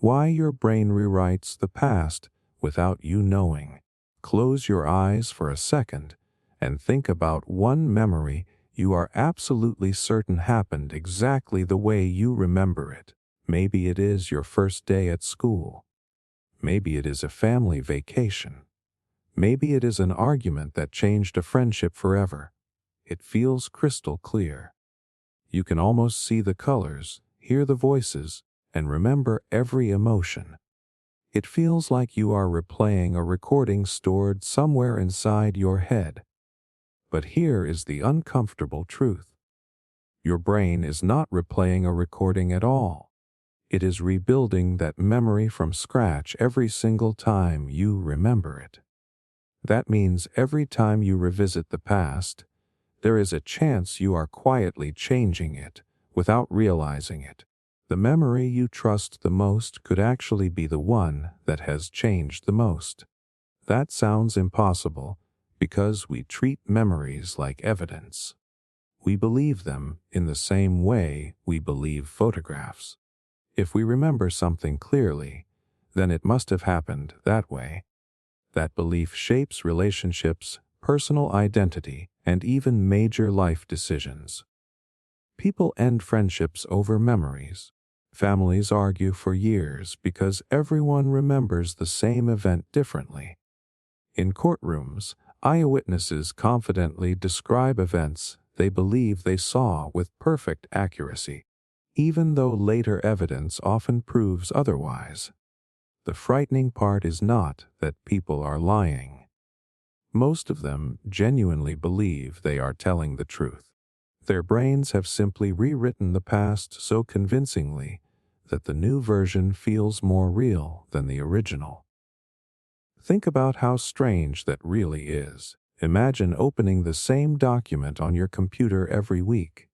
why your brain rewrites the past without you knowing. Close your eyes for a second and think about one memory you are absolutely certain happened exactly the way you remember it. Maybe it is your first day at school. Maybe it is a family vacation. Maybe it is an argument that changed a friendship forever. It feels crystal clear. You can almost see the colors, hear the voices, and remember every emotion. It feels like you are replaying a recording stored somewhere inside your head. But here is the uncomfortable truth. Your brain is not replaying a recording at all. It is rebuilding that memory from scratch every single time you remember it. That means every time you revisit the past, there is a chance you are quietly changing it without realizing it. The memory you trust the most could actually be the one that has changed the most. That sounds impossible because we treat memories like evidence. We believe them in the same way we believe photographs. If we remember something clearly, then it must have happened that way. That belief shapes relationships, personal identity, and even major life decisions. People end friendships over memories. Families argue for years because everyone remembers the same event differently. In courtrooms, eyewitnesses confidently describe events they believe they saw with perfect accuracy, even though later evidence often proves otherwise. The frightening part is not that people are lying. Most of them genuinely believe they are telling the truth. Their brains have simply rewritten the past so convincingly that the new version feels more real than the original. Think about how strange that really is. Imagine opening the same document on your computer every week.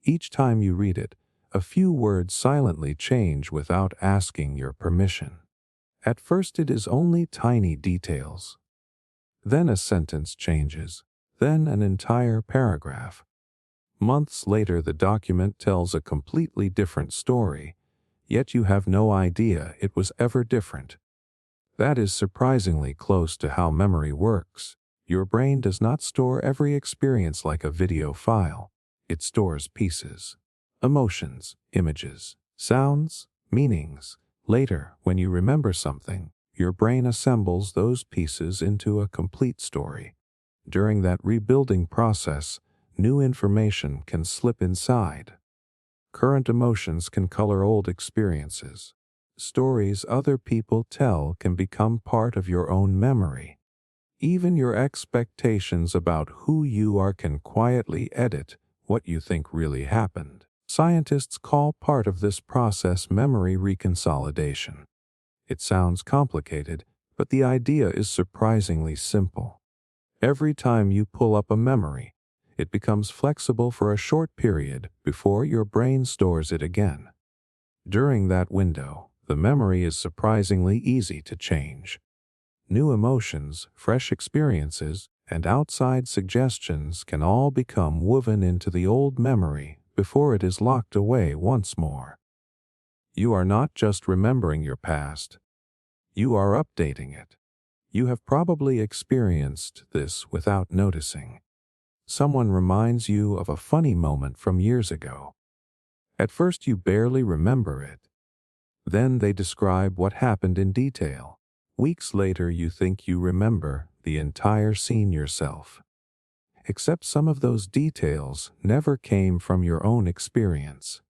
Each time you read it, a few words silently change without asking your permission. At first it is only tiny details. Then a sentence changes, then an entire paragraph. Months later the document tells a completely different story, yet you have no idea it was ever different. That is surprisingly close to how memory works. Your brain does not store every experience like a video file. It stores pieces, emotions, images, sounds, meanings. Later, when you remember something, your brain assembles those pieces into a complete story. During that rebuilding process, new information can slip inside. Current emotions can color old experiences. Stories other people tell can become part of your own memory. Even your expectations about who you are can quietly edit what you think really happened. Scientists call part of this process memory reconsolidation. It sounds complicated, but the idea is surprisingly simple. Every time you pull up a memory, it becomes flexible for a short period before your brain stores it again. During that window, the memory is surprisingly easy to change. New emotions, fresh experiences, and outside suggestions can all become woven into the old memory before it is locked away once more. You are not just remembering your past, you are updating it. You have probably experienced this without noticing. Someone reminds you of a funny moment from years ago. At first you barely remember it. Then they describe what happened in detail. Weeks later you think you remember the entire scene yourself. Except some of those details never came from your own experience.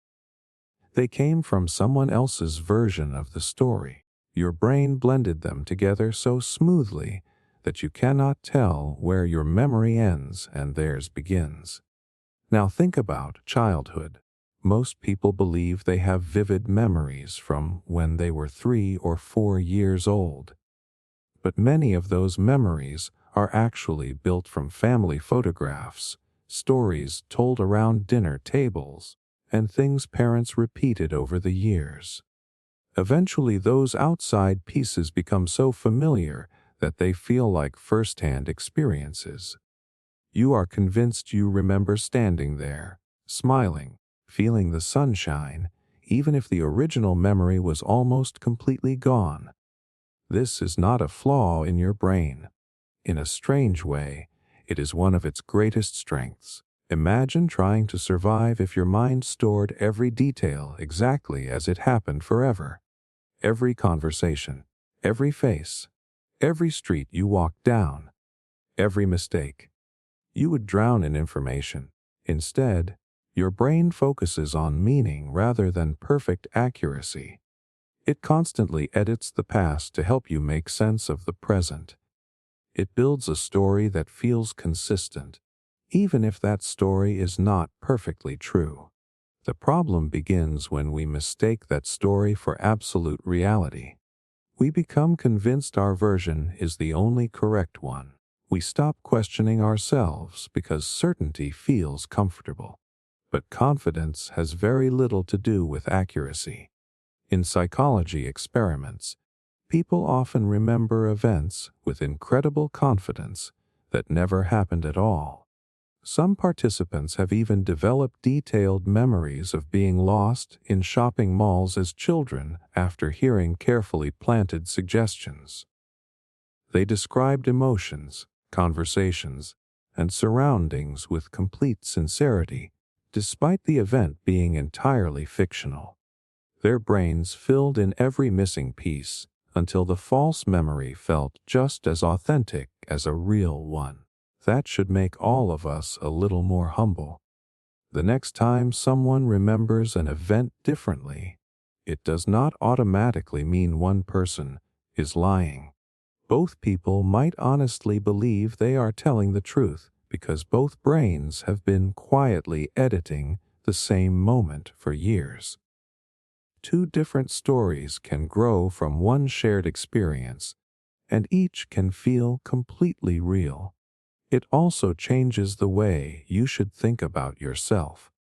They came from someone else's version of the story. Your brain blended them together so smoothly that you cannot tell where your memory ends and theirs begins. Now think about childhood. Most people believe they have vivid memories from when they were 3 or 4 years old. But many of those memories are actually built from family photographs, stories told around dinner tables, and things parents repeated over the years. Eventually, those outside pieces become so familiar that they feel like first-hand experiences. You are convinced you remember standing there, smiling, feeling the sunshine, even if the original memory was almost completely gone. This is not a flaw in your brain. In a strange way, it is one of its greatest strengths. Imagine trying to survive if your mind stored every detail exactly as it happened forever. Every conversation, every face, every street you walked down, every mistake. You would drown in information. Instead, your brain focuses on meaning rather than perfect accuracy. It constantly edits the past to help you make sense of the present. It builds a story that feels consistent, even if that story is not perfectly true. The problem begins when we mistake that story for absolute reality. We become convinced our version is the only correct one. We stop questioning ourselves because certainty feels comfortable. But confidence has very little to do with accuracy. In psychology experiments, people often remember events with incredible confidence that never happened at all. Some participants have even developed detailed memories of being lost in shopping malls as children after hearing carefully planted suggestions. They described emotions, conversations, and surroundings with complete sincerity, despite the event being entirely fictional. Their brains filled in every missing piece until the false memory felt just as authentic as a real one. That should make all of us a little more humble. The next time someone remembers an event differently, it does not automatically mean one person is lying. Both people might honestly believe they are telling the truth because both brains have been quietly editing the same moment for years. Two different stories can grow from one shared experience, and each can feel completely real. It also changes the way you should think about yourself.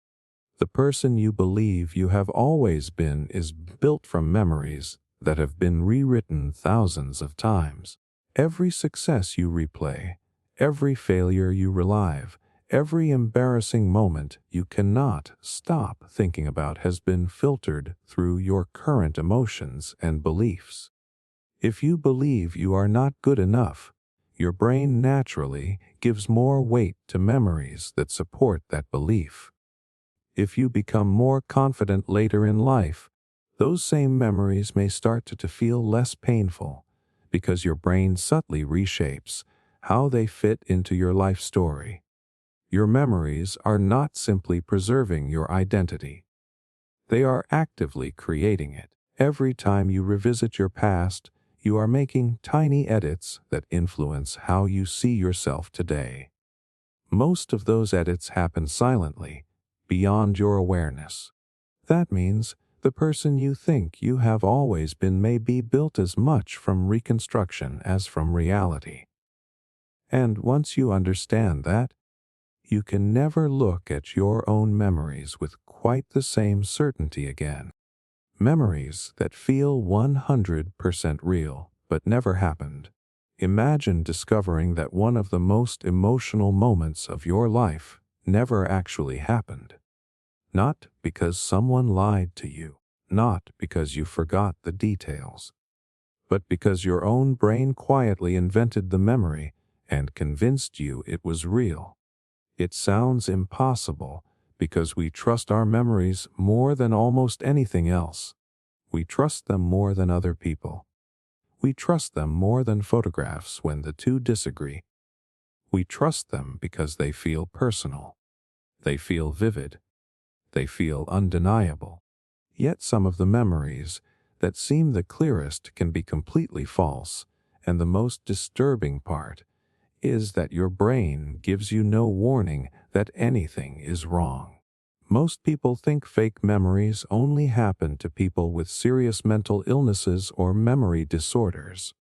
The person you believe you have always been is built from memories that have been rewritten thousands of times. Every success you replay, every failure you relive, every embarrassing moment you cannot stop thinking about has been filtered through your current emotions and beliefs. If you believe you are not good enough, your brain naturally gives more weight to memories that support that belief. If you become more confident later in life, those same memories may start to feel less painful because your brain subtly reshapes how they fit into your life story. Your memories are not simply preserving your identity. They are actively creating it. Every time you revisit your past, you are making tiny edits that influence how you see yourself today. Most of those edits happen silently, beyond your awareness. That means the person you think you have always been may be built as much from reconstruction as from reality. And once you understand that, you can never look at your own memories with quite the same certainty again. Memories that feel 100% real, but never happened. Imagine discovering that one of the most emotional moments of your life never actually happened. Not because someone lied to you, not because you forgot the details, but because your own brain quietly invented the memory and convinced you it was real. It sounds impossible because we trust our memories more than almost anything else. We trust them more than other people. We trust them more than photographs when the two disagree. We trust them because they feel personal. They feel vivid. They feel undeniable. Yet some of the memories that seem the clearest can be completely false, and the most disturbing part is that your brain gives you no warning that anything is wrong. Most people think fake memories only happen to people with serious mental illnesses or memory disorders.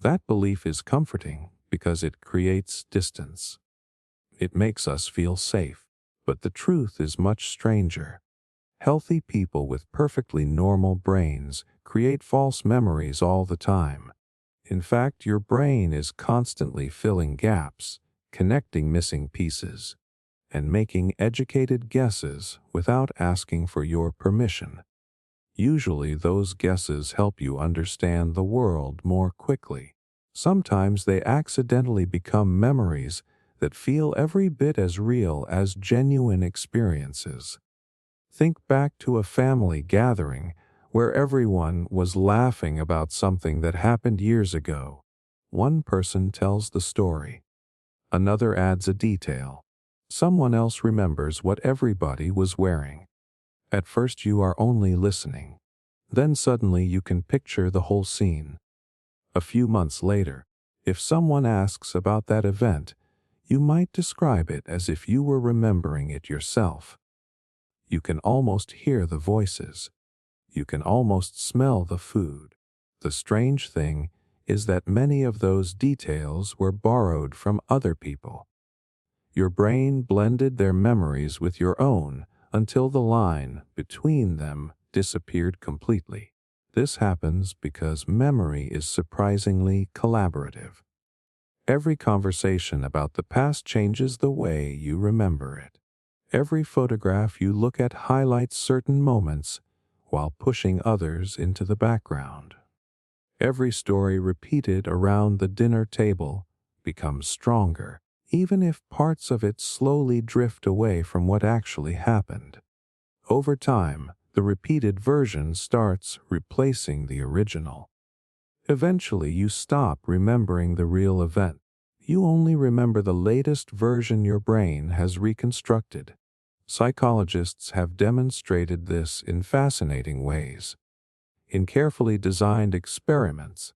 That belief is comforting because it creates distance. It makes us feel safe. But the truth is much stranger. Healthy people with perfectly normal brains create false memories all the time. In fact, your brain is constantly filling gaps, connecting missing pieces, and making educated guesses without asking for your permission. Usually those guesses help you understand the world more quickly. Sometimes they accidentally become memories that feel every bit as real as genuine experiences. Think back to a family gathering where everyone was laughing about something that happened years ago. One person tells the story. Another adds a detail. Someone else remembers what everybody was wearing. At first you are only listening. Then suddenly you can picture the whole scene. A few months later, if someone asks about that event, you might describe it as if you were remembering it yourself. You can almost hear the voices. You can almost smell the food. The strange thing is that many of those details were borrowed from other people. Your brain blended their memories with your own until the line between them disappeared completely. This happens because memory is surprisingly collaborative. Every conversation about the past changes the way you remember it. Every photograph you look at highlights certain moments while pushing others into the background. Every story repeated around the dinner table becomes stronger, even if parts of it slowly drift away from what actually happened. Over time, the repeated version starts replacing the original. Eventually, you stop remembering the real event. You only remember the latest version your brain has reconstructed. Psychologists have demonstrated this in fascinating ways. In carefully designed experiments,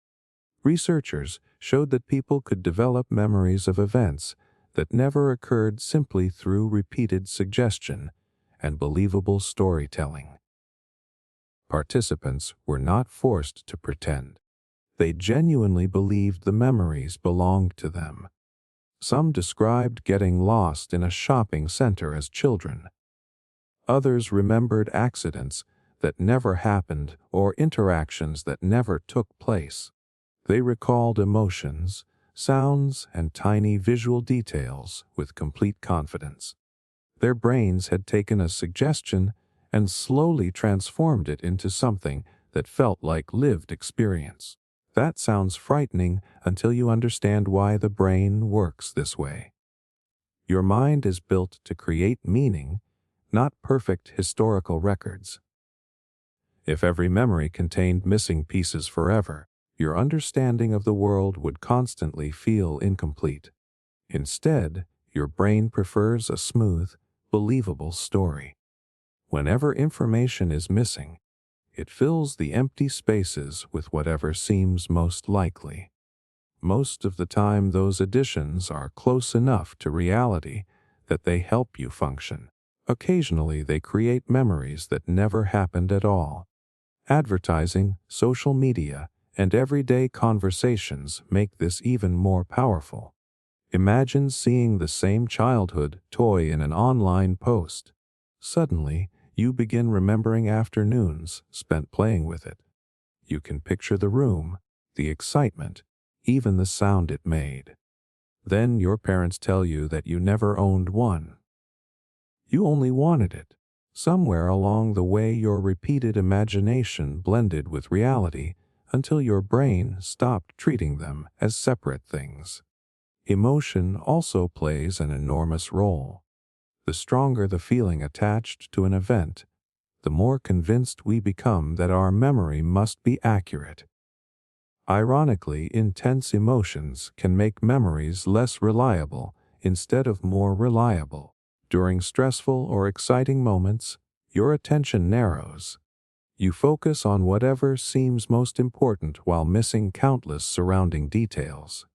researchers showed that people could develop memories of events that never occurred simply through repeated suggestion and believable storytelling. Participants were not forced to pretend. They genuinely believed the memories belonged to them. Some described getting lost in a shopping center as children. Others remembered accidents that never happened or interactions that never took place. They recalled emotions, sounds, and tiny visual details with complete confidence. Their brains had taken a suggestion and slowly transformed it into something that felt like lived experience. That sounds frightening until you understand why the brain works this way. Your mind is built to create meaning, not perfect historical records. If every memory contained missing pieces forever, your understanding of the world would constantly feel incomplete. Instead, your brain prefers a smooth, believable story. Whenever information is missing, it fills the empty spaces with whatever seems most likely. Most of the time, those additions are close enough to reality that they help you function. Occasionally, they create memories that never happened at all. Advertising, social media, and everyday conversations make this even more powerful. Imagine seeing the same childhood toy in an online post. Suddenly, you begin remembering afternoons spent playing with it. You can picture the room, the excitement, even the sound it made. Then your parents tell you that you never owned one. You only wanted it. Somewhere along the way, your repeated imagination blended with reality until your brain stopped treating them as separate things. Emotion also plays an enormous role. The stronger the feeling attached to an event, the more convinced we become that our memory must be accurate. Ironically, intense emotions can make memories less reliable instead of more reliable. During stressful or exciting moments, your attention narrows. You focus on whatever seems most important while missing countless surrounding details.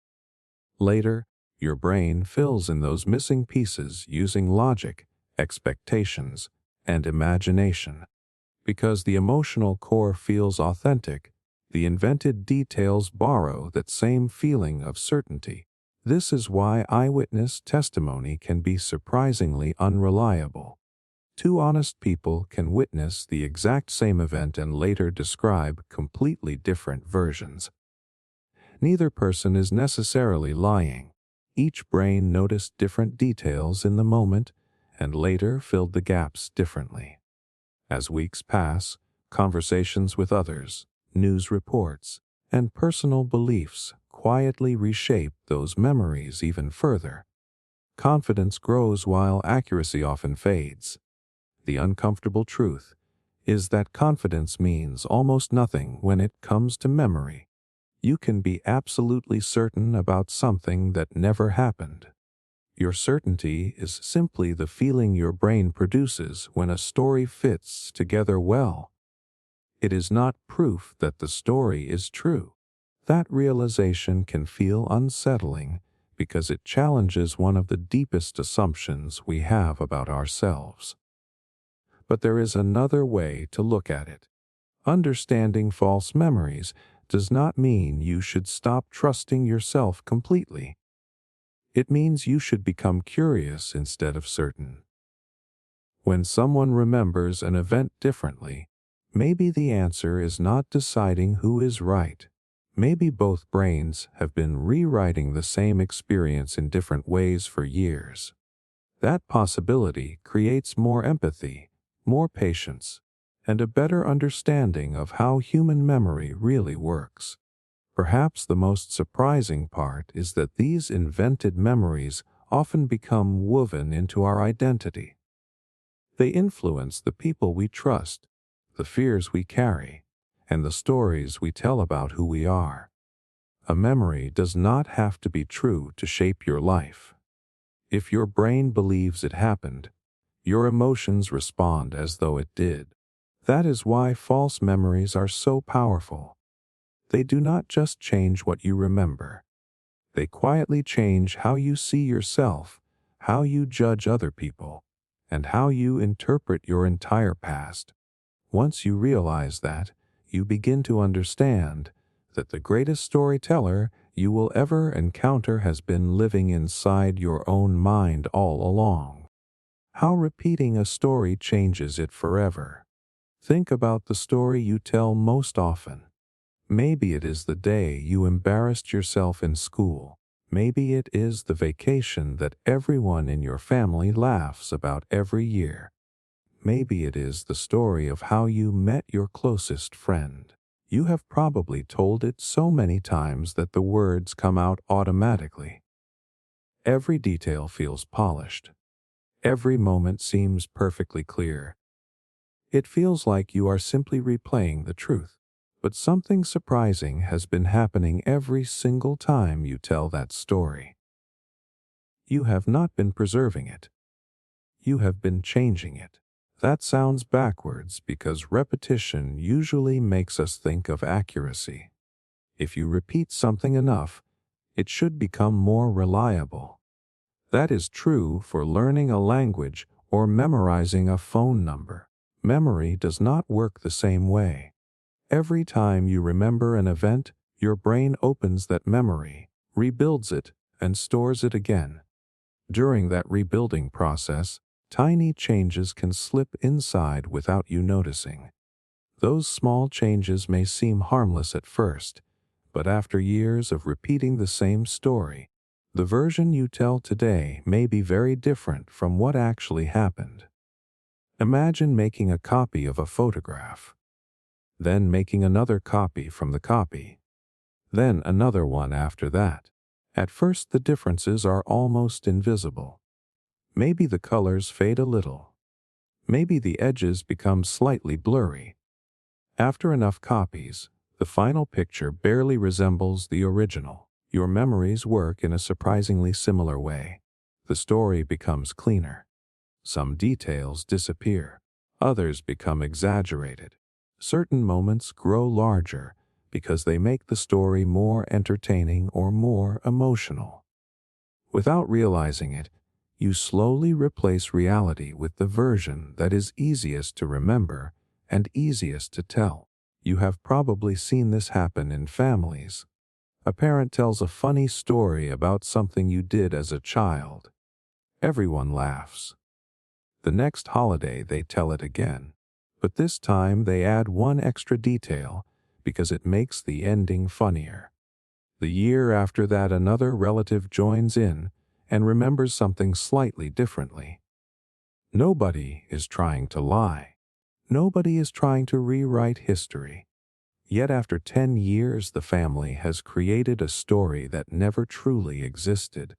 Later, your brain fills in those missing pieces using logic, expectations, and imagination. Because the emotional core feels authentic, the invented details borrow that same feeling of certainty. This is why eyewitness testimony can be surprisingly unreliable. Two honest people can witness the exact same event and later describe completely different versions. Neither person is necessarily lying. Each brain noticed different details in the moment and later filled the gaps differently. As weeks pass, Conversations with others, news reports, and personal beliefs quietly reshape those memories even further. Confidence grows while accuracy often fades. The uncomfortable truth is that confidence means almost nothing when it comes to memory. You can be absolutely certain about something that never happened. Your certainty is simply the feeling your brain produces when a story fits together well. It is not proof that the story is true. That realization can feel unsettling because it challenges one of the deepest assumptions we have about ourselves. But there is another way to look at it. Understanding false memories does not mean you should stop trusting yourself completely. It means you should become curious instead of certain. When someone remembers an event differently, maybe the answer is not deciding who is right. Maybe both brains have been rewriting the same experience in different ways for years. That possibility creates more empathy, more patience, and a better understanding of how human memory really works. Perhaps the most surprising part is that these invented memories often become woven into our identity. They influence the people we trust, the fears we carry, and the stories we tell about who we are. A memory does not have to be true to shape your life. If your brain believes it happened, your emotions respond as though it did. That is why false memories are so powerful. They do not just change what you remember. They quietly change how you see yourself, how you judge other people, and how you interpret your entire past. Once you realize that, you begin to understand that the greatest storyteller you will ever encounter has been living inside your own mind all along. How repeating a story changes it forever. Think about the story you tell most often. Maybe it is the day you embarrassed yourself in school. Maybe it is the vacation that everyone in your family laughs about every year. Maybe it is the story of how you met your closest friend. You have probably told it so many times that the words come out automatically. Every detail feels polished. Every moment seems perfectly clear. It feels like you are simply replaying the truth. But something surprising has been happening every single time you tell that story. You have not been preserving it. You have been changing it. That sounds backwards because repetition usually makes us think of accuracy. If you repeat something enough, it should become more reliable. That is true for learning a language or memorizing a phone number. Memory does not work the same way. Every time you remember an event, your brain opens that memory, rebuilds it, and stores it again. During that rebuilding process, tiny changes can slip inside without you noticing. Those small changes may seem harmless at first, but after years of repeating the same story, the version you tell today may be very different from what actually happened. Imagine making a copy of a photograph, then making another copy from the copy, then another one after that. At first, the differences are almost invisible. Maybe the colors fade a little. Maybe the edges become slightly blurry. After enough copies, the final picture barely resembles the original. Your memories work in a surprisingly similar way. The story becomes cleaner. Some details disappear. Others become exaggerated. Certain moments grow larger because they make the story more entertaining or more emotional. Without realizing it, you slowly replace reality with the version that is easiest to remember and easiest to tell. You have probably seen this happen in families. A parent tells a funny story about something you did as a child. Everyone laughs. The next holiday they tell it again, but this time they add one extra detail because it makes the ending funnier. The year after that, another relative joins in and remembers something slightly differently. Nobody is trying to lie. Nobody is trying to rewrite history. Yet after 10 years, the family has created a story that never truly existed.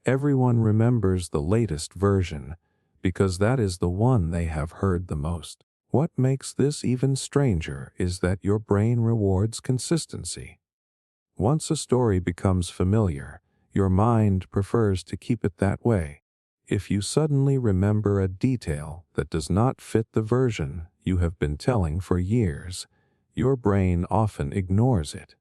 Everyone remembers the latest version because that is the one they have heard the most. What makes this even stranger is that your brain rewards consistency. Once a story becomes familiar, your mind prefers to keep it that way. If you suddenly remember a detail that does not fit the version you have been telling for years, your brain often ignores it.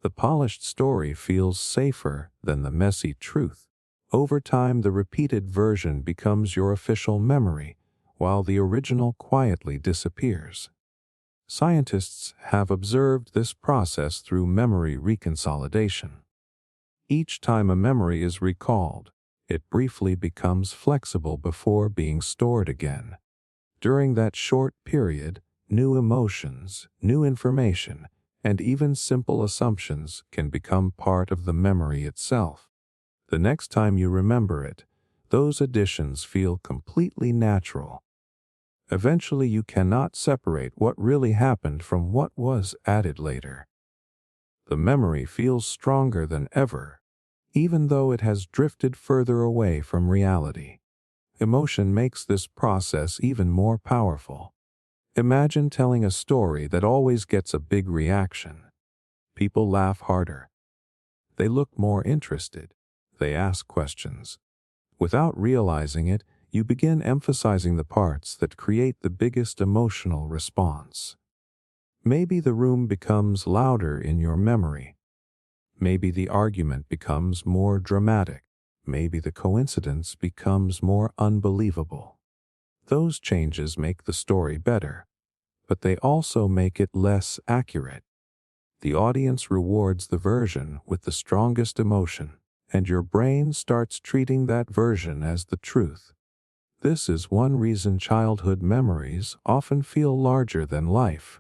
The polished story feels safer than the messy truth. Over time, the repeated version becomes your official memory, while the original quietly disappears. Scientists have observed this process through memory reconsolidation. Each time a memory is recalled, it briefly becomes flexible before being stored again. During that short period, new emotions, new information, and even simple assumptions can become part of the memory itself. The next time you remember it, those additions feel completely natural. Eventually, you cannot separate what really happened from what was added later. The memory feels stronger than ever, even though it has drifted further away from reality. Emotion makes this process even more powerful. Imagine telling a story that always gets a big reaction. People laugh harder. They look more interested. They ask questions. Without realizing it, you begin emphasizing the parts that create the biggest emotional response. Maybe the room becomes louder in your memory. Maybe the argument becomes more dramatic. Maybe the coincidence becomes more unbelievable. Those changes make the story better, but they also make it less accurate. The audience rewards the version with the strongest emotion, and your brain starts treating that version as the truth. This is one reason childhood memories often feel larger than life.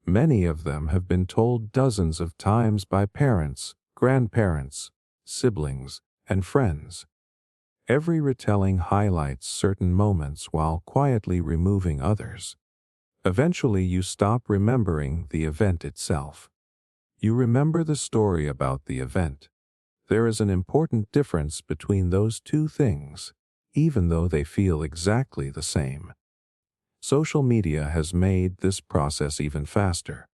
Many of them have been told dozens of times by parents, grandparents, siblings, and friends. Every retelling highlights certain moments while quietly removing others. Eventually, you stop remembering the event itself. You remember the story about the event. There is an important difference between those two things, even though they feel exactly the same. Social media has made this process even faster.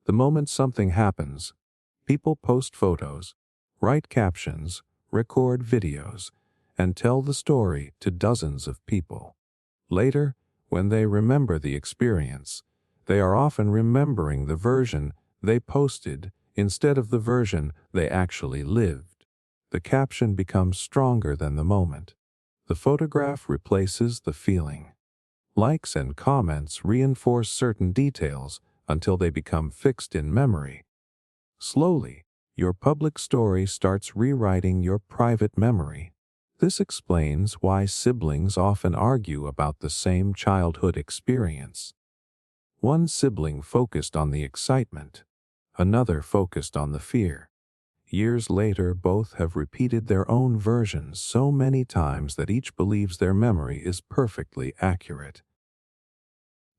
The moment something happens, people post photos, write captions, record videos, and tell the story to dozens of people. Later, when they remember the experience, they are often remembering the version they posted instead of the version they actually lived. The caption becomes stronger than the moment. The photograph replaces the feeling. Likes and comments reinforce certain details until they become fixed in memory. Slowly, your public story starts rewriting your private memory. This explains why siblings often argue about the same childhood experience. One sibling focused on the excitement, another focused on the fear. Years later, both have repeated their own versions so many times that each believes their memory is perfectly accurate.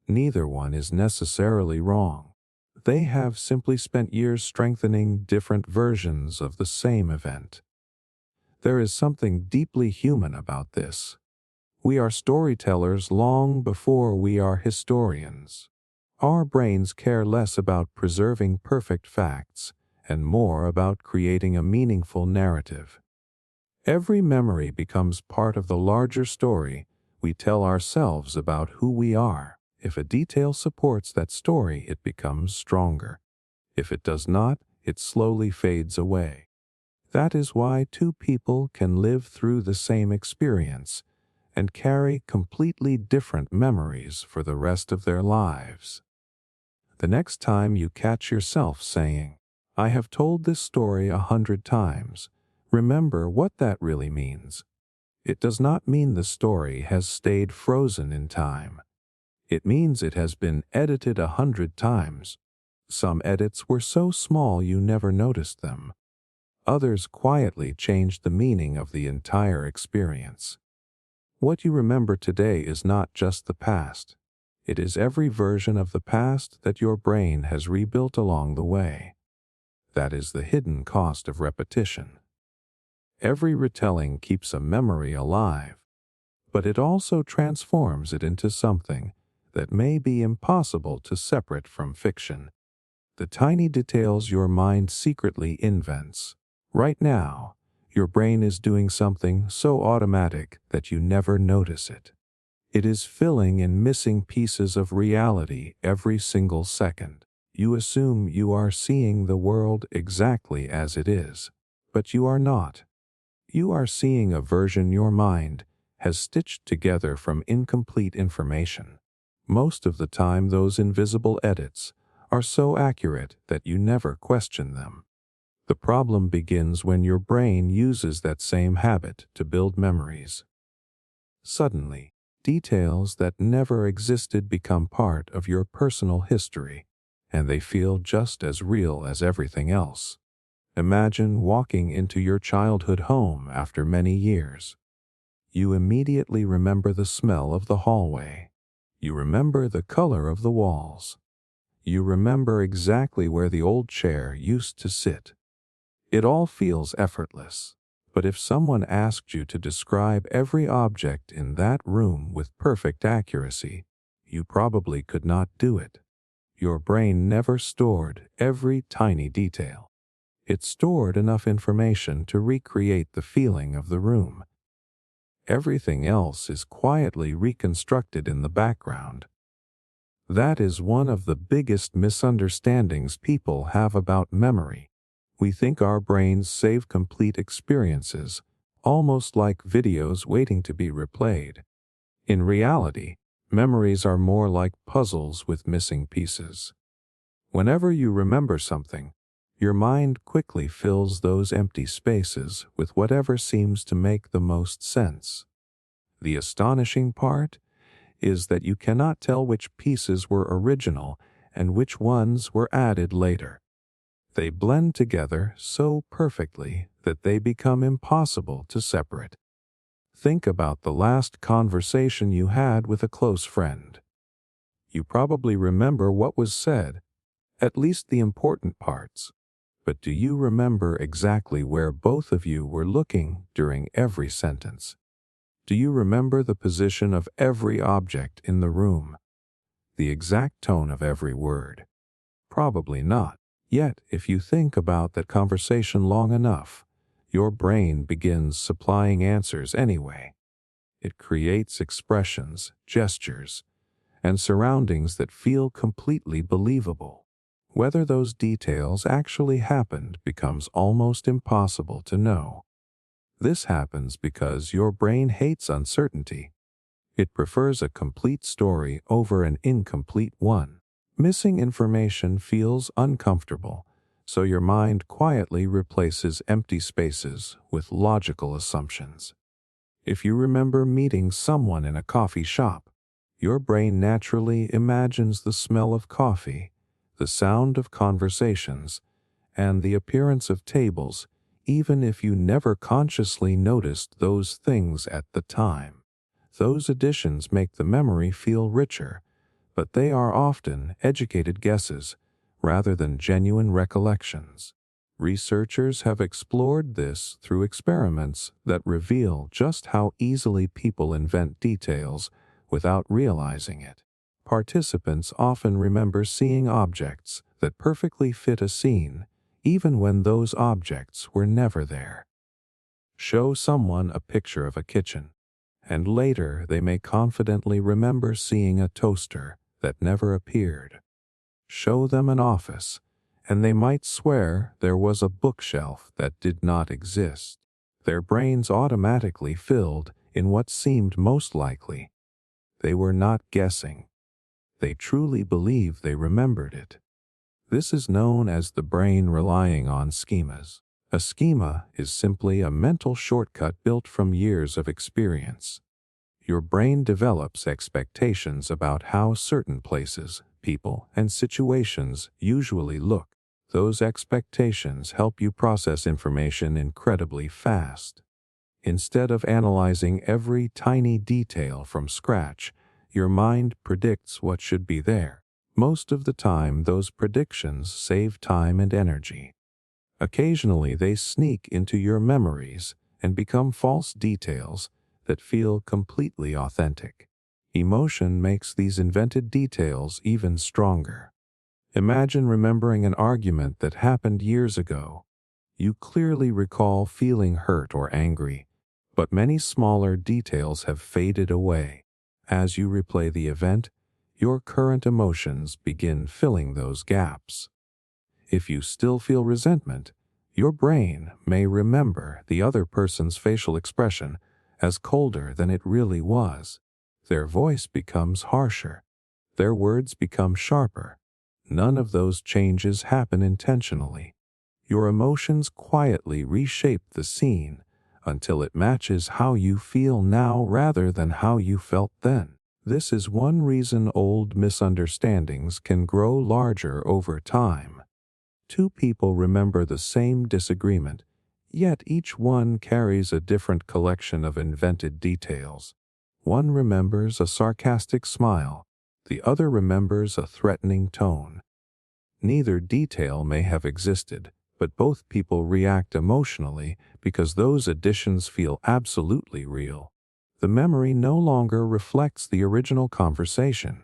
Neither one is necessarily wrong. They have simply spent years strengthening different versions of the same event. There is something deeply human about this. We are storytellers long before we are historians. Our brains care less about preserving perfect facts and more about creating a meaningful narrative. Every memory becomes part of the larger story we tell ourselves about who we are. If a detail supports that story, it becomes stronger. If it does not, it slowly fades away. That is why two people can live through the same experience and carry completely different memories for the rest of their lives. The next time you catch yourself saying, "I have told this story 100 times," remember what that really means. It does not mean the story has stayed frozen in time. It means it has been edited 100 times. Some edits were so small you never noticed them. Others quietly changed the meaning of the entire experience. What you remember today is not just the past. It is every version of the past that your brain has rebuilt along the way. That is the hidden cost of repetition. Every retelling keeps a memory alive, but it also transforms it into something that may be impossible to separate from fiction. The tiny details your mind secretly invents. Right now, your brain is doing something so automatic that you never notice it. It is filling in missing pieces of reality every single second. You assume you are seeing the world exactly as it is, but you are not. You are seeing a version your mind has stitched together from incomplete information. Most of the time, those invisible edits are so accurate that you never question them. The problem begins when your brain uses that same habit to build memories. Suddenly, details that never existed become part of your personal history, and they feel just as real as everything else. Imagine walking into your childhood home after many years. You immediately remember the smell of the hallway. You remember the color of the walls. You remember exactly where the old chair used to sit. It all feels effortless. But if someone asked you to describe every object in that room with perfect accuracy, you probably could not do it. Your brain never stored every tiny detail. It stored enough information to recreate the feeling of the room. Everything else is quietly reconstructed in the background. That is one of the biggest misunderstandings people have about memory. We think our brains save complete experiences, almost like videos waiting to be replayed. In reality, memories are more like puzzles with missing pieces. Whenever you remember something, your mind quickly fills those empty spaces with whatever seems to make the most sense. The astonishing part is that you cannot tell which pieces were original and which ones were added later. They blend together so perfectly that they become impossible to separate. Think about the last conversation you had with a close friend. You probably remember what was said, at least the important parts. But do you remember exactly where both of you were looking during every sentence? Do you remember the position of every object in the room? The exact tone of every word? Probably not. Yet, if you think about that conversation long enough, your brain begins supplying answers anyway. It creates expressions, gestures, and surroundings that feel completely believable. Whether those details actually happened becomes almost impossible to know. This happens because your brain hates uncertainty. It prefers a complete story over an incomplete one. Missing information feels uncomfortable, so your mind quietly replaces empty spaces with logical assumptions. If you remember meeting someone in a coffee shop, your brain naturally imagines the smell of coffee, the sound of conversations, and the appearance of tables, even if you never consciously noticed those things at the time. Those additions make the memory feel richer, but they are often educated guesses rather than genuine recollections. Researchers have explored this through experiments that reveal just how easily people invent details without realizing it. Participants often remember seeing objects that perfectly fit a scene, even when those objects were never there. Show someone a picture of a kitchen, and later they may confidently remember seeing a toaster that never appeared. Show them an office, and they might swear there was a bookshelf that did not exist. Their brains automatically filled in what seemed most likely. They were not guessing. They truly believed they remembered it. This is known as the brain relying on schemas. A schema is simply a mental shortcut built from years of experience. Your brain develops expectations about how certain places, people, and situations usually look. Those expectations help you process information incredibly fast. Instead of analyzing every tiny detail from scratch, Your mind predicts what should be there. Most of the time, those predictions save time and energy. Occasionally, they sneak into your memories and become false details that feel completely authentic. Emotion makes these invented details even stronger. Imagine remembering an argument that happened years ago. You clearly recall feeling hurt or angry, but many smaller details have faded away. As you replay the event, your current emotions begin filling those gaps. If you still feel resentment, your brain may remember the other person's facial expression as colder than it really was. Their voice becomes harsher. Their words become sharper. None of those changes happen intentionally. Your emotions quietly reshape the scene until it matches how you feel now rather than how you felt then. This is one reason old misunderstandings can grow larger over time. Two people remember the same disagreement, yet each one carries a different collection of invented details. One remembers a sarcastic smile, the other remembers a threatening tone. Neither detail may have existed, but both people react emotionally because those additions feel absolutely real. The memory no longer reflects the original conversation.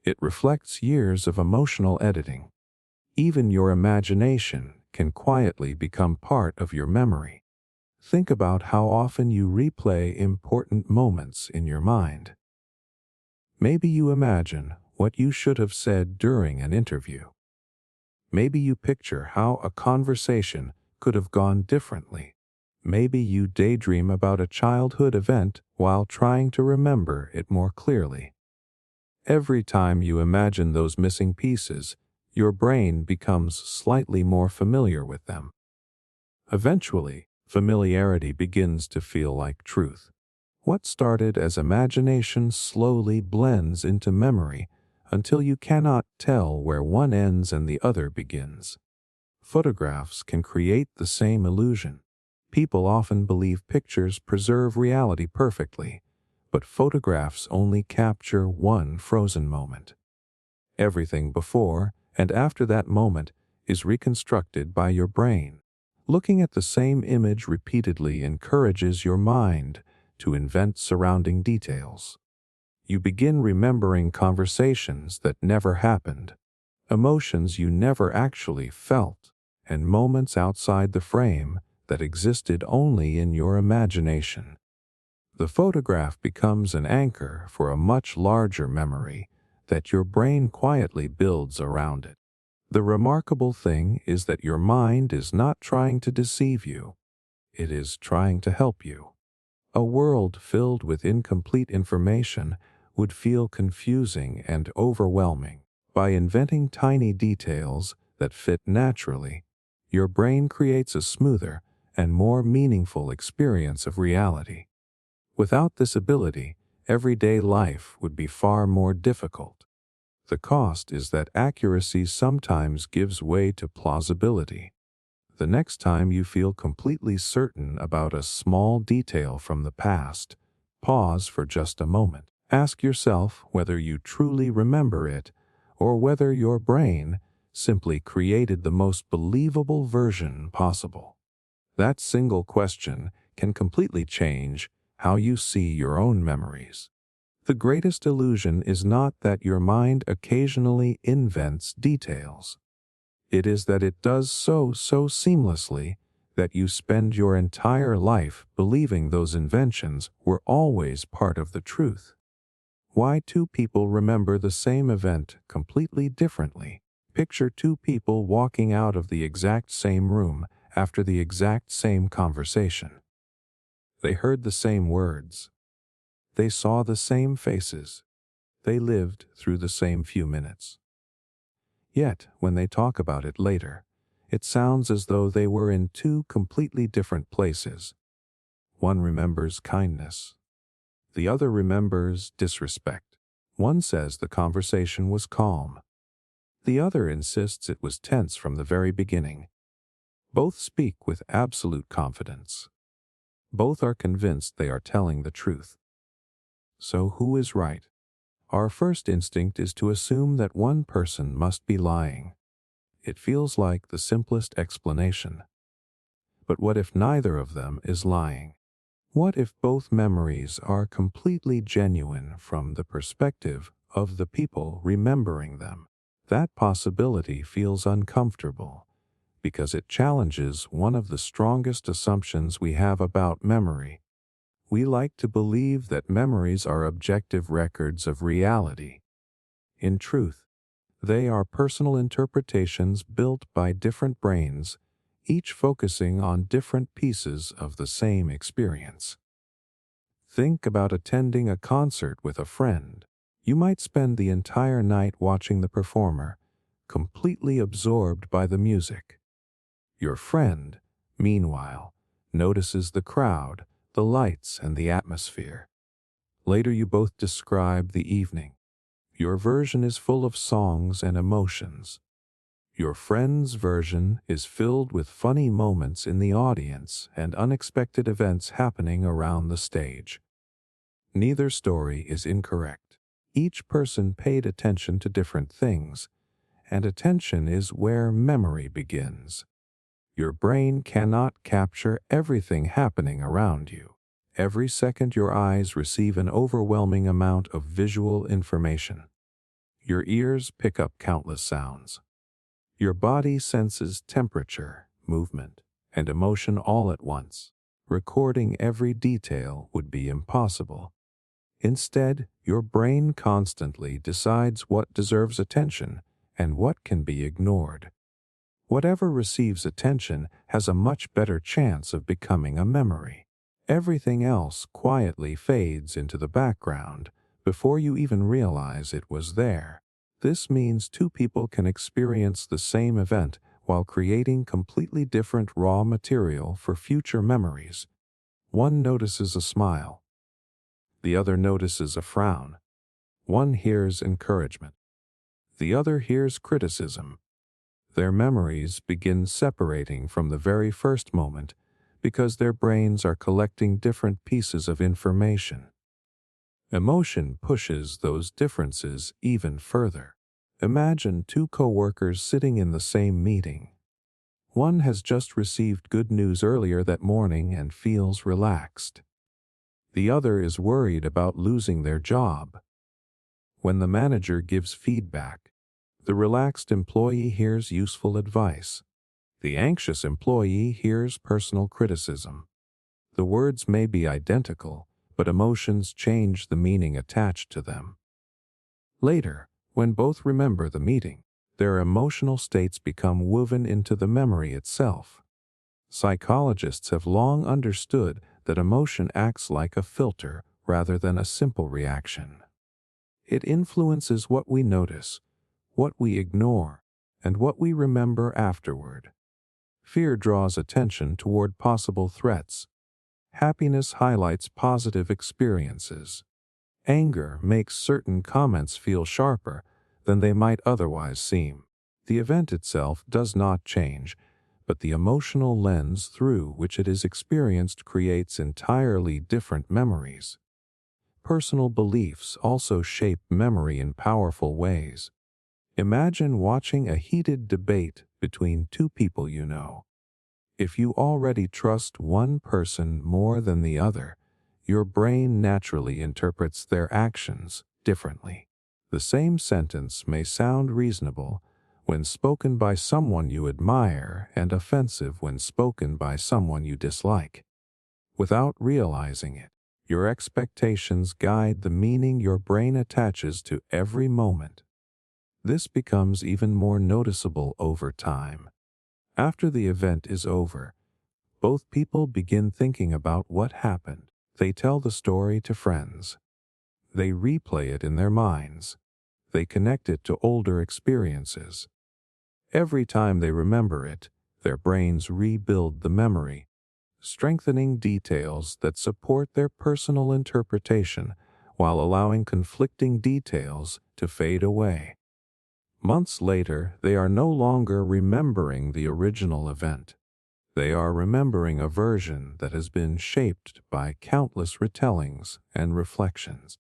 It reflects years of emotional editing. Even your imagination can quietly become part of your memory. Think about how often you replay important moments in your mind. Maybe you imagine what you should have said during an interview. Maybe you picture how a conversation could have gone differently. Maybe you daydream about a childhood event while trying to remember it more clearly. Every time you imagine those missing pieces, your brain becomes slightly more familiar with them. Eventually, familiarity begins to feel like truth. What started as imagination slowly blends into memory until you cannot tell where one ends and the other begins. Photographs can create the same illusion. People often believe pictures preserve reality perfectly, but photographs only capture one frozen moment. Everything before and after that moment is reconstructed by your brain. Looking at the same image repeatedly encourages your mind to invent surrounding details. You begin remembering conversations that never happened, emotions you never actually felt, and moments outside the frame that existed only in your imagination. The photograph becomes an anchor for a much larger memory that your brain quietly builds around it. The remarkable thing is that your mind is not trying to deceive you. It is trying to help you. A world filled with incomplete information would feel confusing and overwhelming. By inventing tiny details that fit naturally, your brain creates a smoother and more meaningful experience of reality. Without this ability, everyday life would be far more difficult. The cost is that accuracy sometimes gives way to plausibility. The next time you feel completely certain about a small detail from the past, pause for just a moment. Ask yourself whether you truly remember it or whether your brain simply created the most believable version possible. That single question can completely change how you see your own memories. The greatest illusion is not that your mind occasionally invents details. It is that it does so seamlessly that you spend your entire life believing those inventions were always part of the truth. Why two people remember the same event completely differently. Picture two people walking out of the exact same room after the exact same conversation. They heard the same words. They saw the same faces. They lived through the same few minutes. Yet, when they talk about it later, it sounds as though they were in two completely different places. One remembers kindness. The other remembers disrespect. One says the conversation was calm. The other insists it was tense from the very beginning. Both speak with absolute confidence. Both are convinced they are telling the truth. So who is right? Our first instinct is to assume that one person must be lying. It feels like the simplest explanation. But what if neither of them is lying? What if both memories are completely genuine from the perspective of the people remembering them? That possibility feels uncomfortable because it challenges one of the strongest assumptions we have about memory. We like to believe that memories are objective records of reality. In truth, they are personal interpretations built by different brains, each focusing on different pieces of the same experience. Think about attending a concert with a friend. You might spend the entire night watching the performer, completely absorbed by the music. Your friend, meanwhile, notices the crowd, the lights, and the atmosphere. Later you both describe the evening. Your version is full of songs and emotions. Your friend's version is filled with funny moments in the audience and unexpected events happening around the stage. Neither story is incorrect. Each person paid attention to different things, and attention is where memory begins. Your brain cannot capture everything happening around you. Every second your eyes receive an overwhelming amount of visual information. Your ears pick up countless sounds. Your body senses temperature, movement, and emotion all at once. Recording every detail would be impossible. Instead, your brain constantly decides what deserves attention and what can be ignored. Whatever receives attention has a much better chance of becoming a memory. Everything else quietly fades into the background before you even realize it was there. This means two people can experience the same event while creating completely different raw material for future memories. One notices a smile. The other notices a frown. One hears encouragement. The other hears criticism. Their memories begin separating from the very first moment because their brains are collecting different pieces of information. Emotion pushes those differences even further. Imagine two coworkers sitting in the same meeting. One has just received good news earlier that morning and feels relaxed. The other is worried about losing their job. When the manager gives feedback, the relaxed employee hears useful advice. The anxious employee hears personal criticism. The words may be identical, but emotions change the meaning attached to them. Later, when both remember the meeting, their emotional states become woven into the memory itself. Psychologists have long understood that emotion acts like a filter rather than a simple reaction. It influences what we notice, what we ignore, and what we remember afterward. Fear draws attention toward possible threats. Happiness highlights positive experiences. Anger makes certain comments feel sharper than they might otherwise seem. The event itself does not change, but the emotional lens through which it is experienced creates entirely different memories. Personal beliefs also shape memory in powerful ways. Imagine watching a heated debate between two people you know. If you already trust one person more than the other, your brain naturally interprets their actions differently. The same sentence may sound reasonable when spoken by someone you admire and offensive when spoken by someone you dislike. Without realizing it, your expectations guide the meaning your brain attaches to every moment. This becomes even more noticeable over time. After the event is over, both people begin thinking about what happened. They tell the story to friends. They replay it in their minds. They connect it to older experiences. Every time they remember it, their brains rebuild the memory, strengthening details that support their personal interpretation while allowing conflicting details to fade away. Months later, they are no longer remembering the original event. They are remembering a version that has been shaped by countless retellings and reflections.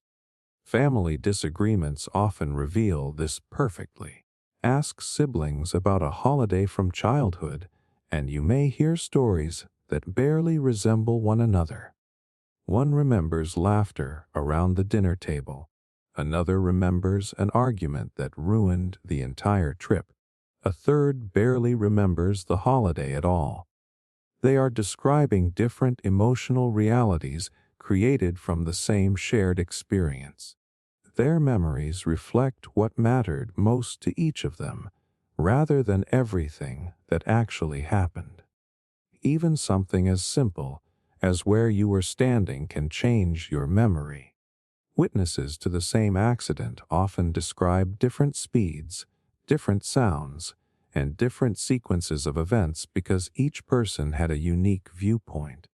Family disagreements often reveal this perfectly. Ask siblings about a holiday from childhood, and you may hear stories that barely resemble one another. One remembers laughter around the dinner table. Another remembers an argument that ruined the entire trip. A third barely remembers the holiday at all. They are describing different emotional realities created from the same shared experience. Their memories reflect what mattered most to each of them, rather than everything that actually happened. Even something as simple as where you were standing can change your memory. Witnesses to the same accident often describe different speeds, different sounds, and different sequences of events because each person had a unique viewpoint.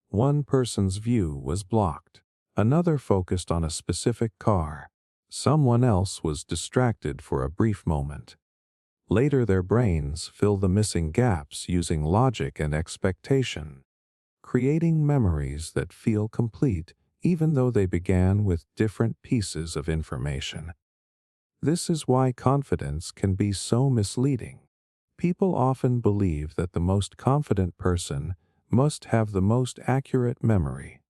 One person's view was blocked. Another focused on a specific car. Someone else was distracted for a brief moment. Later, their brains fill the missing gaps using logic and expectation, creating memories that feel complete even though they began with different pieces of information. This is why confidence can be so misleading. People often believe that the most confident person must have the most accurate memory.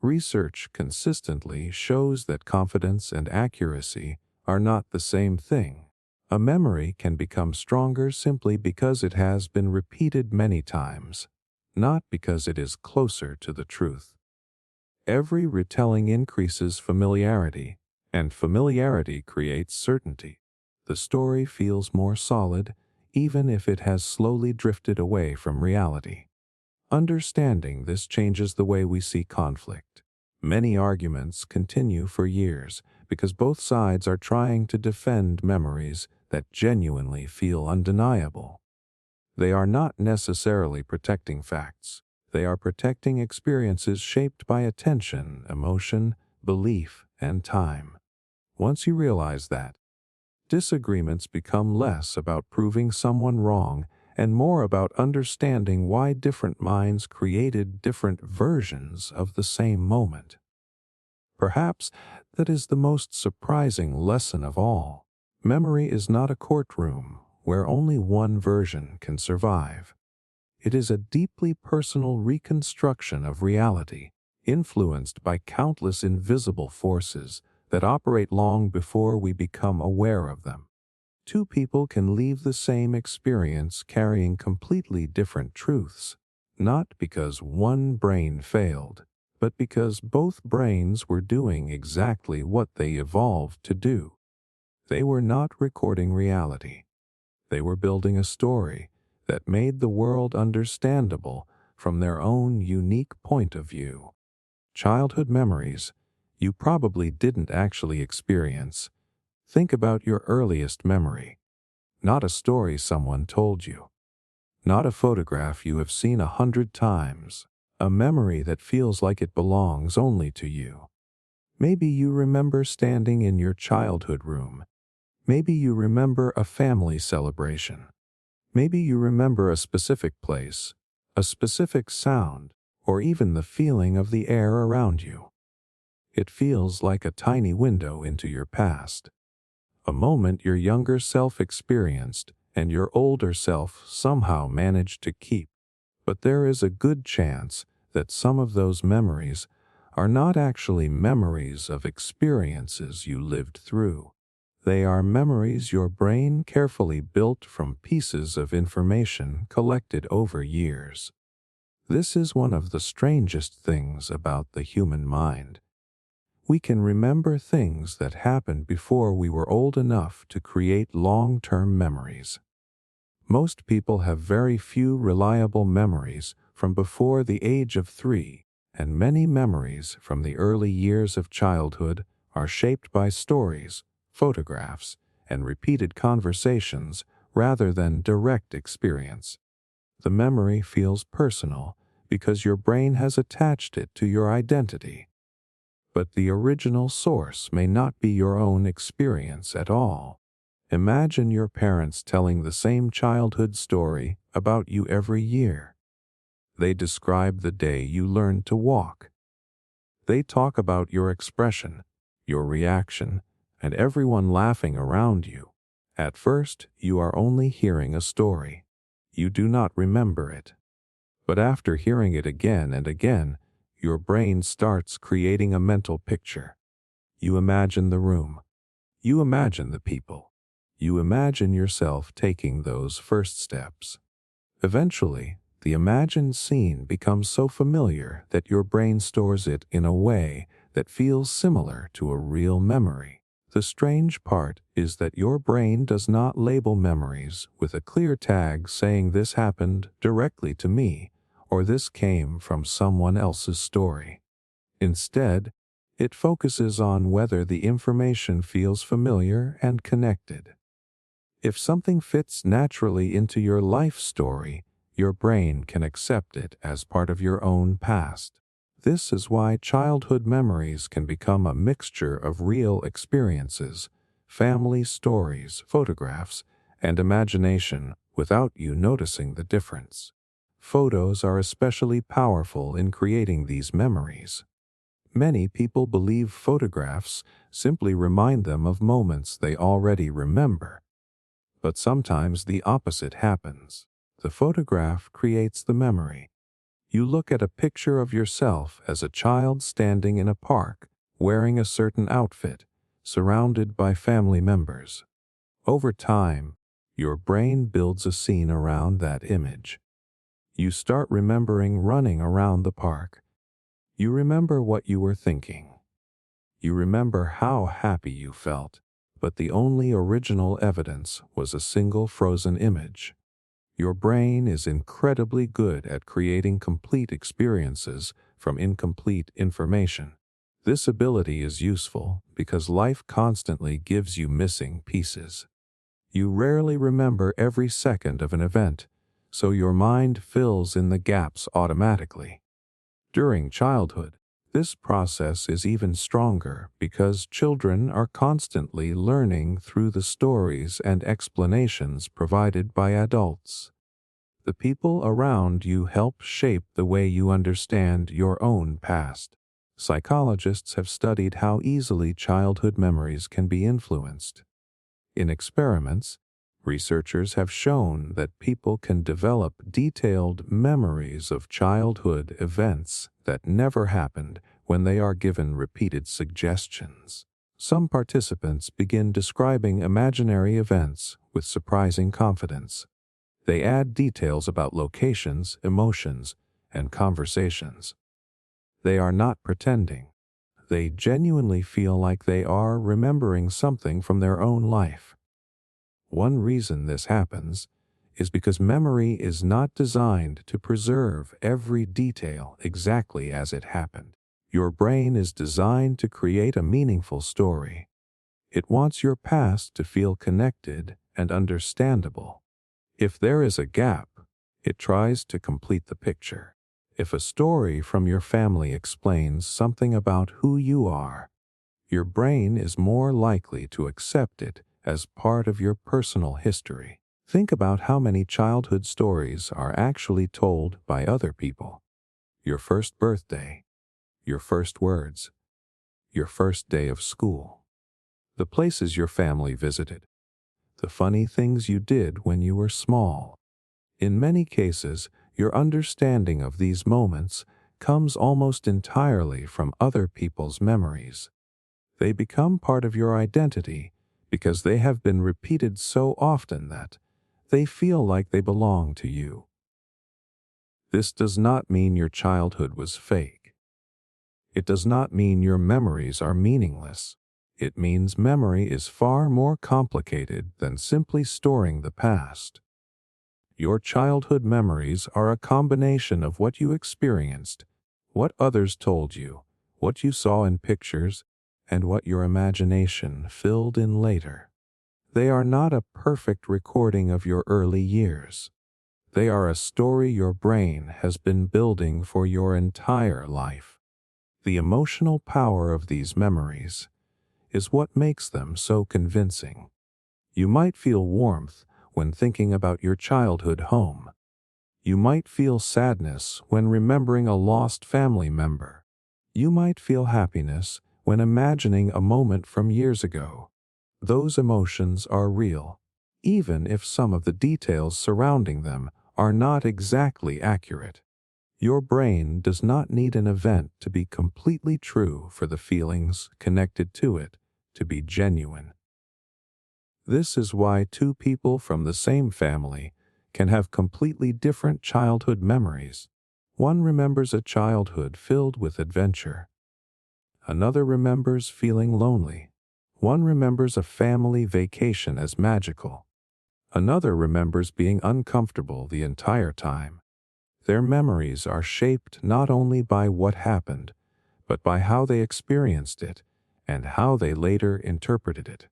Research consistently shows that confidence and accuracy are not the same thing. A memory can become stronger simply because it has been repeated many times, not because it is closer to the truth. Every retelling increases familiarity, and familiarity creates certainty. The story feels more solid, even if it has slowly drifted away from reality. Understanding this changes the way we see conflict. Many arguments continue for years because both sides are trying to defend memories that genuinely feel undeniable. They are not necessarily protecting facts. They are protecting experiences shaped by attention, emotion, belief, and time. Once you realize that, disagreements become less about proving someone wrong and more about understanding why different minds created different versions of the same moment. Perhaps that is the most surprising lesson of all. Memory is not a courtroom where only one version can survive. It is a deeply personal reconstruction of reality, influenced by countless invisible forces that operate long before we become aware of them. Two people can leave the same experience carrying completely different truths, not because one brain failed, but because both brains were doing exactly what they evolved to do. They were not recording reality. They were building a story that made the world understandable from their own unique point of view. Childhood memories you probably didn't actually experience. Think about your earliest memory. Not a story someone told you. Not a photograph you have seen 100 times. A memory that feels like it belongs only to you. Maybe you remember standing in your childhood room. Maybe you remember a family celebration. Maybe you remember a specific place, a specific sound, or even the feeling of the air around you. It feels like a tiny window into your past. A moment your younger self experienced and your older self somehow managed to keep. But there is a good chance that some of those memories are not actually memories of experiences you lived through. They are memories your brain carefully built from pieces of information collected over years. This is one of the strangest things about the human mind. We can remember things that happened before we were old enough to create long-term memories. Most people have very few reliable memories from before the age of 3, and many memories from the early years of childhood are shaped by stories, photographs, and repeated conversations rather than direct experience. The memory feels personal because your brain has attached it to your identity. But the original source may not be your own experience at all. Imagine your parents telling the same childhood story about you every year. They describe the day you learned to walk. They talk about your expression, your reaction, and everyone laughing around you. At first, you are only hearing a story. You do not remember it. But after hearing it again and again, your brain starts creating a mental picture. You imagine the room. You imagine the people. You imagine yourself taking those first steps. Eventually, the imagined scene becomes so familiar that your brain stores it in a way that feels similar to a real memory. The strange part is that your brain does not label memories with a clear tag saying this happened directly to me or this came from someone else's story. Instead, it focuses on whether the information feels familiar and connected. If something fits naturally into your life story, your brain can accept it as part of your own past. This is why childhood memories can become a mixture of real experiences, family stories, photographs, and imagination without you noticing the difference. Photos are especially powerful in creating these memories. Many people believe photographs simply remind them of moments they already remember. But sometimes the opposite happens. The photograph creates the memory. You look at a picture of yourself as a child standing in a park, wearing a certain outfit, surrounded by family members. Over time, your brain builds a scene around that image. You start remembering running around the park. You remember what you were thinking. You remember how happy you felt, but the only original evidence was a single frozen image. Your brain is incredibly good at creating complete experiences from incomplete information. This ability is useful because life constantly gives you missing pieces. You rarely remember every second of an event, so your mind fills in the gaps automatically. During childhood, this process is even stronger because children are constantly learning through the stories and explanations provided by adults. The people around you help shape the way you understand your own past. Psychologists have studied how easily childhood memories can be influenced. In experiments, researchers have shown that people can develop detailed memories of childhood events that never happened when they are given repeated suggestions. Some participants begin describing imaginary events with surprising confidence. They add details about locations, emotions, and conversations. They are not pretending. They genuinely feel like they are remembering something from their own life. One reason this happens is because memory is not designed to preserve every detail exactly as it happened. Your brain is designed to create a meaningful story. It wants your past to feel connected and understandable. If there is a gap, it tries to complete the picture. If a story from your family explains something about who you are, your brain is more likely to accept it as part of your personal history. Think about how many childhood stories are actually told by other people. Your first birthday, your first words, your first day of school, the places your family visited, the funny things you did when you were small. In many cases, your understanding of these moments comes almost entirely from other people's memories. They become part of your identity because they have been repeated so often that they feel like they belong to you. This does not mean your childhood was fake. It does not mean your memories are meaningless. It means memory is far more complicated than simply storing the past. Your childhood memories are a combination of what you experienced, what others told you, what you saw in pictures, and what your imagination filled in later. They are not a perfect recording of your early years. They are a story your brain has been building for your entire life. The emotional power of these memories is what makes them so convincing. You might feel warmth when thinking about your childhood home. You might feel sadness when remembering a lost family member. You might feel happiness when imagining a moment from years ago. Those emotions are real, even if some of the details surrounding them are not exactly accurate. Your brain does not need an event to be completely true for the feelings connected to it to be genuine. This is why two people from the same family can have completely different childhood memories. One remembers a childhood filled with adventure. Another remembers feeling lonely. One remembers a family vacation as magical. Another remembers being uncomfortable the entire time. Their memories are shaped not only by what happened, but by how they experienced it and how they later interpreted it.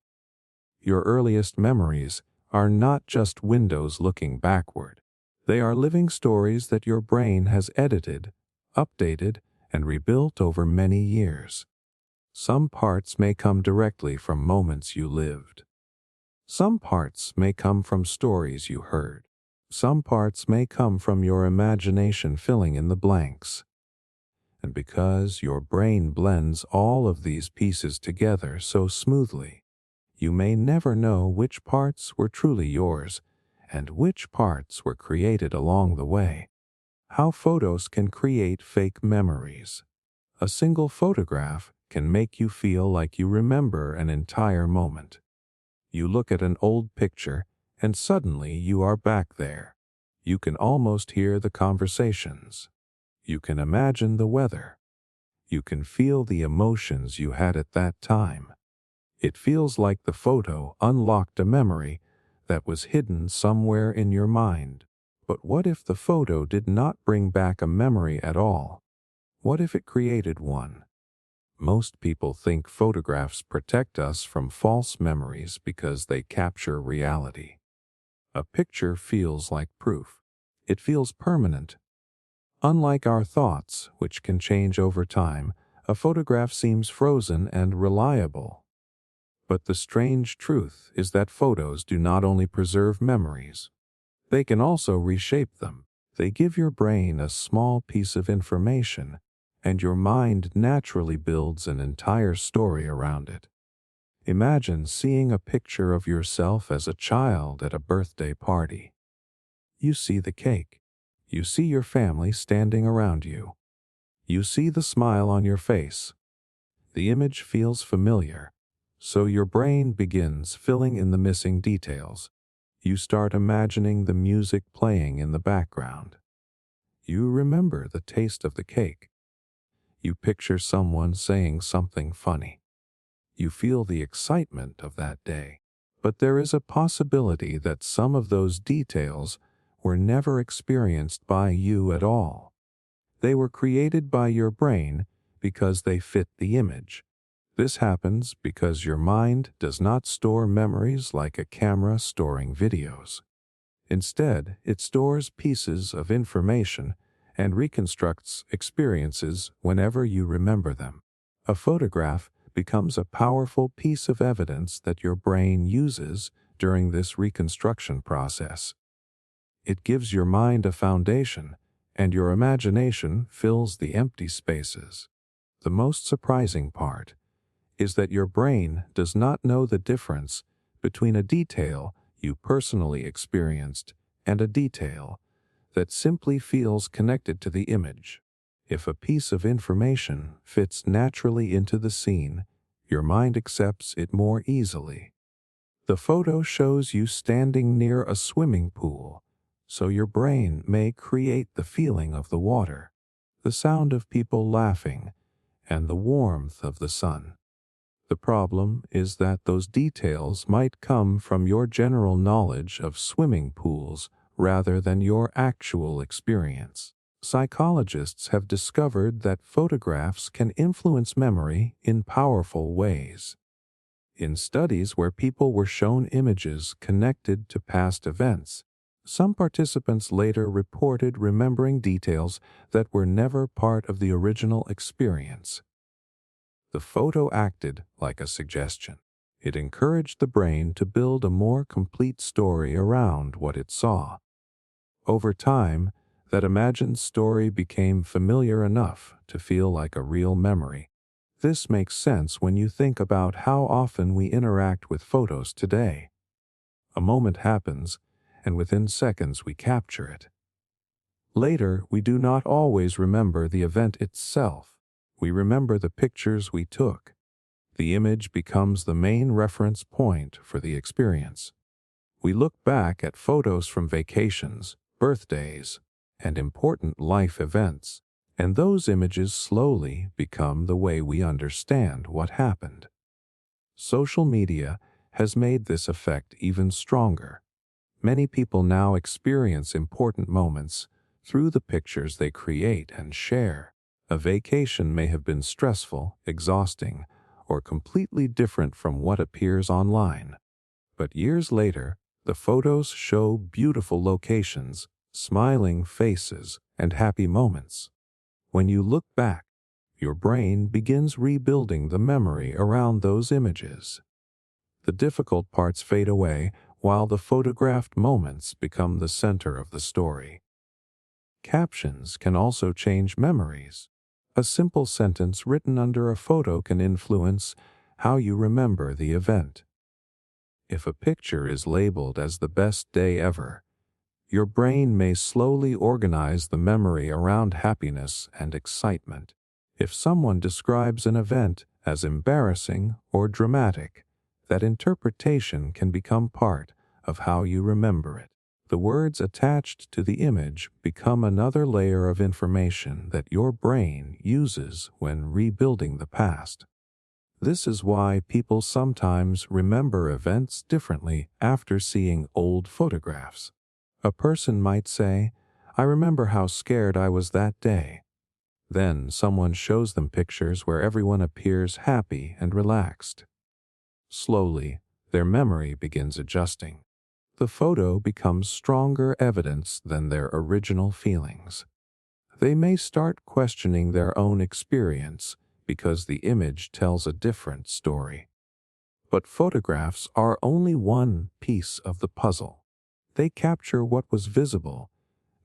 Your earliest memories are not just windows looking backward. They are living stories that your brain has edited, updated, and rebuilt over many years. Some parts may come directly from moments you lived. Some parts may come from stories you heard. Some parts may come from your imagination filling in the blanks. And because your brain blends all of these pieces together so smoothly, you may never know which parts were truly yours and which parts were created along the way. How photos can create fake memories. A single photograph can make you feel like you remember an entire moment. You look at an old picture and suddenly you are back there. You can almost hear the conversations. You can imagine the weather. You can feel the emotions you had at that time. It feels like the photo unlocked a memory that was hidden somewhere in your mind. But what if the photo did not bring back a memory at all? What if it created one? Most people think photographs protect us from false memories because they capture reality. A picture feels like proof. It feels permanent. Unlike our thoughts, which can change over time, a photograph seems frozen and reliable. But the strange truth is that photos do not only preserve memories, they can also reshape them. They give your brain a small piece of information, and your mind naturally builds an entire story around it. Imagine seeing a picture of yourself as a child at a birthday party. You see the cake. You see your family standing around you. You see the smile on your face. The image feels familiar, so your brain begins filling in the missing details. You start imagining the music playing in the background. You remember the taste of the cake. You picture someone saying something funny. You feel the excitement of that day. But there is a possibility that some of those details were never experienced by you at all. They were created by your brain because they fit the image. This happens because your mind does not store memories like a camera storing videos. Instead, it stores pieces of information and reconstructs experiences whenever you remember them. A photograph becomes a powerful piece of evidence that your brain uses during this reconstruction process. It gives your mind a foundation, and your imagination fills the empty spaces. The most surprising part is that your brain does not know the difference between a detail you personally experienced and a detail that simply feels connected to the image. If a piece of information fits naturally into the scene, your mind accepts it more easily. The photo shows you standing near a swimming pool, so your brain may create the feeling of the water, the sound of people laughing, and the warmth of the sun. The problem is that those details might come from your general knowledge of swimming pools rather than your actual experience. Psychologists have discovered that photographs can influence memory in powerful ways. In studies where people were shown images connected to past events, some participants later reported remembering details that were never part of the original experience. The photo acted like a suggestion. It encouraged the brain to build a more complete story around what it saw. Over time, that imagined story became familiar enough to feel like a real memory. This makes sense when you think about how often we interact with photos today. A moment happens, and within seconds we capture it. Later, we do not always remember the event itself. We remember the pictures we took. The image becomes the main reference point for the experience. We look back at photos from vacations, birthdays, and important life events, and those images slowly become the way we understand what happened. Social media has made this effect even stronger. Many people now experience important moments through the pictures they create and share. A vacation may have been stressful, exhausting, or completely different from what appears online. But years later, the photos show beautiful locations, smiling faces, and happy moments. When you look back, your brain begins rebuilding the memory around those images. The difficult parts fade away while the photographed moments become the center of the story. Captions can also change memories. A simple sentence written under a photo can influence how you remember the event. If a picture is labeled as the best day ever, your brain may slowly organize the memory around happiness and excitement. If someone describes an event as embarrassing or dramatic, that interpretation can become part of how you remember it. The words attached to the image become another layer of information that your brain uses when rebuilding the past. This is why people sometimes remember events differently after seeing old photographs. A person might say, "I remember how scared I was that day." Then someone shows them pictures where everyone appears happy and relaxed. Slowly, their memory begins adjusting. The photo becomes stronger evidence than their original feelings. They may start questioning their own experience because the image tells a different story. But photographs are only one piece of the puzzle. They capture what was visible,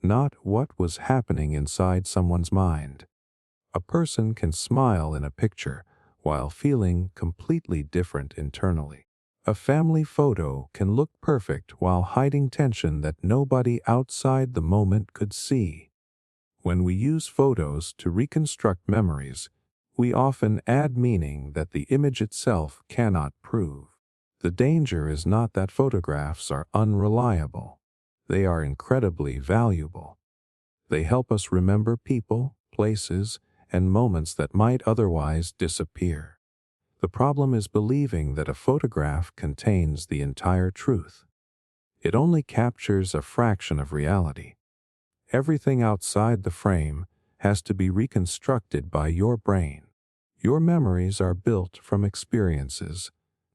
not what was happening inside someone's mind. A person can smile in a picture while feeling completely different internally. A family photo can look perfect while hiding tension that nobody outside the moment could see. When we use photos to reconstruct memories, we often add meaning that the image itself cannot prove. The danger is not that photographs are unreliable. They are incredibly valuable. They help us remember people, places, and moments that might otherwise disappear. The problem is believing that a photograph contains the entire truth. It only captures a fraction of reality. Everything outside the frame has to be reconstructed by your brain. Your memories are built from experiences,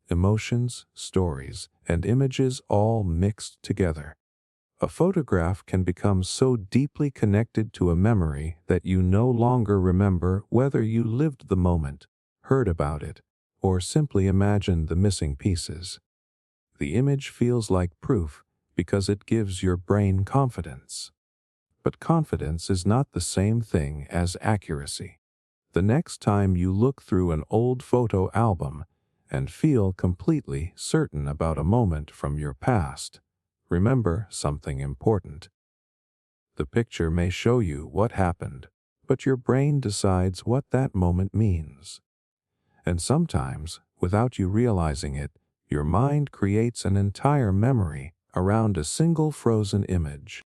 emotions, stories, and images all mixed together. A photograph can become so deeply connected to a memory that you no longer remember whether you lived the moment, heard about it, or simply imagined the missing pieces. The image feels like proof because it gives your brain confidence. But confidence is not the same thing as accuracy. The next time you look through an old photo album and feel completely certain about a moment from your past, remember something important. The picture may show you what happened, but your brain decides what that moment means. And sometimes, without you realizing it, your mind creates an entire memory around a single frozen image.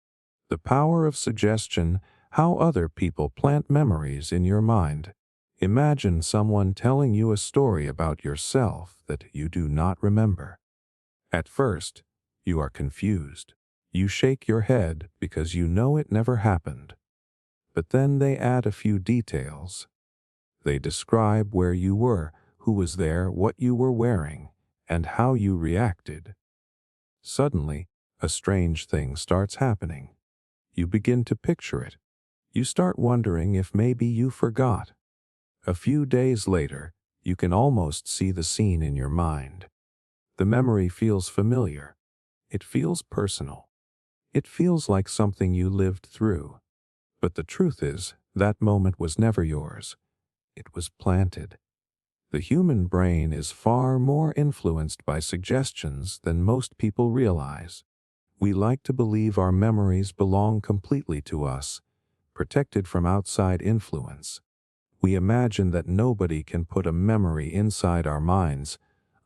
The power of suggestion, how other people plant memories in your mind. Imagine someone telling you a story about yourself that you do not remember. At first, you are confused. You shake your head because you know it never happened. But then they add a few details. They describe where you were, who was there, what you were wearing, and how you reacted. Suddenly, a strange thing starts happening. You begin to picture it. You start wondering if maybe you forgot. A few days later, you can almost see the scene in your mind. The memory feels familiar. It feels personal. It feels like something you lived through. But the truth is, that moment was never yours. It was planted. The human brain is far more influenced by suggestions than most people realize. We like to believe our memories belong completely to us, protected from outside influence. We imagine that nobody can put a memory inside our minds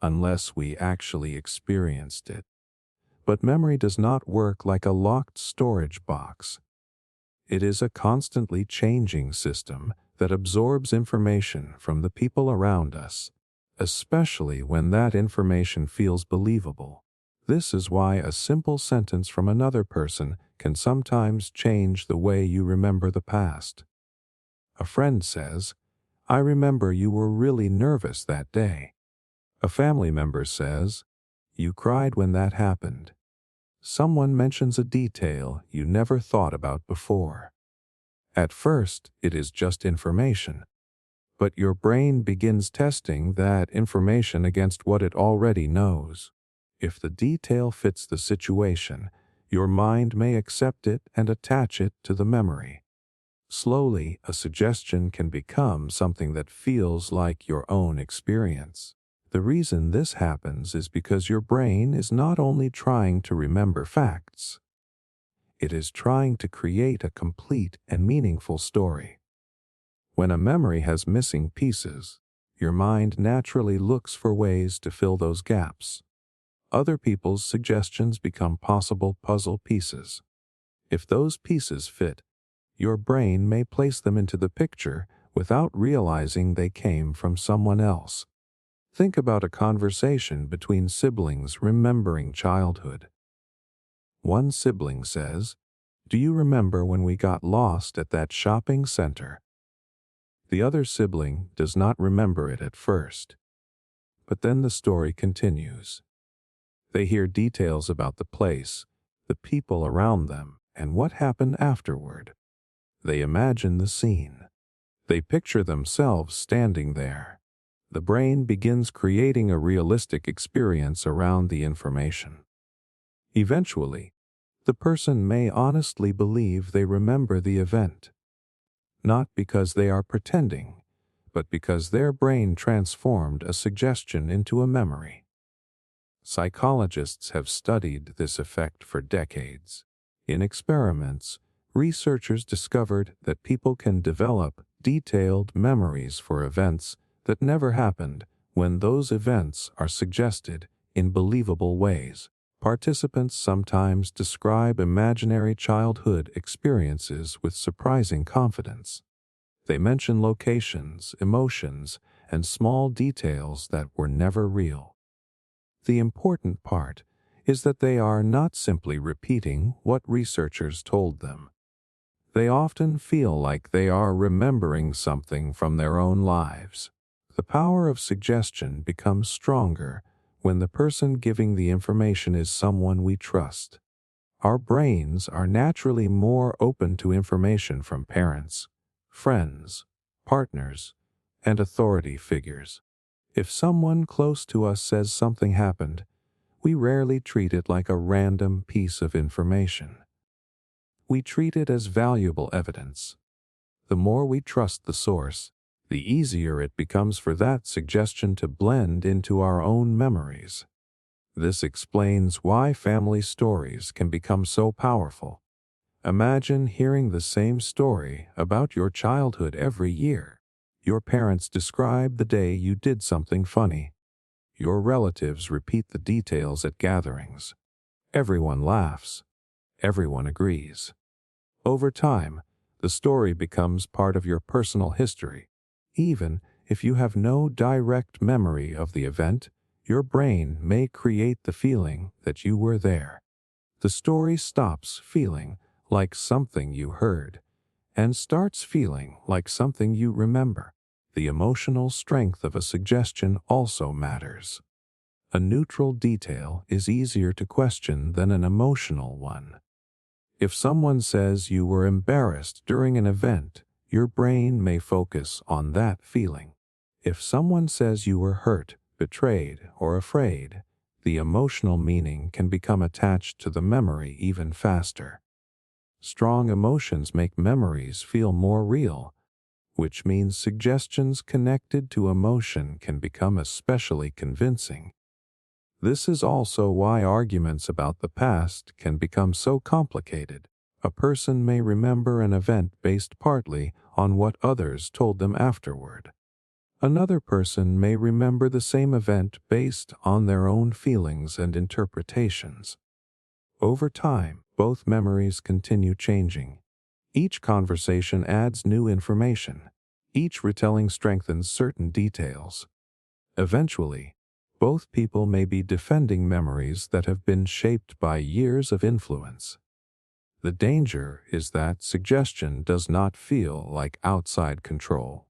unless we actually experienced it. But memory does not work like a locked storage box. It is a constantly changing system that absorbs information from the people around us, especially when that information feels believable. This is why a simple sentence from another person can sometimes change the way you remember the past. A friend says, "I remember you were really nervous that day." A family member says, "You cried when that happened." Someone mentions a detail you never thought about before. At first, it is just information, but your brain begins testing that information against what it already knows. If the detail fits the situation, your mind may accept it and attach it to the memory. Slowly, a suggestion can become something that feels like your own experience. The reason this happens is because your brain is not only trying to remember facts, it is trying to create a complete and meaningful story. When a memory has missing pieces, your mind naturally looks for ways to fill those gaps. Other people's suggestions become possible puzzle pieces. If those pieces fit, your brain may place them into the picture without realizing they came from someone else. Think about a conversation between siblings remembering childhood. One sibling says, "Do you remember when we got lost at that shopping center?" The other sibling does not remember it at first. But then the story continues. They hear details about the place, the people around them, and what happened afterward. They imagine the scene. They picture themselves standing there. The brain begins creating a realistic experience around the information. Eventually, the person may honestly believe they remember the event, not because they are pretending, but because their brain transformed a suggestion into a memory. Psychologists have studied this effect for decades. In experiments, researchers discovered that people can develop detailed memories for events that never happened when those events are suggested in believable ways. Participants sometimes describe imaginary childhood experiences with surprising confidence. They mention locations, emotions, and small details that were never real. The important part is that they are not simply repeating what researchers told them. They often feel like they are remembering something from their own lives. The power of suggestion becomes stronger when the person giving the information is someone we trust. Our brains are naturally more open to information from parents, friends, partners, and authority figures. If someone close to us says something happened, we rarely treat it like a random piece of information. We treat it as valuable evidence. The more we trust the source, the easier it becomes for that suggestion to blend into our own memories. This explains why family stories can become so powerful. Imagine hearing the same story about your childhood every year. Your parents describe the day you did something funny. Your relatives repeat the details at gatherings. Everyone laughs. Everyone agrees. Over time, the story becomes part of your personal history. Even if you have no direct memory of the event, your brain may create the feeling that you were there. The story stops feeling like something you heard and starts feeling like something you remember. The emotional strength of a suggestion also matters. A neutral detail is easier to question than an emotional one. If someone says you were embarrassed during an event, your brain may focus on that feeling. If someone says you were hurt, betrayed, or afraid, the emotional meaning can become attached to the memory even faster. Strong emotions make memories feel more real, which means suggestions connected to emotion can become especially convincing. This is also why arguments about the past can become so complicated. A person may remember an event based partly on what others told them afterward. Another person may remember the same event based on their own feelings and interpretations. Over time, both memories continue changing. Each conversation adds new information. Each retelling strengthens certain details. Eventually, both people may be defending memories that have been shaped by years of influence. The danger is that suggestion does not feel like outside control.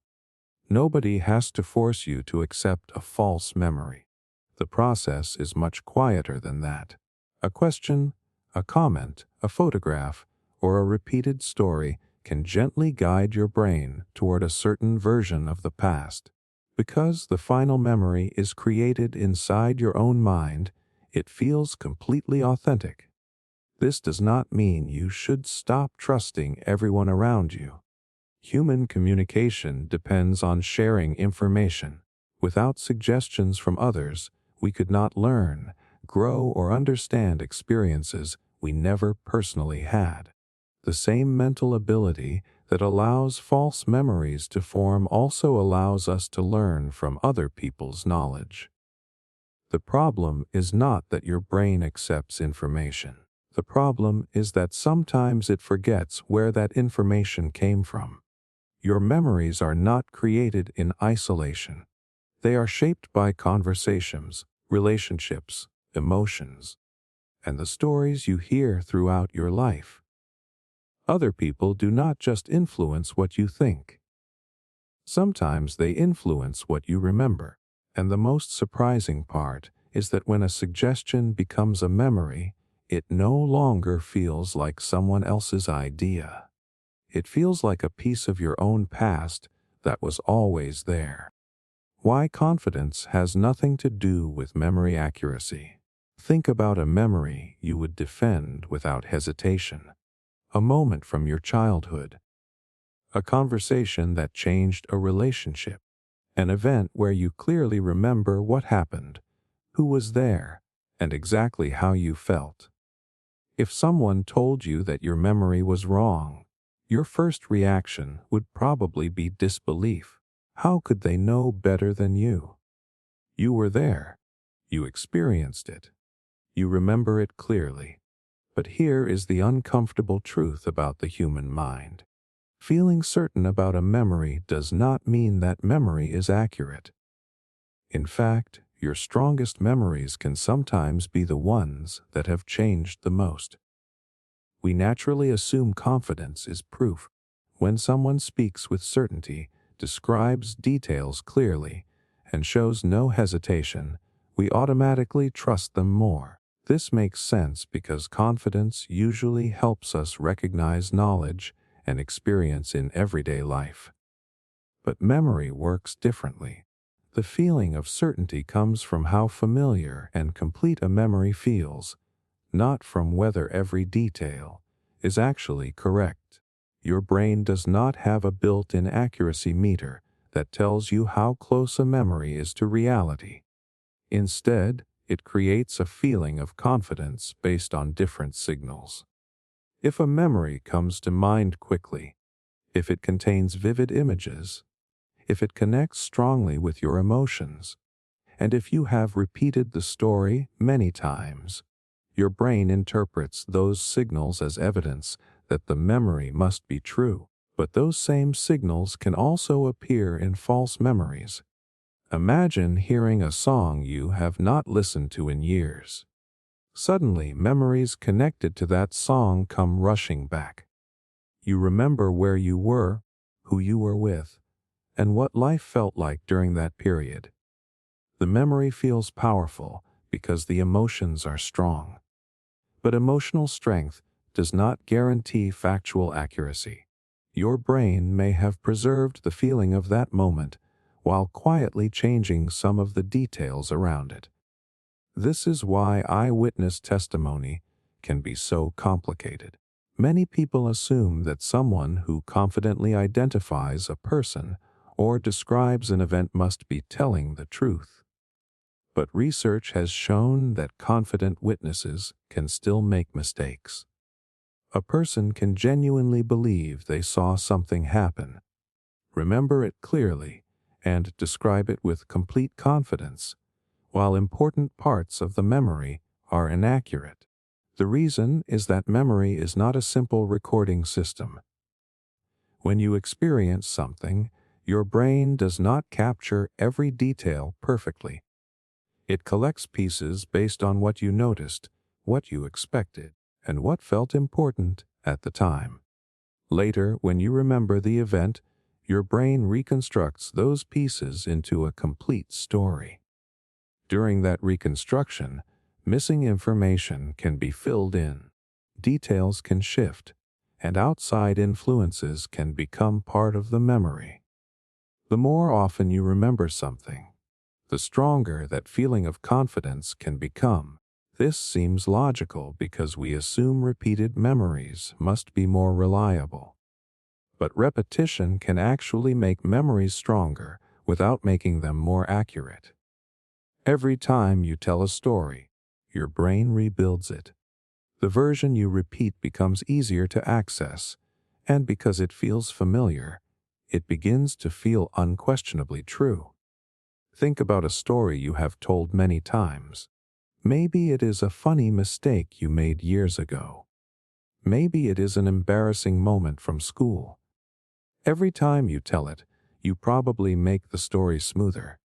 Nobody has to force you to accept a false memory. The process is much quieter than that. A question, a comment, a photograph, or a repeated story can gently guide your brain toward a certain version of the past. Because the final memory is created inside your own mind, it feels completely authentic. This does not mean you should stop trusting everyone around you. Human communication depends on sharing information. Without suggestions from others, we could not learn, grow, or understand experiences we never personally had. The same mental ability that allows false memories to form also allows us to learn from other people's knowledge. The problem is not that your brain accepts information. The problem is that sometimes it forgets where that information came from. Your memories are not created in isolation. They are shaped by conversations, relationships, emotions, and the stories you hear throughout your life. Other people do not just influence what you think. Sometimes they influence what you remember. And the most surprising part is that when a suggestion becomes a memory, it no longer feels like someone else's idea. It feels like a piece of your own past that was always there. Why confidence has nothing to do with memory accuracy. Think about a memory you would defend without hesitation. A moment from your childhood. A conversation that changed a relationship. An event where you clearly remember what happened, who was there, and exactly how you felt. If someone told you that your memory was wrong, your first reaction would probably be disbelief. How could they know better than you? You were there. You experienced it. You remember it clearly. But here is the uncomfortable truth about the human mind. Feeling certain about a memory does not mean that memory is accurate. In fact, your strongest memories can sometimes be the ones that have changed the most. We naturally assume confidence is proof. When someone speaks with certainty, describes details clearly, and shows no hesitation, we automatically trust them more. This makes sense because confidence usually helps us recognize knowledge and experience in everyday life. But memory works differently. The feeling of certainty comes from how familiar and complete a memory feels, not from whether every detail is actually correct. Your brain does not have a built-in accuracy meter that tells you how close a memory is to reality. Instead, it creates a feeling of confidence based on different signals. If a memory comes to mind quickly, if it contains vivid images, if it connects strongly with your emotions, and if you have repeated the story many times, your brain interprets those signals as evidence that the memory must be true. But those same signals can also appear in false memories. Imagine hearing a song you have not listened to in years. Suddenly, memories connected to that song come rushing back. You remember where you were, who you were with, and what life felt like during that period. The memory feels powerful because the emotions are strong. But emotional strength does not guarantee factual accuracy. Your brain may have preserved the feeling of that moment while quietly changing some of the details around it. This is why eyewitness testimony can be so complicated. Many people assume that someone who confidently identifies a person or describes an event must be telling the truth. But research has shown that confident witnesses can still make mistakes. A person can genuinely believe they saw something happen, remember it clearly, and describe it with complete confidence, while important parts of the memory are inaccurate. The reason is that memory is not a simple recording system. When you experience something, your brain does not capture every detail perfectly. It collects pieces based on what you noticed, what you expected, and what felt important at the time. Later, when you remember the event, your brain reconstructs those pieces into a complete story. During that reconstruction, missing information can be filled in, details can shift, and outside influences can become part of the memory. The more often you remember something, the stronger that feeling of confidence can become. This seems logical because we assume repeated memories must be more reliable. But repetition can actually make memories stronger without making them more accurate. Every time you tell a story, your brain rebuilds it. The version you repeat becomes easier to access, and because it feels familiar, it begins to feel unquestionably true. Think about a story you have told many times. Maybe it is a funny mistake you made years ago. Maybe it is an embarrassing moment from school. Every time you tell it, you probably make the story smoother.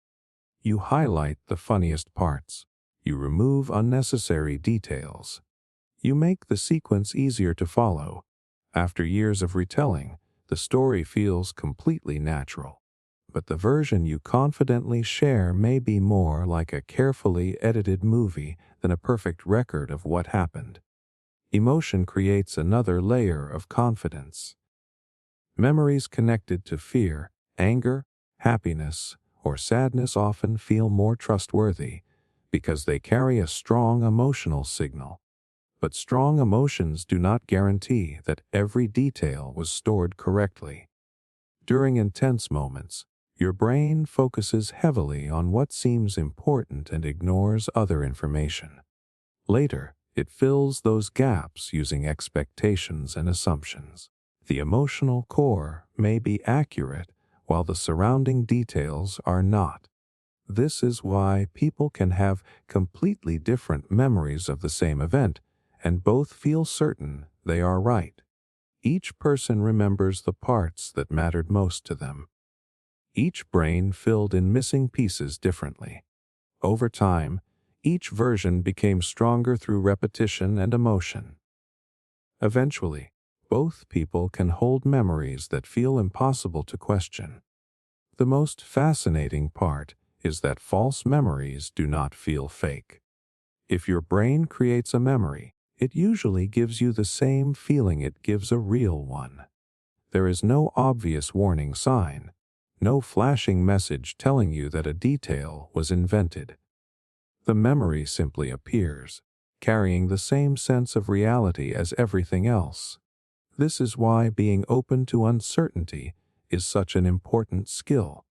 You highlight the funniest parts. You remove unnecessary details. You make the sequence easier to follow. After years of retelling, the story feels completely natural. But the version you confidently share may be more like a carefully edited movie than a perfect record of what happened. Emotion creates another layer of confidence. Memories connected to fear, anger, happiness, or sadness often feel more trustworthy because they carry a strong emotional signal. But strong emotions do not guarantee that every detail was stored correctly. During intense moments, your brain focuses heavily on what seems important and ignores other information. Later, it fills those gaps using expectations and assumptions. The emotional core may be accurate while the surrounding details are not. This is why people can have completely different memories of the same event and both feel certain they are right. Each person remembers the parts that mattered most to them. Each brain filled in missing pieces differently. Over time, each version became stronger through repetition and emotion. Eventually, both people can hold memories that feel impossible to question. The most fascinating part is that false memories do not feel fake. If your brain creates a memory, it usually gives you the same feeling it gives a real one. There is no obvious warning sign, no flashing message telling you that a detail was invented. The memory simply appears, carrying the same sense of reality as everything else. This is why being open to uncertainty is such an important skill.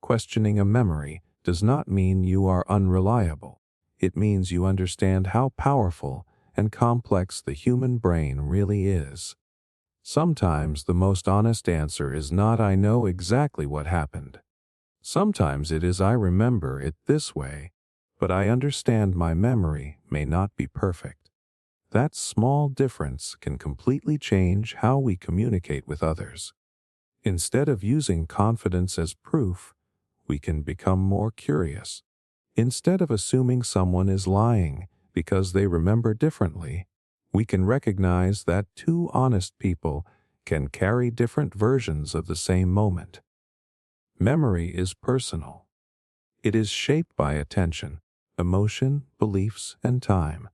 Questioning a memory does not mean you are unreliable. It means you understand how powerful and complex the human brain really is. Sometimes the most honest answer is not "I know exactly what happened." Sometimes it is "I remember it this way, but I understand my memory may not be perfect." That small difference can completely change how we communicate with others. Instead of using confidence as proof, we can become more curious. Instead of assuming someone is lying because they remember differently, we can recognize that two honest people can carry different versions of the same moment. Memory is personal. It is shaped by attention, emotion, beliefs, and time.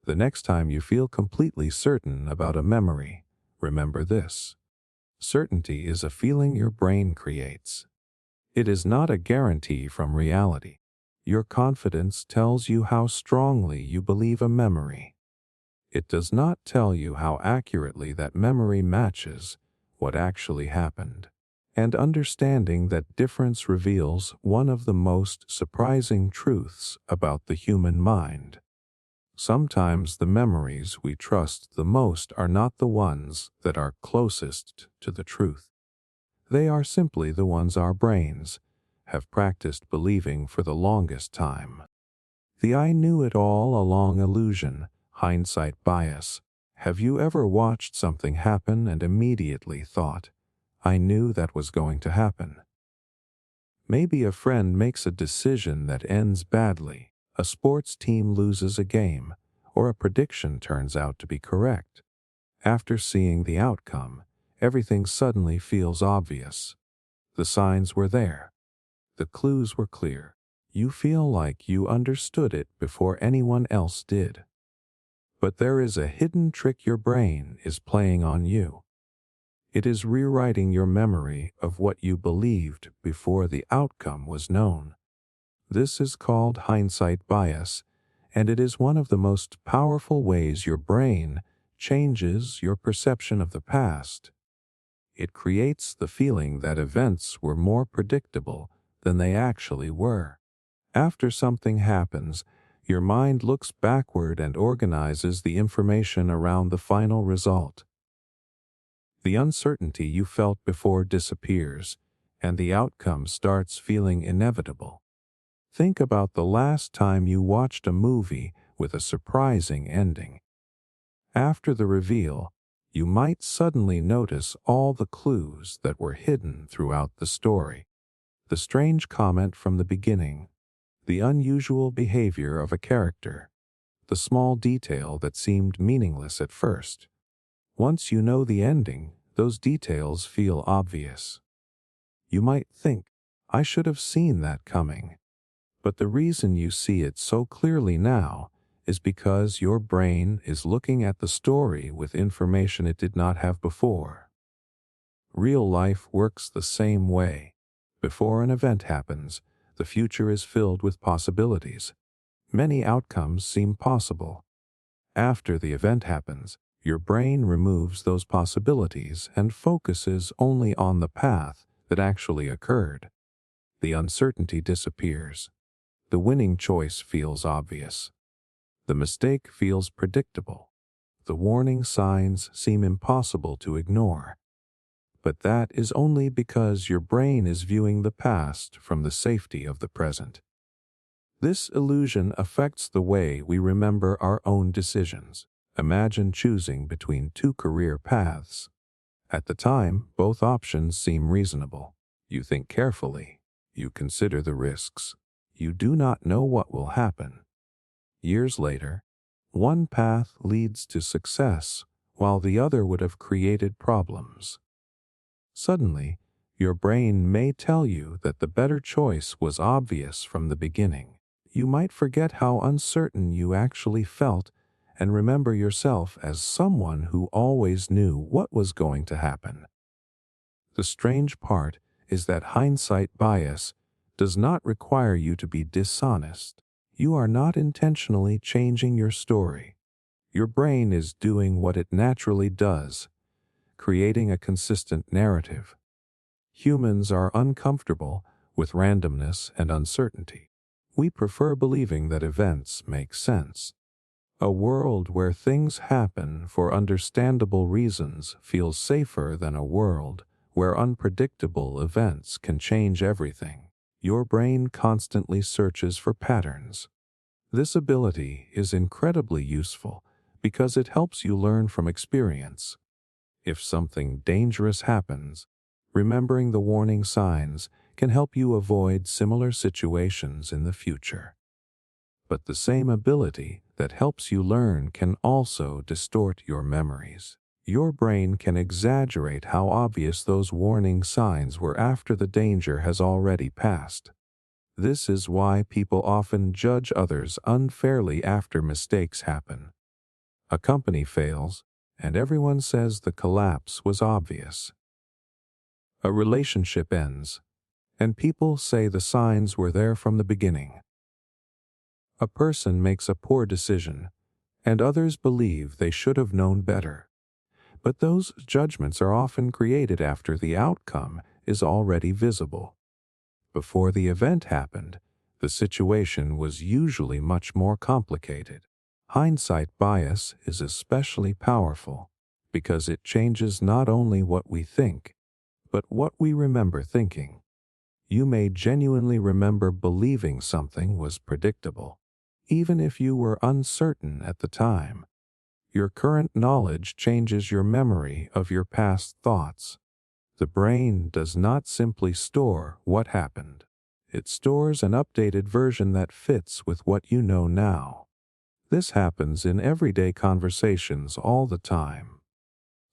The next time you feel completely certain about a memory, remember this. Certainty is a feeling your brain creates. It is not a guarantee from reality. Your confidence tells you how strongly you believe a memory. It does not tell you how accurately that memory matches what actually happened. And understanding that difference reveals one of the most surprising truths about the human mind. Sometimes the memories we trust the most are not the ones that are closest to the truth. They are simply the ones our brains have practiced believing for the longest time. The "I knew it all along" illusion, hindsight bias. Have you ever watched something happen and immediately thought, "I knew that was going to happen"? Maybe a friend makes a decision that ends badly, a sports team loses a game, or a prediction turns out to be correct. After seeing the outcome, everything suddenly feels obvious. The signs were there. The clues were clear. You feel like you understood it before anyone else did. But there is a hidden trick your brain is playing on you. It is rewriting your memory of what you believed before the outcome was known. This is called hindsight bias, and it is one of the most powerful ways your brain changes your perception of the past. It creates the feeling that events were more predictable than they actually were. After something happens, your mind looks backward and organizes the information around the final result. The uncertainty you felt before disappears, and the outcome starts feeling inevitable. Think about the last time you watched a movie with a surprising ending. After the reveal, you might suddenly notice all the clues that were hidden throughout the story. The strange comment from the beginning, the unusual behavior of a character, the small detail that seemed meaningless at first. Once you know the ending, those details feel obvious. You might think, "I should have seen that coming." But the reason you see it so clearly now is because your brain is looking at the story with information it did not have before. Real life works the same way. Before an event happens, the future is filled with possibilities. Many outcomes seem possible. After the event happens, your brain removes those possibilities and focuses only on the path that actually occurred. The uncertainty disappears. The winning choice feels obvious. The mistake feels predictable. The warning signs seem impossible to ignore. But that is only because your brain is viewing the past from the safety of the present. This illusion affects the way we remember our own decisions. Imagine choosing between two career paths. At the time, both options seem reasonable. You think carefully. You consider the risks. You do not know what will happen. Years later, one path leads to success, while the other would have created problems. Suddenly, your brain may tell you that the better choice was obvious from the beginning. You might forget how uncertain you actually felt and remember yourself as someone who always knew what was going to happen. The strange part is that hindsight bias does not require you to be dishonest. You are not intentionally changing your story. Your brain is doing what it naturally does, creating a consistent narrative. Humans are uncomfortable with randomness and uncertainty. We prefer believing that events make sense. A world where things happen for understandable reasons feels safer than a world where unpredictable events can change everything. Your brain constantly searches for patterns. This ability is incredibly useful because it helps you learn from experience. If something dangerous happens, remembering the warning signs can help you avoid similar situations in the future. But the same ability that helps you learn can also distort your memories. Your brain can exaggerate how obvious those warning signs were after the danger has already passed. This is why people often judge others unfairly after mistakes happen. A company fails, and everyone says the collapse was obvious. A relationship ends, and people say the signs were there from the beginning. A person makes a poor decision, and others believe they should have known better. But those judgments are often created after the outcome is already visible. Before the event happened, the situation was usually much more complicated. Hindsight bias is especially powerful because it changes not only what we think, but what we remember thinking. You may genuinely remember believing something was predictable, even if you were uncertain at the time. Your current knowledge changes your memory of your past thoughts. The brain does not simply store what happened. It stores an updated version that fits with what you know now. This happens in everyday conversations all the time.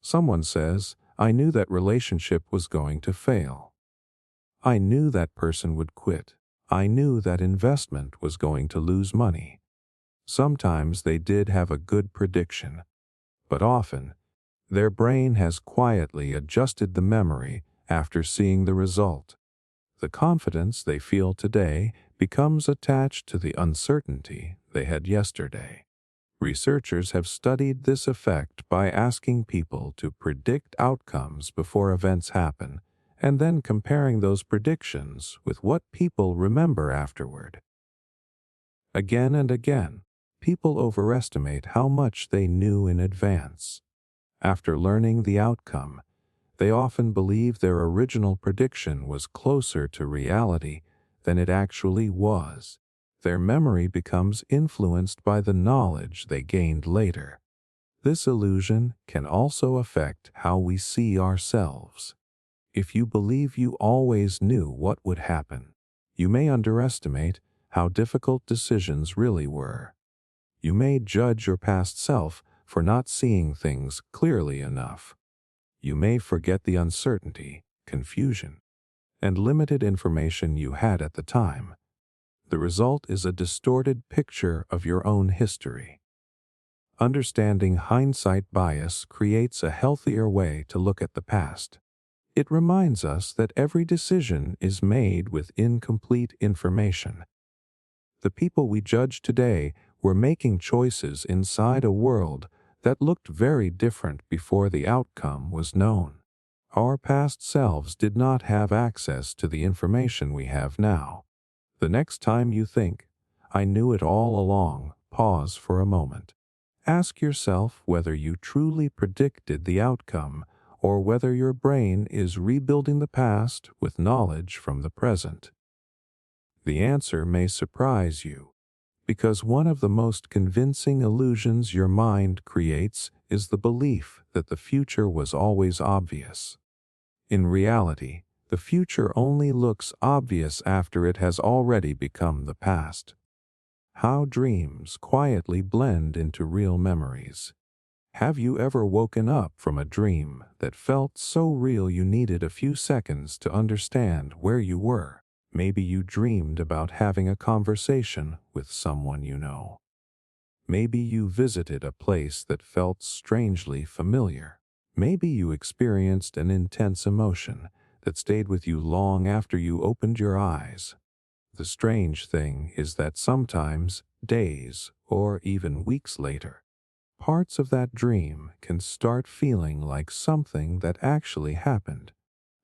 Someone says, "I knew that relationship was going to fail. I knew that person would quit. I knew that investment was going to lose money." Sometimes they did have a good prediction, but often their brain has quietly adjusted the memory after seeing the result. The confidence they feel today becomes attached to the uncertainty they had yesterday. Researchers have studied this effect by asking people to predict outcomes before events happen, and then comparing those predictions with what people remember afterward. Again and again, people overestimate how much they knew in advance. After learning the outcome, they often believe their original prediction was closer to reality than it actually was. Their memory becomes influenced by the knowledge they gained later. This illusion can also affect how we see ourselves. If you believe you always knew what would happen, you may underestimate how difficult decisions really were. You may judge your past self for not seeing things clearly enough. You may forget the uncertainty, confusion, and limited information you had at the time. The result is a distorted picture of your own history. Understanding hindsight bias creates a healthier way to look at the past. It reminds us that every decision is made with incomplete information. The people we judge today were making choices inside a world that looked very different before the outcome was known. Our past selves did not have access to the information we have now. The next time you think, "I knew it all along," pause for a moment. Ask yourself whether you truly predicted the outcome or whether your brain is rebuilding the past with knowledge from the present. The answer may surprise you, because one of the most convincing illusions your mind creates is the belief that the future was always obvious. In reality, the future only looks obvious after it has already become the past. How dreams quietly blend into real memories. Have you ever woken up from a dream that felt so real you needed a few seconds to understand where you were? Maybe you dreamed about having a conversation with someone you know. Maybe you visited a place that felt strangely familiar. Maybe you experienced an intense emotion that stayed with you long after you opened your eyes. The strange thing is that sometimes, days or even weeks later, parts of that dream can start feeling like something that actually happened.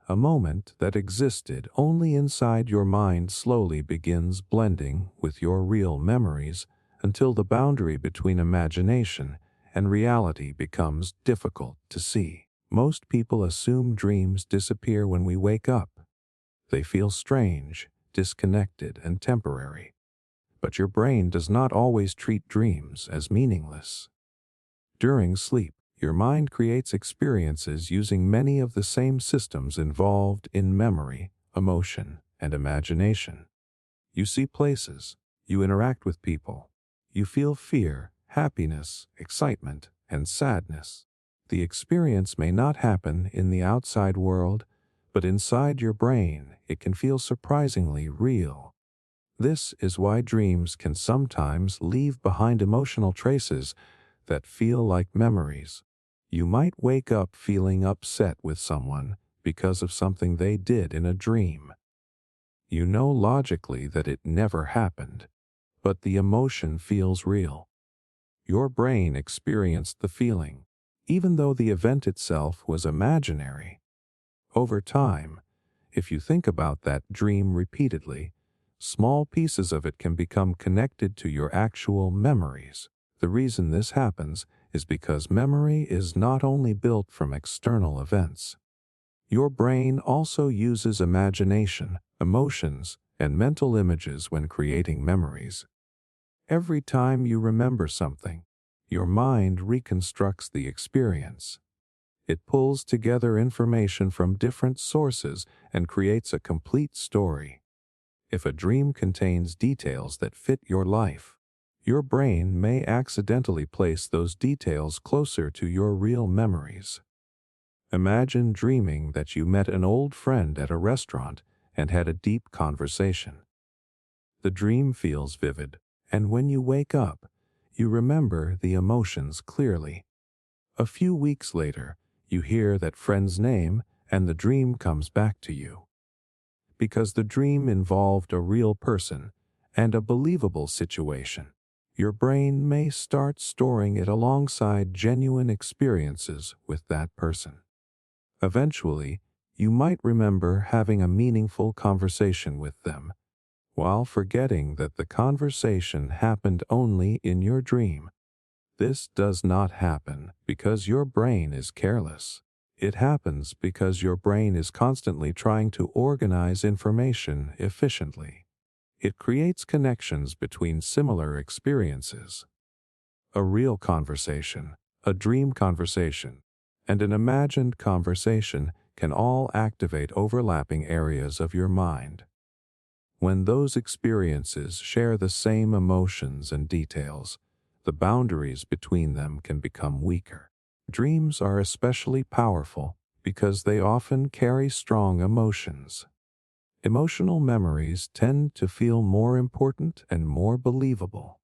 A moment that existed only inside your mind slowly begins blending with your real memories until the boundary between imagination and reality becomes difficult to see. Most people assume dreams disappear when we wake up. They feel strange, disconnected, and temporary. But your brain does not always treat dreams as meaningless. During sleep, your mind creates experiences using many of the same systems involved in memory, emotion, and imagination. You see places, you interact with people, you feel fear, happiness, excitement, and sadness. The experience may not happen in the outside world, but inside your brain it can feel surprisingly real. This is why dreams can sometimes leave behind emotional traces that feel like memories. You might wake up feeling upset with someone because of something they did in a dream. You know logically that it never happened, but the emotion feels real. Your brain experienced the feeling, even though the event itself was imaginary. Over time, if you think about that dream repeatedly, small pieces of it can become connected to your actual memories. The reason this happens is because memory is not only built from external events. Your brain also uses imagination, emotions, and mental images when creating memories. Every time you remember something, your mind reconstructs the experience. It pulls together information from different sources and creates a complete story. If a dream contains details that fit your life, your brain may accidentally place those details closer to your real memories. Imagine dreaming that you met an old friend at a restaurant and had a deep conversation. The dream feels vivid, and when you wake up, you remember the emotions clearly. A few weeks later, you hear that friend's name and the dream comes back to you. Because the dream involved a real person and a believable situation, your brain may start storing it alongside genuine experiences with that person. Eventually, you might remember having a meaningful conversation with them, while forgetting that the conversation happened only in your dream. This does not happen because your brain is careless. It happens because your brain is constantly trying to organize information efficiently. It creates connections between similar experiences. A real conversation, a dream conversation, and an imagined conversation can all activate overlapping areas of your mind. When those experiences share the same emotions and details, the boundaries between them can become weaker. Dreams are especially powerful because they often carry strong emotions. Emotional memories tend to feel more important and more believable.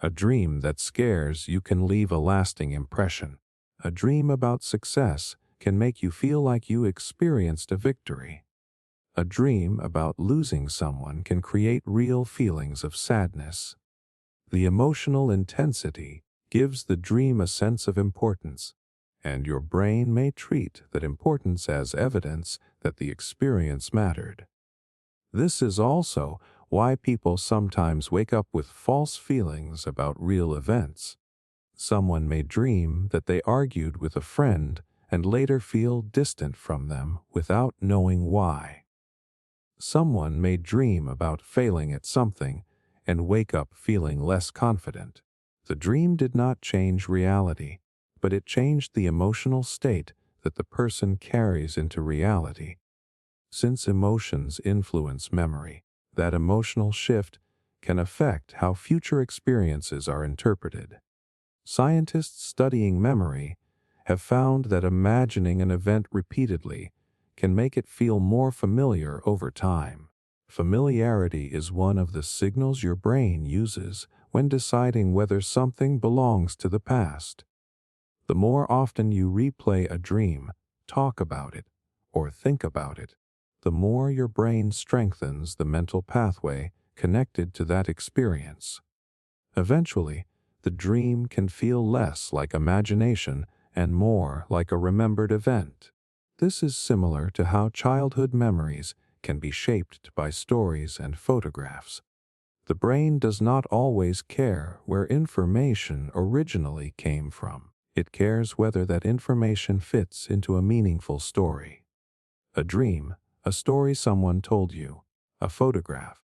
A dream that scares you can leave a lasting impression. A dream about success can make you feel like you experienced a victory. A dream about losing someone can create real feelings of sadness. The emotional intensity gives the dream a sense of importance, and your brain may treat that importance as evidence that the experience mattered. This is also why people sometimes wake up with false feelings about real events. Someone may dream that they argued with a friend and later feel distant from them without knowing why. Someone may dream about failing at something and wake up feeling less confident. The dream did not change reality, but it changed the emotional state that the person carries into reality. Since emotions influence memory, that emotional shift can affect how future experiences are interpreted. Scientists studying memory have found that imagining an event repeatedly can make it feel more familiar over time. Familiarity is one of the signals your brain uses when deciding whether something belongs to the past. The more often you replay a dream, talk about it, or think about it, the more your brain strengthens the mental pathway connected to that experience. Eventually, the dream can feel less like imagination and more like a remembered event. This is similar to how childhood memories can be shaped by stories and photographs. The brain does not always care where information originally came from. It cares whether that information fits into a meaningful story. A dream, a story someone told you, a photograph,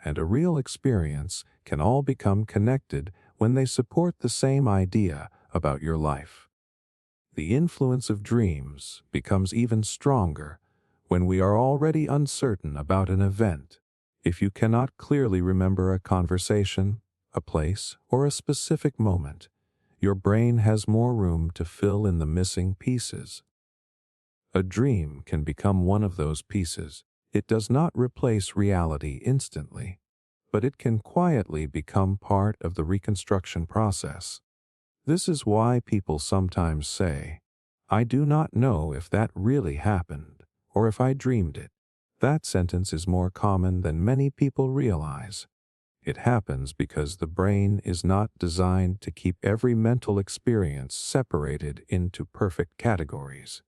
and a real experience can all become connected when they support the same idea about your life. The influence of dreams becomes even stronger when we are already uncertain about an event. If you cannot clearly remember a conversation, a place, or a specific moment, your brain has more room to fill in the missing pieces. A dream can become one of those pieces. It does not replace reality instantly, but it can quietly become part of the reconstruction process. This is why people sometimes say, "I do not know if that really happened, or if I dreamed it." That sentence is more common than many people realize. It happens because the brain is not designed to keep every mental experience separated into perfect categories.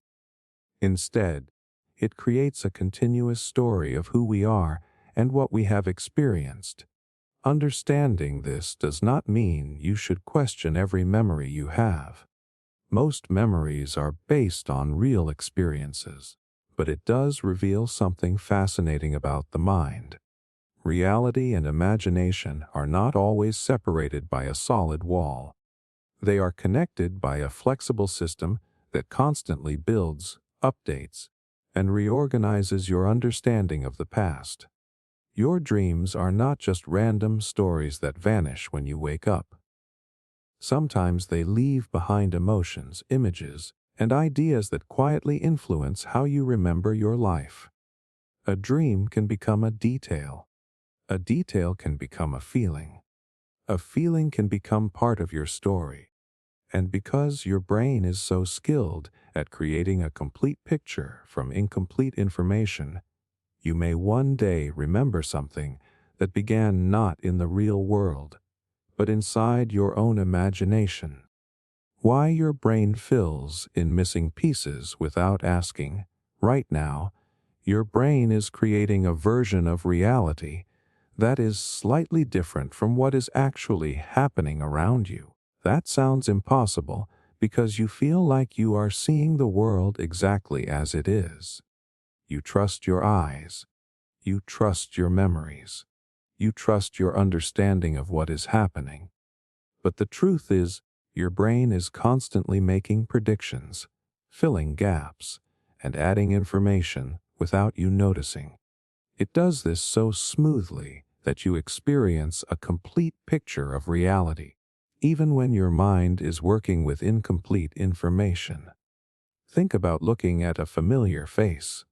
Instead, it creates a continuous story of who we are and what we have experienced. Understanding this does not mean you should question every memory you have. Most memories are based on real experiences, but it does reveal something fascinating about the mind. Reality and imagination are not always separated by a solid wall. They are connected by a flexible system that constantly builds, updates, and reorganizes your understanding of the past. Your dreams are not just random stories that vanish when you wake up. Sometimes they leave behind emotions, images, and ideas that quietly influence how you remember your life. A dream can become a detail. A detail can become a feeling. A feeling can become part of your story. And because your brain is so skilled at creating a complete picture from incomplete information, you may one day remember something that began not in the real world, but inside your own imagination. Why your brain fills in missing pieces without asking, right now, your brain is creating a version of reality that is slightly different from what is actually happening around you. That sounds impossible because you feel like you are seeing the world exactly as it is. You trust your eyes. You trust your memories. You trust your understanding of what is happening. But the truth is, your brain is constantly making predictions, filling gaps, and adding information without you noticing. It does this so smoothly that you experience a complete picture of reality, even when your mind is working with incomplete information. Think about looking at a familiar face.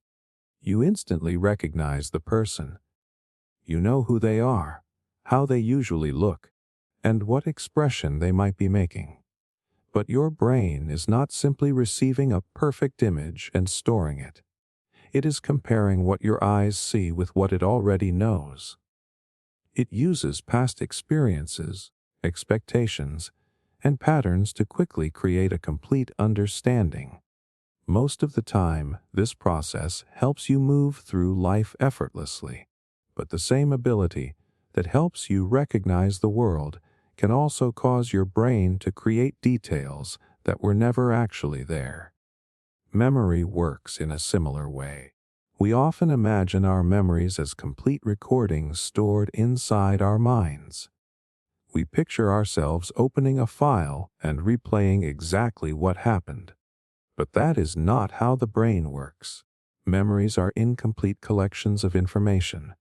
You instantly recognize the person. You know who they are, how they usually look, and what expression they might be making. But your brain is not simply receiving a perfect image and storing it. It is comparing what your eyes see with what it already knows. It uses past experiences, expectations, and patterns to quickly create a complete understanding. Most of the time, this process helps you move through life effortlessly. But the same ability that helps you recognize the world can also cause your brain to create details that were never actually there. Memory works in a similar way. We often imagine our memories as complete recordings stored inside our minds. We picture ourselves opening a file and replaying exactly what happened. But that is not how the brain works. Memories are incomplete collections of information.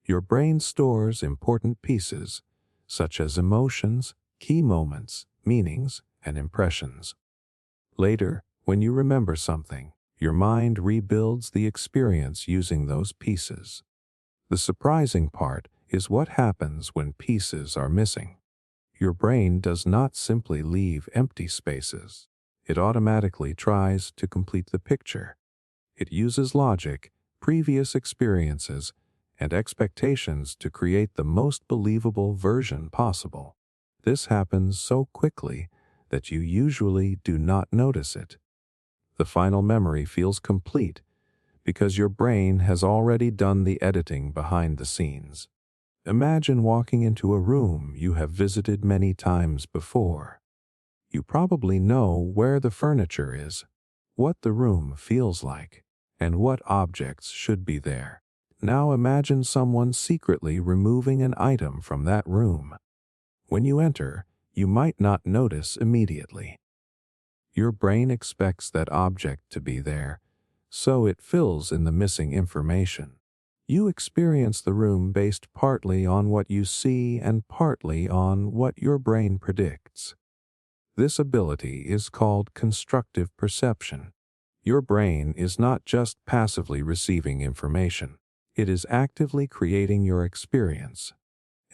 Your brain stores important pieces, such as emotions, key moments, meanings, and impressions. Later, when you remember something, your mind rebuilds the experience using those pieces. The surprising part is what happens when pieces are missing. Your brain does not simply leave empty spaces. It automatically tries to complete the picture. It uses logic, previous experiences, and expectations to create the most believable version possible. This happens so quickly that you usually do not notice it. The final memory feels complete because your brain has already done the editing behind the scenes. Imagine walking into a room you have visited many times before. You probably know where the furniture is, what the room feels like, and what objects should be there. Now imagine someone secretly removing an item from that room. When you enter, you might not notice immediately. Your brain expects that object to be there, so it fills in the missing information. You experience the room based partly on what you see and partly on what your brain predicts. This ability is called constructive perception. Your brain is not just passively receiving information. It is actively creating your experience.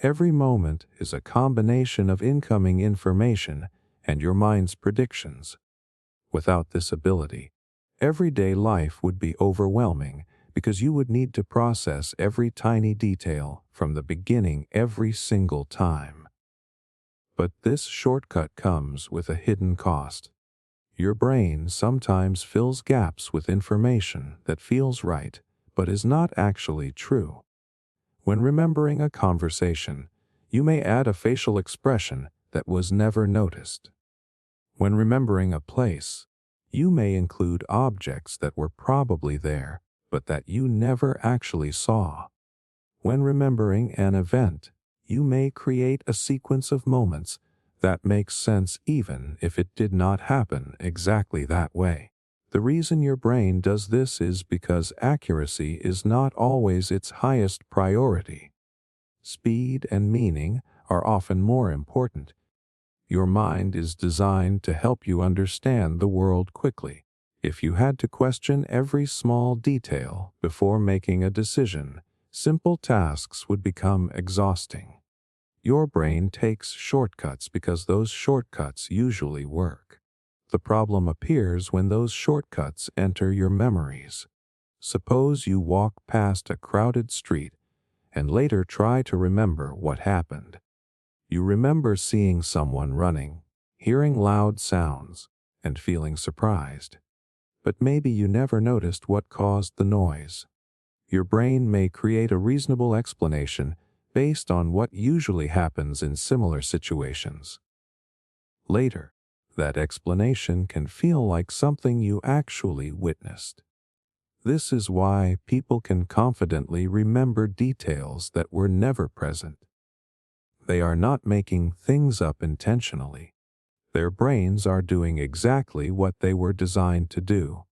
Every moment is a combination of incoming information and your mind's predictions. Without this ability, everyday life would be overwhelming because you would need to process every tiny detail from the beginning every single time. But this shortcut comes with a hidden cost. Your brain sometimes fills gaps with information that feels right, but is not actually true. When remembering a conversation, you may add a facial expression that was never noticed. When remembering a place, you may include objects that were probably there, but that you never actually saw. When remembering an event, you may create a sequence of moments that makes sense even if it did not happen exactly that way. The reason your brain does this is because accuracy is not always its highest priority. Speed and meaning are often more important. Your mind is designed to help you understand the world quickly. If you had to question every small detail before making a decision, simple tasks would become exhausting. Your brain takes shortcuts because those shortcuts usually work. The problem appears when those shortcuts enter your memories. Suppose you walk past a crowded street and later try to remember what happened. You remember seeing someone running, hearing loud sounds, and feeling surprised. But maybe you never noticed what caused the noise. Your brain may create a reasonable explanation based on what usually happens in similar situations. Later, that explanation can feel like something you actually witnessed. This is why people can confidently remember details that were never present. They are not making things up intentionally. Their brains are doing exactly what they were designed to do.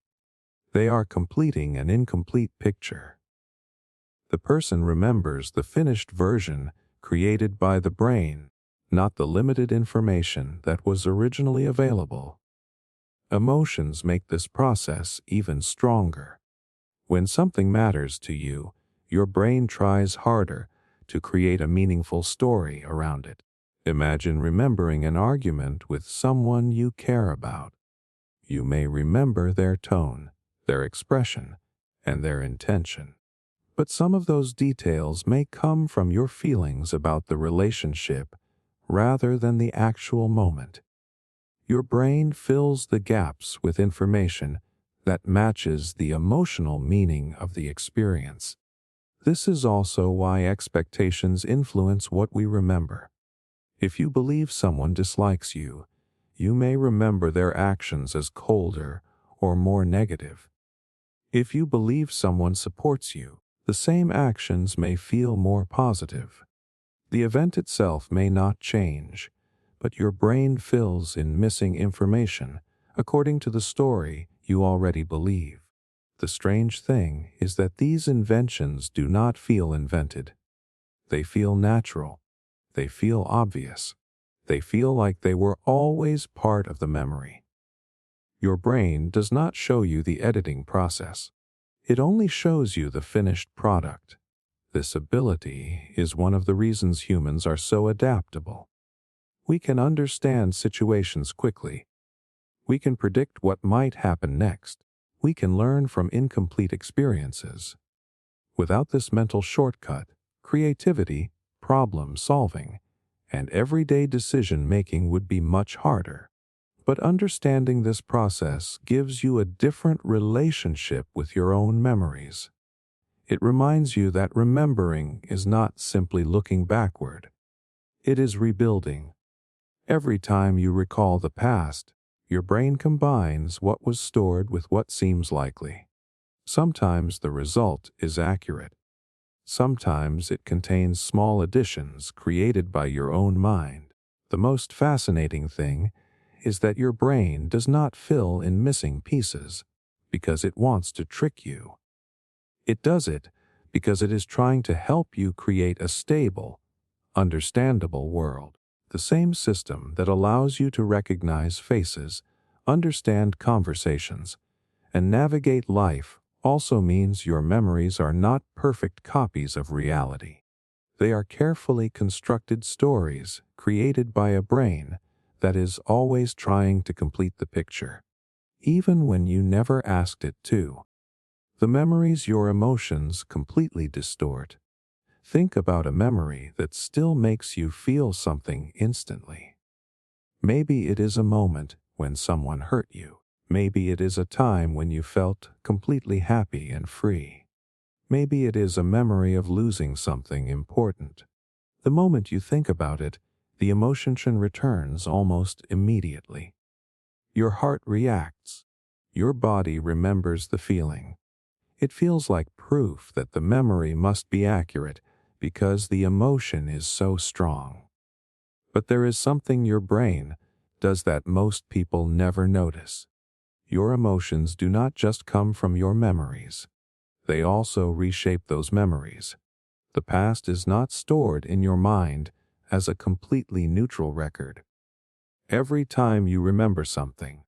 They are completing an incomplete picture. The person remembers the finished version created by the brain, not the limited information that was originally available. Emotions make this process even stronger. When something matters to you, your brain tries harder to create a meaningful story around it. Imagine remembering an argument with someone you care about. You may remember their tone, their expression, and their intention. But some of those details may come from your feelings about the relationship rather than the actual moment. Your brain fills the gaps with information that matches the emotional meaning of the experience. This is also why expectations influence what we remember. If you believe someone dislikes you, you may remember their actions as colder or more negative. If you believe someone supports you, the same actions may feel more positive. The event itself may not change, but your brain fills in missing information according to the story you already believe. The strange thing is that these inventions do not feel invented. They feel natural. They feel obvious. They feel like they were always part of the memory. Your brain does not show you the editing process. It only shows you the finished product. This ability is one of the reasons humans are so adaptable. We can understand situations quickly. We can predict what might happen next. We can learn from incomplete experiences. Without this mental shortcut, creativity, problem solving, and everyday decision making would be much harder. But understanding this process gives you a different relationship with your own memories. It reminds you that remembering is not simply looking backward. It is rebuilding. Every time you recall the past, your brain combines what was stored with what seems likely. Sometimes the result is accurate. Sometimes it contains small additions created by your own mind. The most fascinating thing is that your brain does not fill in missing pieces because it wants to trick you. It does it because it is trying to help you create a stable, understandable world. The same system that allows you to recognize faces, understand conversations, and navigate life also means your memories are not perfect copies of reality. They are carefully constructed stories created by a brain that is always trying to complete the picture, even when you never asked it to. The memories your emotions completely distort. Think about a memory that still makes you feel something instantly. Maybe it is a moment when someone hurt you. Maybe it is a time when you felt completely happy and free. Maybe it is a memory of losing something important. The moment you think about it, the emotion returns almost immediately. Your heart reacts. Your body remembers the feeling. It feels like proof that the memory must be accurate because the emotion is so strong. But there is something your brain does that most people never notice. Your emotions do not just come from your memories. They also reshape those memories. The past is not stored in your mind as a completely neutral record. Every time you remember something,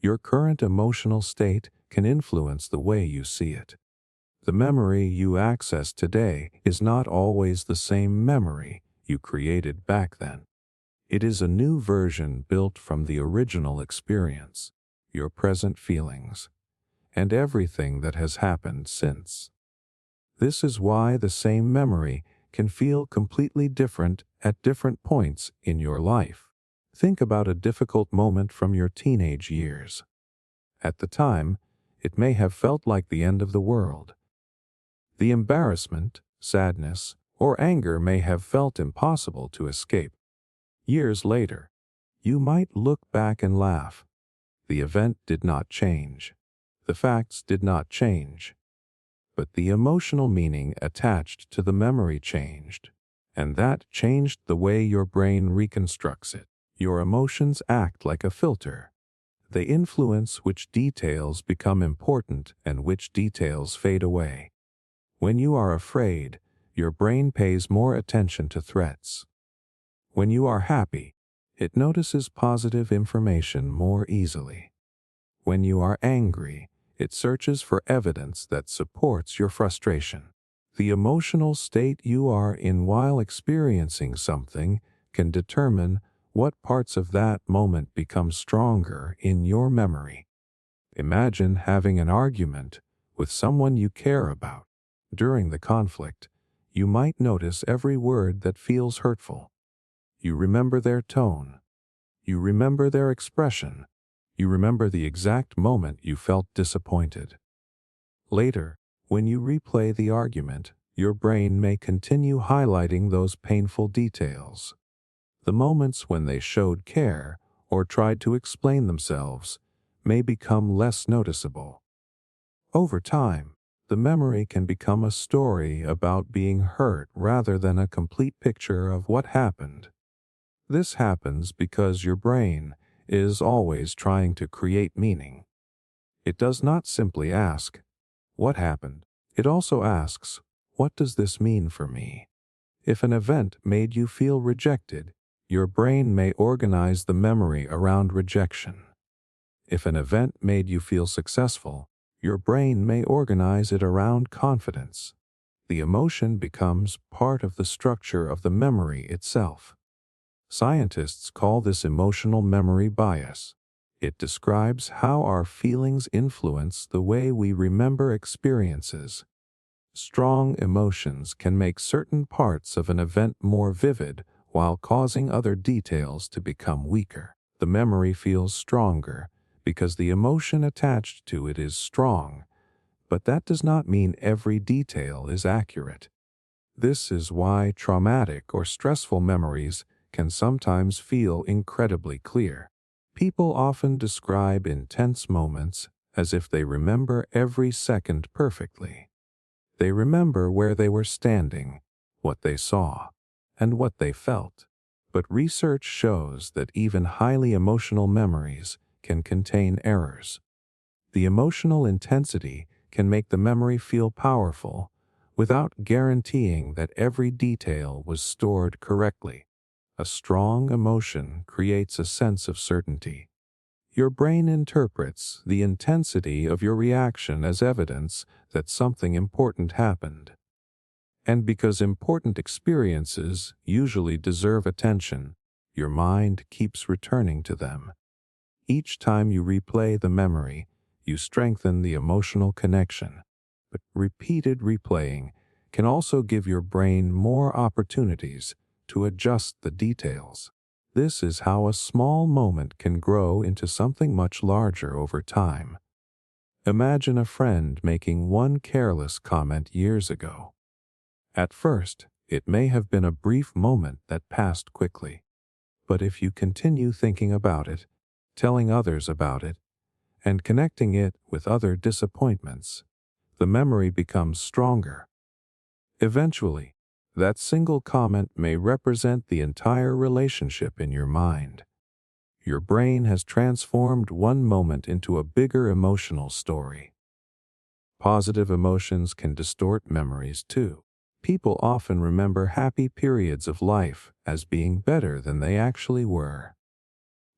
your current emotional state can influence the way you see it. The memory you access today is not always the same memory you created back then. It is a new version built from the original experience, your present feelings, and everything that has happened since. This is why the same memory can feel completely different at different points in your life. Think about a difficult moment from your teenage years. At the time, it may have felt like the end of the world. The embarrassment, sadness, or anger may have felt impossible to escape. Years later, you might look back and laugh. The event did not change. The facts did not change. But the emotional meaning attached to the memory changed, and that changed the way your brain reconstructs it. Your emotions act like a filter. They influence which details become important and which details fade away. When you are afraid, your brain pays more attention to threats. When you are happy, it notices positive information more easily. When you are angry, it searches for evidence that supports your frustration. The emotional state you are in while experiencing something can determine what parts of that moment become stronger in your memory. Imagine having an argument with someone you care about. During the conflict, you might notice every word that feels hurtful. You remember their tone. You remember their expression. You remember the exact moment you felt disappointed. Later, when you replay the argument, your brain may continue highlighting those painful details. The moments when they showed care or tried to explain themselves may become less noticeable. Over time, the memory can become a story about being hurt rather than a complete picture of what happened. This happens because your brain is always trying to create meaning. It does not simply ask, "What happened?" It also asks, "What does this mean for me?" If an event made you feel rejected, your brain may organize the memory around rejection. If an event made you feel successful, your brain may organize it around confidence. The emotion becomes part of the structure of the memory itself. Scientists call this emotional memory bias. It describes how our feelings influence the way we remember experiences. Strong emotions can make certain parts of an event more vivid while causing other details to become weaker. The memory feels stronger because the emotion attached to it is strong, but that does not mean every detail is accurate. This is why traumatic or stressful memories can sometimes feel incredibly clear. People often describe intense moments as if they remember every second perfectly. They remember where they were standing, what they saw, and what they felt. But research shows that even highly emotional memories can contain errors. The emotional intensity can make the memory feel powerful without guaranteeing that every detail was stored correctly. A strong emotion creates a sense of certainty. Your brain interprets the intensity of your reaction as evidence that something important happened. And because important experiences usually deserve attention, your mind keeps returning to them. Each time you replay the memory, you strengthen the emotional connection. But repeated replaying can also give your brain more opportunities to adjust the details. This is how a small moment can grow into something much larger over time. Imagine a friend making one careless comment years ago. At first, it may have been a brief moment that passed quickly. But if you continue thinking about it, telling others about it, and connecting it with other disappointments, the memory becomes stronger. Eventually, that single comment may represent the entire relationship in your mind. Your brain has transformed one moment into a bigger emotional story. Positive emotions can distort memories too. People often remember happy periods of life as being better than they actually were.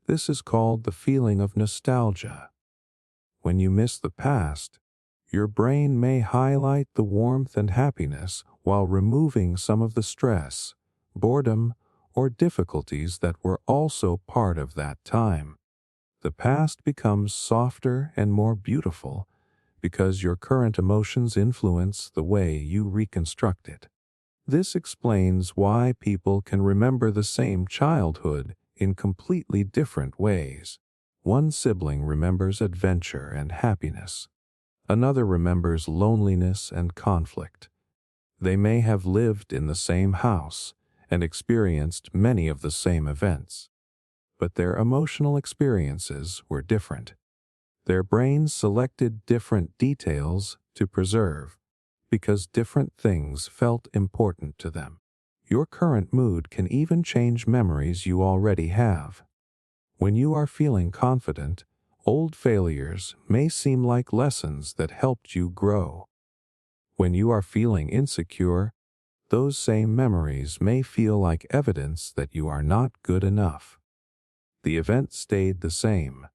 This is called the feeling of nostalgia. When you miss the past, your brain may highlight the warmth and happiness while removing some of the stress, boredom, or difficulties that were also part of that time. The past becomes softer and more beautiful because your current emotions influence the way you reconstruct it. This explains why people can remember the same childhood in completely different ways. One sibling remembers adventure and happiness. Another remembers loneliness and conflict. They may have lived in the same house and experienced many of the same events, but their emotional experiences were different. Their brains selected different details to preserve because different things felt important to them. Your current mood can even change memories you already have. When you are feeling confident, old failures may seem like lessons that helped you grow. When you are feeling insecure, those same memories may feel like evidence that you are not good enough. The event stayed the same.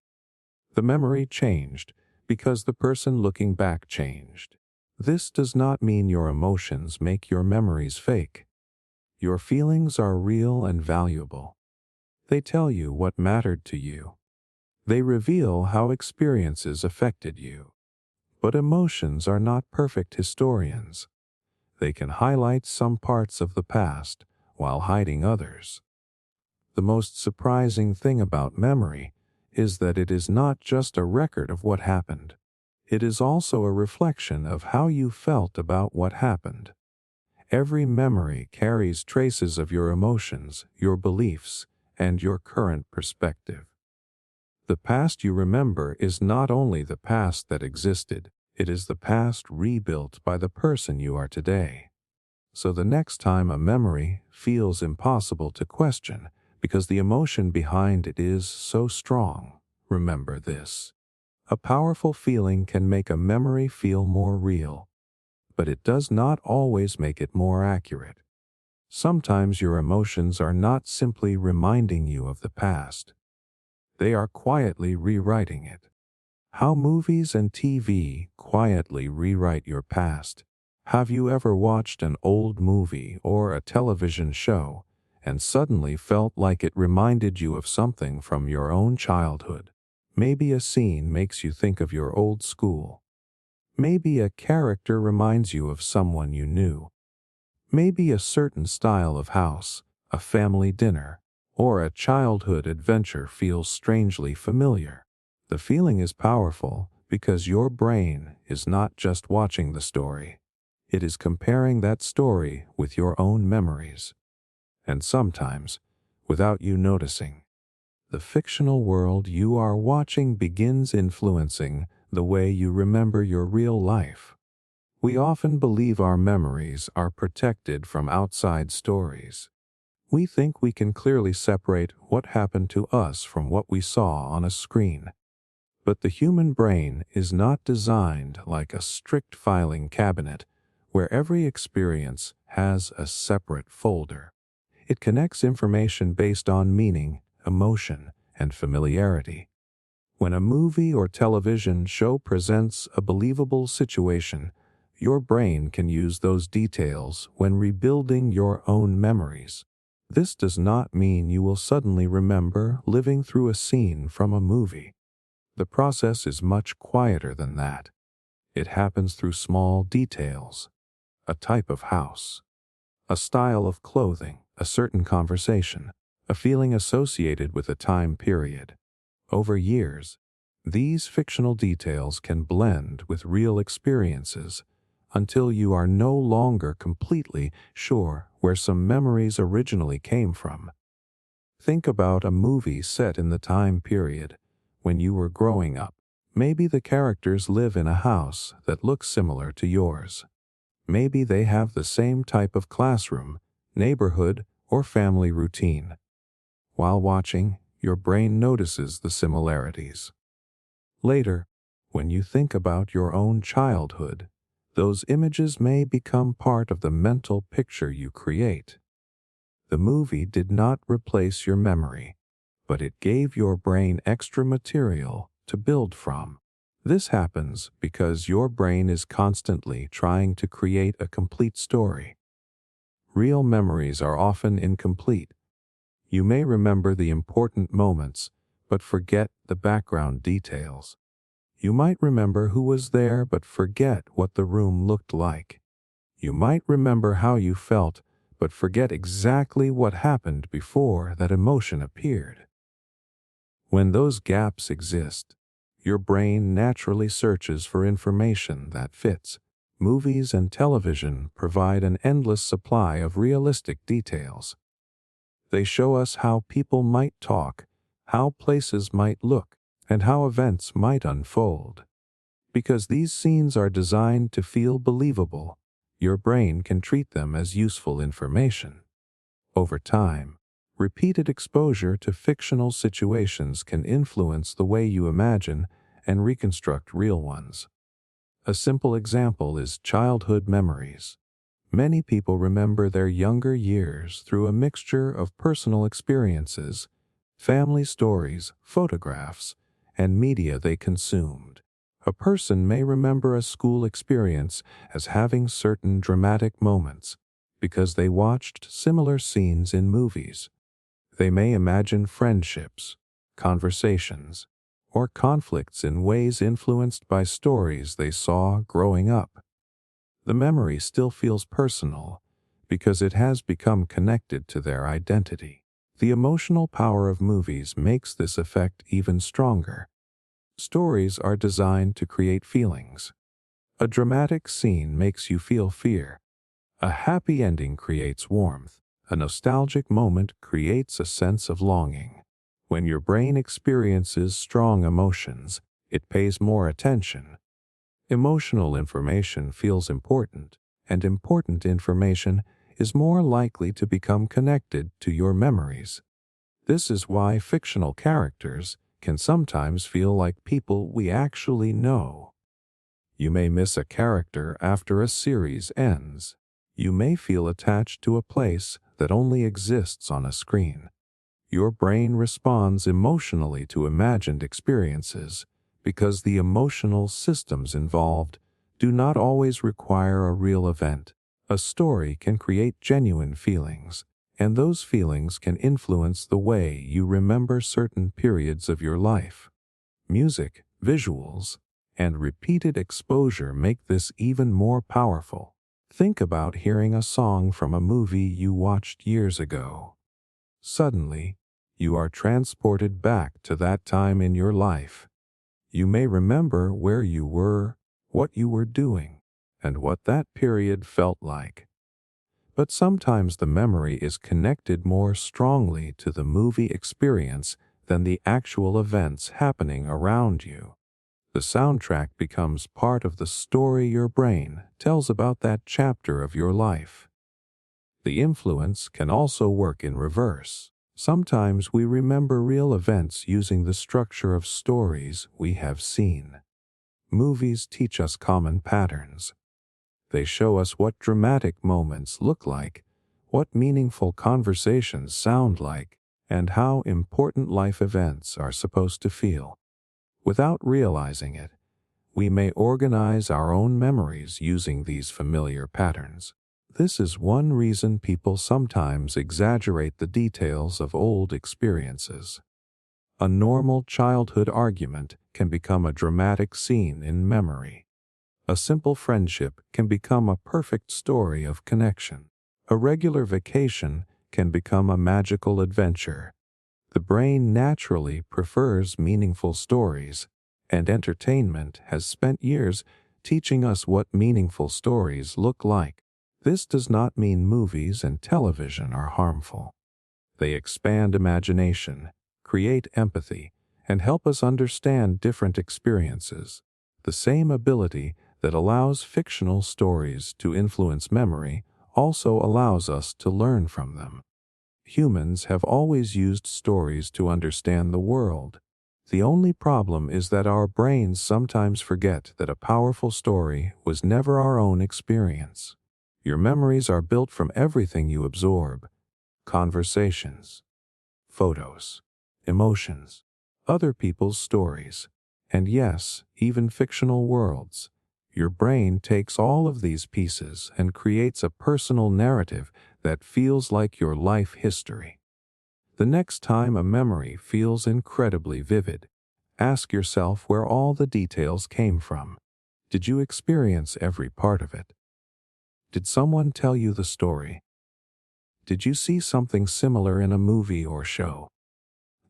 The memory changed because the person looking back changed. This does not mean your emotions make your memories fake. Your feelings are real and valuable. They tell you what mattered to you. They reveal how experiences affected you. But emotions are not perfect historians. They can highlight some parts of the past while hiding others. The most surprising thing about memory is that it is not just a record of what happened. It is also a reflection of how you felt about what happened. Every memory carries traces of your emotions, your beliefs, and your current perspective. The past you remember is not only the past that existed, it is the past rebuilt by the person you are today. So the next time a memory feels impossible to question because the emotion behind it is so strong, remember this. A powerful feeling can make a memory feel more real, but it does not always make it more accurate. Sometimes your emotions are not simply reminding you of the past. They are quietly rewriting it. How movies and TV quietly rewrite your past. Have you ever watched an old movie or a television show and suddenly felt like it reminded you of something from your own childhood? Maybe a scene makes you think of your old school. Maybe a character reminds you of someone you knew. Maybe a certain style of house, a family dinner, or a childhood adventure feels strangely familiar. The feeling is powerful because your brain is not just watching the story. It is comparing that story with your own memories. And sometimes, without you noticing, the fictional world you are watching begins influencing the way you remember your real life. We often believe our memories are protected from outside stories. We think we can clearly separate what happened to us from what we saw on a screen. But the human brain is not designed like a strict filing cabinet where every experience has a separate folder. It connects information based on meaning, emotion, and familiarity. When a movie or television show presents a believable situation, your brain can use those details when rebuilding your own memories. This does not mean you will suddenly remember living through a scene from a movie. The process is much quieter than that. It happens through small details: a type of house, a style of clothing, a certain conversation, a feeling associated with a time period. Over years, these fictional details can blend with real experiences until you are no longer completely sure where some memories originally came from. Think about a movie set in the time period when you were growing up. Maybe the characters live in a house that looks similar to yours. Maybe they have the same type of classroom, neighborhood, or family routine. While watching, your brain notices the similarities. Later, when you think about your own childhood, those images may become part of the mental picture you create. The movie did not replace your memory, but it gave your brain extra material to build from. This happens because your brain is constantly trying to create a complete story. Real memories are often incomplete. You may remember the important moments, but forget the background details. You might remember who was there, but forget what the room looked like. You might remember how you felt, but forget exactly what happened before that emotion appeared. When those gaps exist, your brain naturally searches for information that fits. Movies and television provide an endless supply of realistic details. They show us how people might talk, how places might look, and how events might unfold. Because these scenes are designed to feel believable, your brain can treat them as useful information. Over time, repeated exposure to fictional situations can influence the way you imagine and reconstruct real ones. A simple example is childhood memories. Many people remember their younger years through a mixture of personal experiences, family stories, photographs, and media they consumed. A person may remember a school experience as having certain dramatic moments because they watched similar scenes in movies. They may imagine friendships, conversations, or conflicts in ways influenced by stories they saw growing up. The memory still feels personal because it has become connected to their identity. The emotional power of movies makes this effect even stronger. Stories are designed to create feelings. A dramatic scene makes you feel fear. A happy ending creates warmth. A nostalgic moment creates a sense of longing. When your brain experiences strong emotions, it pays more attention. Emotional information feels important, and important information is more likely to become connected to your memories. This is why fictional characters can sometimes feel like people we actually know. You may miss a character after a series ends. You may feel attached to a place that only exists on a screen. Your brain responds emotionally to imagined experiences because the emotional systems involved do not always require a real event. A story can create genuine feelings, and those feelings can influence the way you remember certain periods of your life. Music, visuals, and repeated exposure make this even more powerful. Think about hearing a song from a movie you watched years ago. Suddenly, you are transported back to that time in your life. You may remember where you were, what you were doing, and what that period felt like. But sometimes the memory is connected more strongly to the movie experience than the actual events happening around you. The soundtrack becomes part of the story your brain tells about that chapter of your life. The influence can also work in reverse. Sometimes we remember real events using the structure of stories we have seen. Movies teach us common patterns. They show us what dramatic moments look like, what meaningful conversations sound like, and how important life events are supposed to feel. Without realizing it, we may organize our own memories using these familiar patterns. This is one reason people sometimes exaggerate the details of old experiences. A normal childhood argument can become a dramatic scene in memory. A simple friendship can become a perfect story of connection. A regular vacation can become a magical adventure. The brain naturally prefers meaningful stories, and entertainment has spent years teaching us what meaningful stories look like. This does not mean movies and television are harmful. They expand imagination, create empathy, and help us understand different experiences. The same ability that allows fictional stories to influence memory also allows us to learn from them. Humans have always used stories to understand the world. The only problem is that our brains sometimes forget that a powerful story was never our own experience. Your memories are built from everything you absorb: conversations, photos, emotions, other people's stories, and yes, even fictional worlds. Your brain takes all of these pieces and creates a personal narrative that feels like your life history. The next time a memory feels incredibly vivid, ask yourself where all the details came from. Did you experience every part of it? Did someone tell you the story? Did you see something similar in a movie or show?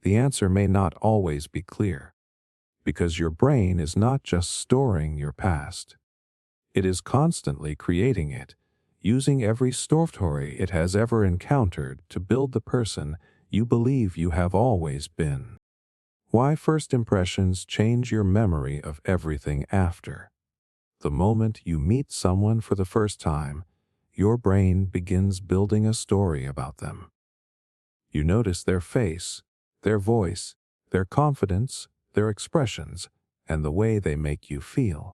The answer may not always be clear, because your brain is not just storing your past. It is constantly creating it, using every story it has ever encountered to build the person you believe you have always been. Why first impressions change your memory of everything after. The moment you meet someone for the first time, your brain begins building a story about them. You notice their face, their voice, their confidence, their expressions, and the way they make you feel.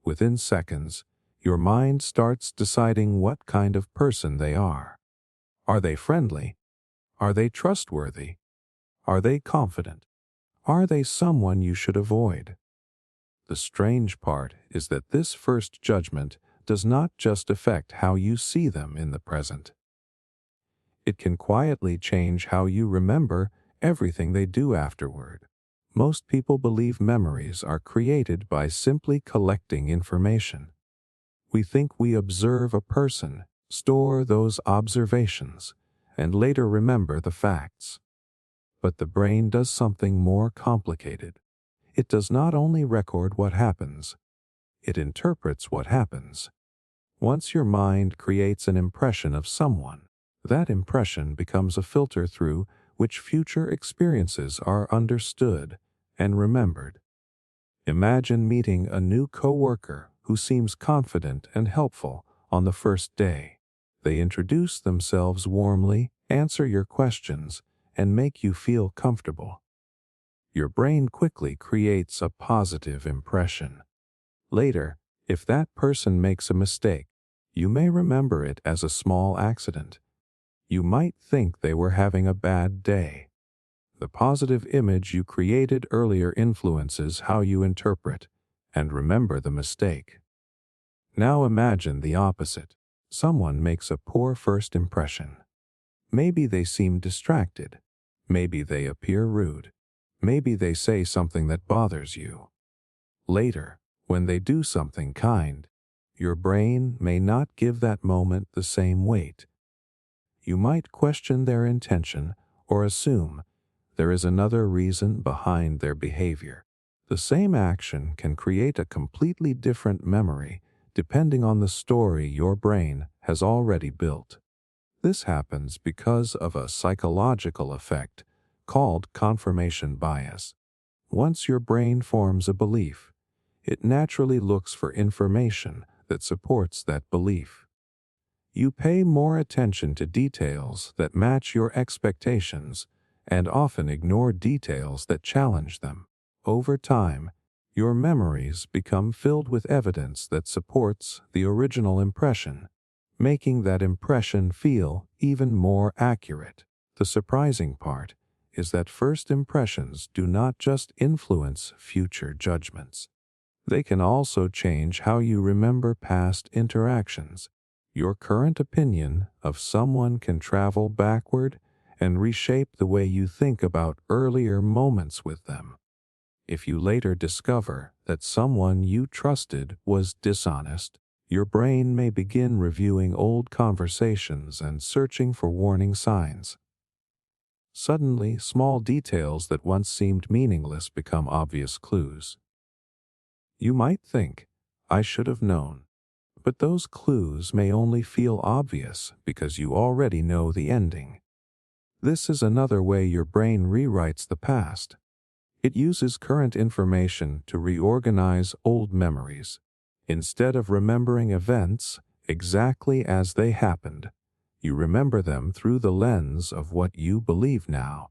Within seconds, your mind starts deciding what kind of person they are. Are they friendly? Are they trustworthy? Are they confident? Are they someone you should avoid? The strange part is that this first judgment does not just affect how you see them in the present. It can quietly change how you remember everything they do afterward. Most people believe memories are created by simply collecting information. We think we observe a person, store those observations, and later remember the facts. But the brain does something more complicated. It does not only record what happens, it interprets what happens. Once your mind creates an impression of someone, that impression becomes a filter through which future experiences are understood and remembered. Imagine meeting a new coworker who seems confident and helpful on the first day. They introduce themselves warmly, answer your questions, and make you feel comfortable. Your brain quickly creates a positive impression. Later, if that person makes a mistake, you may remember it as a small accident. You might think they were having a bad day. The positive image you created earlier influences how you interpret and remember the mistake. Now imagine the opposite. Someone makes a poor first impression. Maybe they seem distracted. Maybe they appear rude. Maybe they say something that bothers you. Later, when they do something kind, your brain may not give that moment the same weight. You might question their intention or assume there is another reason behind their behavior. The same action can create a completely different memory depending on the story your brain has already built. This happens because of a psychological effect called confirmation bias. Once your brain forms a belief, it naturally looks for information that supports that belief. You pay more attention to details that match your expectations and often ignore details that challenge them. Over time, your memories become filled with evidence that supports the original impression, making that impression feel even more accurate. The surprising part is that first impressions do not just influence future judgments. They can also change how you remember past interactions. Your current opinion of someone can travel backward and reshape the way you think about earlier moments with them. If you later discover that someone you trusted was dishonest, your brain may begin reviewing old conversations and searching for warning signs. Suddenly, small details that once seemed meaningless become obvious clues. You might think, "I should have known," but those clues may only feel obvious because you already know the ending. This is another way your brain rewrites the past. It uses current information to reorganize old memories. Instead of remembering events exactly as they happened, you remember them through the lens of what you believe now.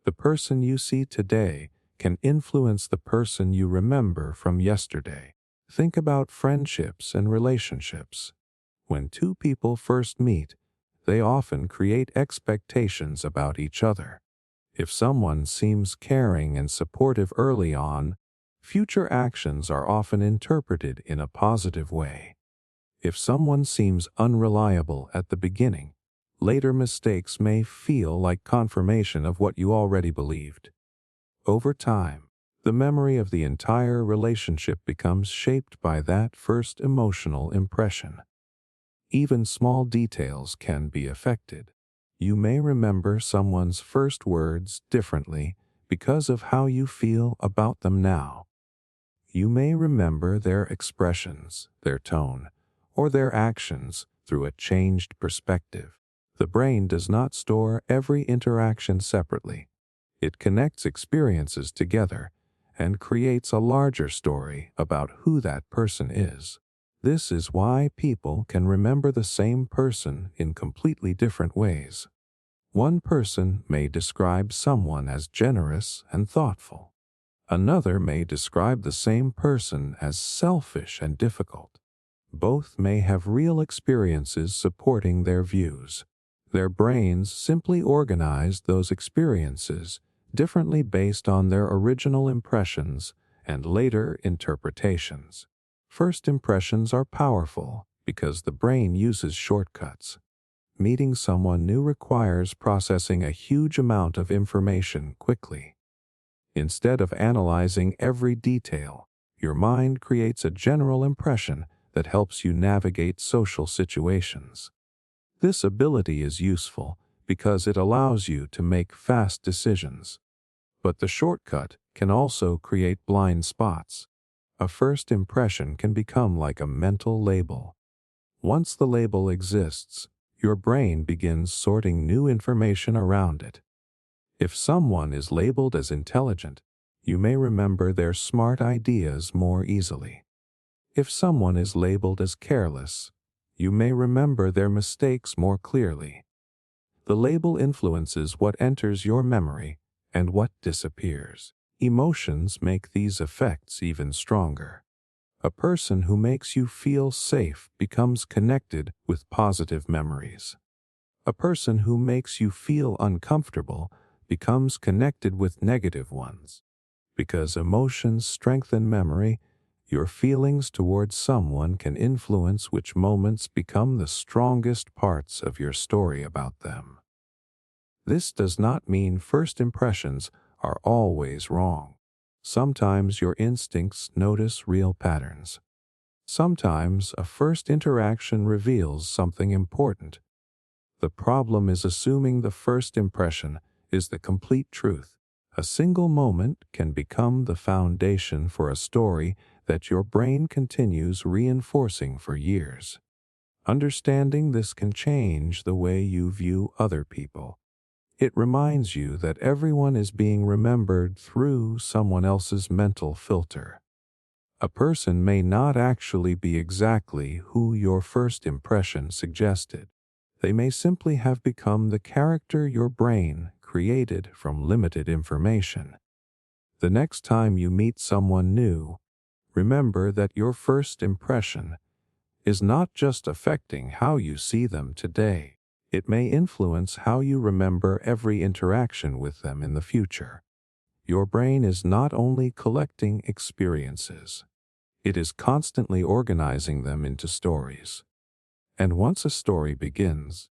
The person you see today can influence the person you remember from yesterday. Think about friendships and relationships. When two people first meet, they often create expectations about each other. If someone seems caring and supportive early on, future actions are often interpreted in a positive way. If someone seems unreliable at the beginning, later mistakes may feel like confirmation of what you already believed. Over time, the memory of the entire relationship becomes shaped by that first emotional impression. Even small details can be affected. You may remember someone's first words differently because of how you feel about them now. You may remember their expressions, their tone, or their actions through a changed perspective. The brain does not store every interaction separately. It connects experiences together and creates a larger story about who that person is. This is why people can remember the same person in completely different ways. One person may describe someone as generous and thoughtful. Another may describe the same person as selfish and difficult. Both may have real experiences supporting their views. Their brains simply organized those experiences differently based on their original impressions and later interpretations. First impressions are powerful because the brain uses shortcuts. Meeting someone new requires processing a huge amount of information quickly. Instead of analyzing every detail, your mind creates a general impression that helps you navigate social situations. This ability is useful because it allows you to make fast decisions. But the shortcut can also create blind spots. A first impression can become like a mental label. Once the label exists, your brain begins sorting new information around it. If someone is labeled as intelligent, you may remember their smart ideas more easily. If someone is labeled as careless, you may remember their mistakes more clearly. The label influences what enters your memory and what disappears. Emotions make these effects even stronger. A person who makes you feel safe becomes connected with positive memories. A person who makes you feel uncomfortable becomes connected with negative ones. Because emotions strengthen memory, your feelings towards someone can influence which moments become the strongest parts of your story about them. This does not mean first impressions are always wrong. Sometimes your instincts notice real patterns. Sometimes a first interaction reveals something important. The problem is assuming the first impression is the complete truth. A single moment can become the foundation for a story that your brain continues reinforcing for years. Understanding this can change the way you view other people. It reminds you that everyone is being remembered through someone else's mental filter. A person may not actually be exactly who your first impression suggested. They may simply have become the character your brain created from limited information. The next time you meet someone new, remember that your first impression is not just affecting how you see them today. It may influence how you remember every interaction with them in the future. Your brain is not only collecting experiences, it is constantly organizing them into stories. And once a story begins,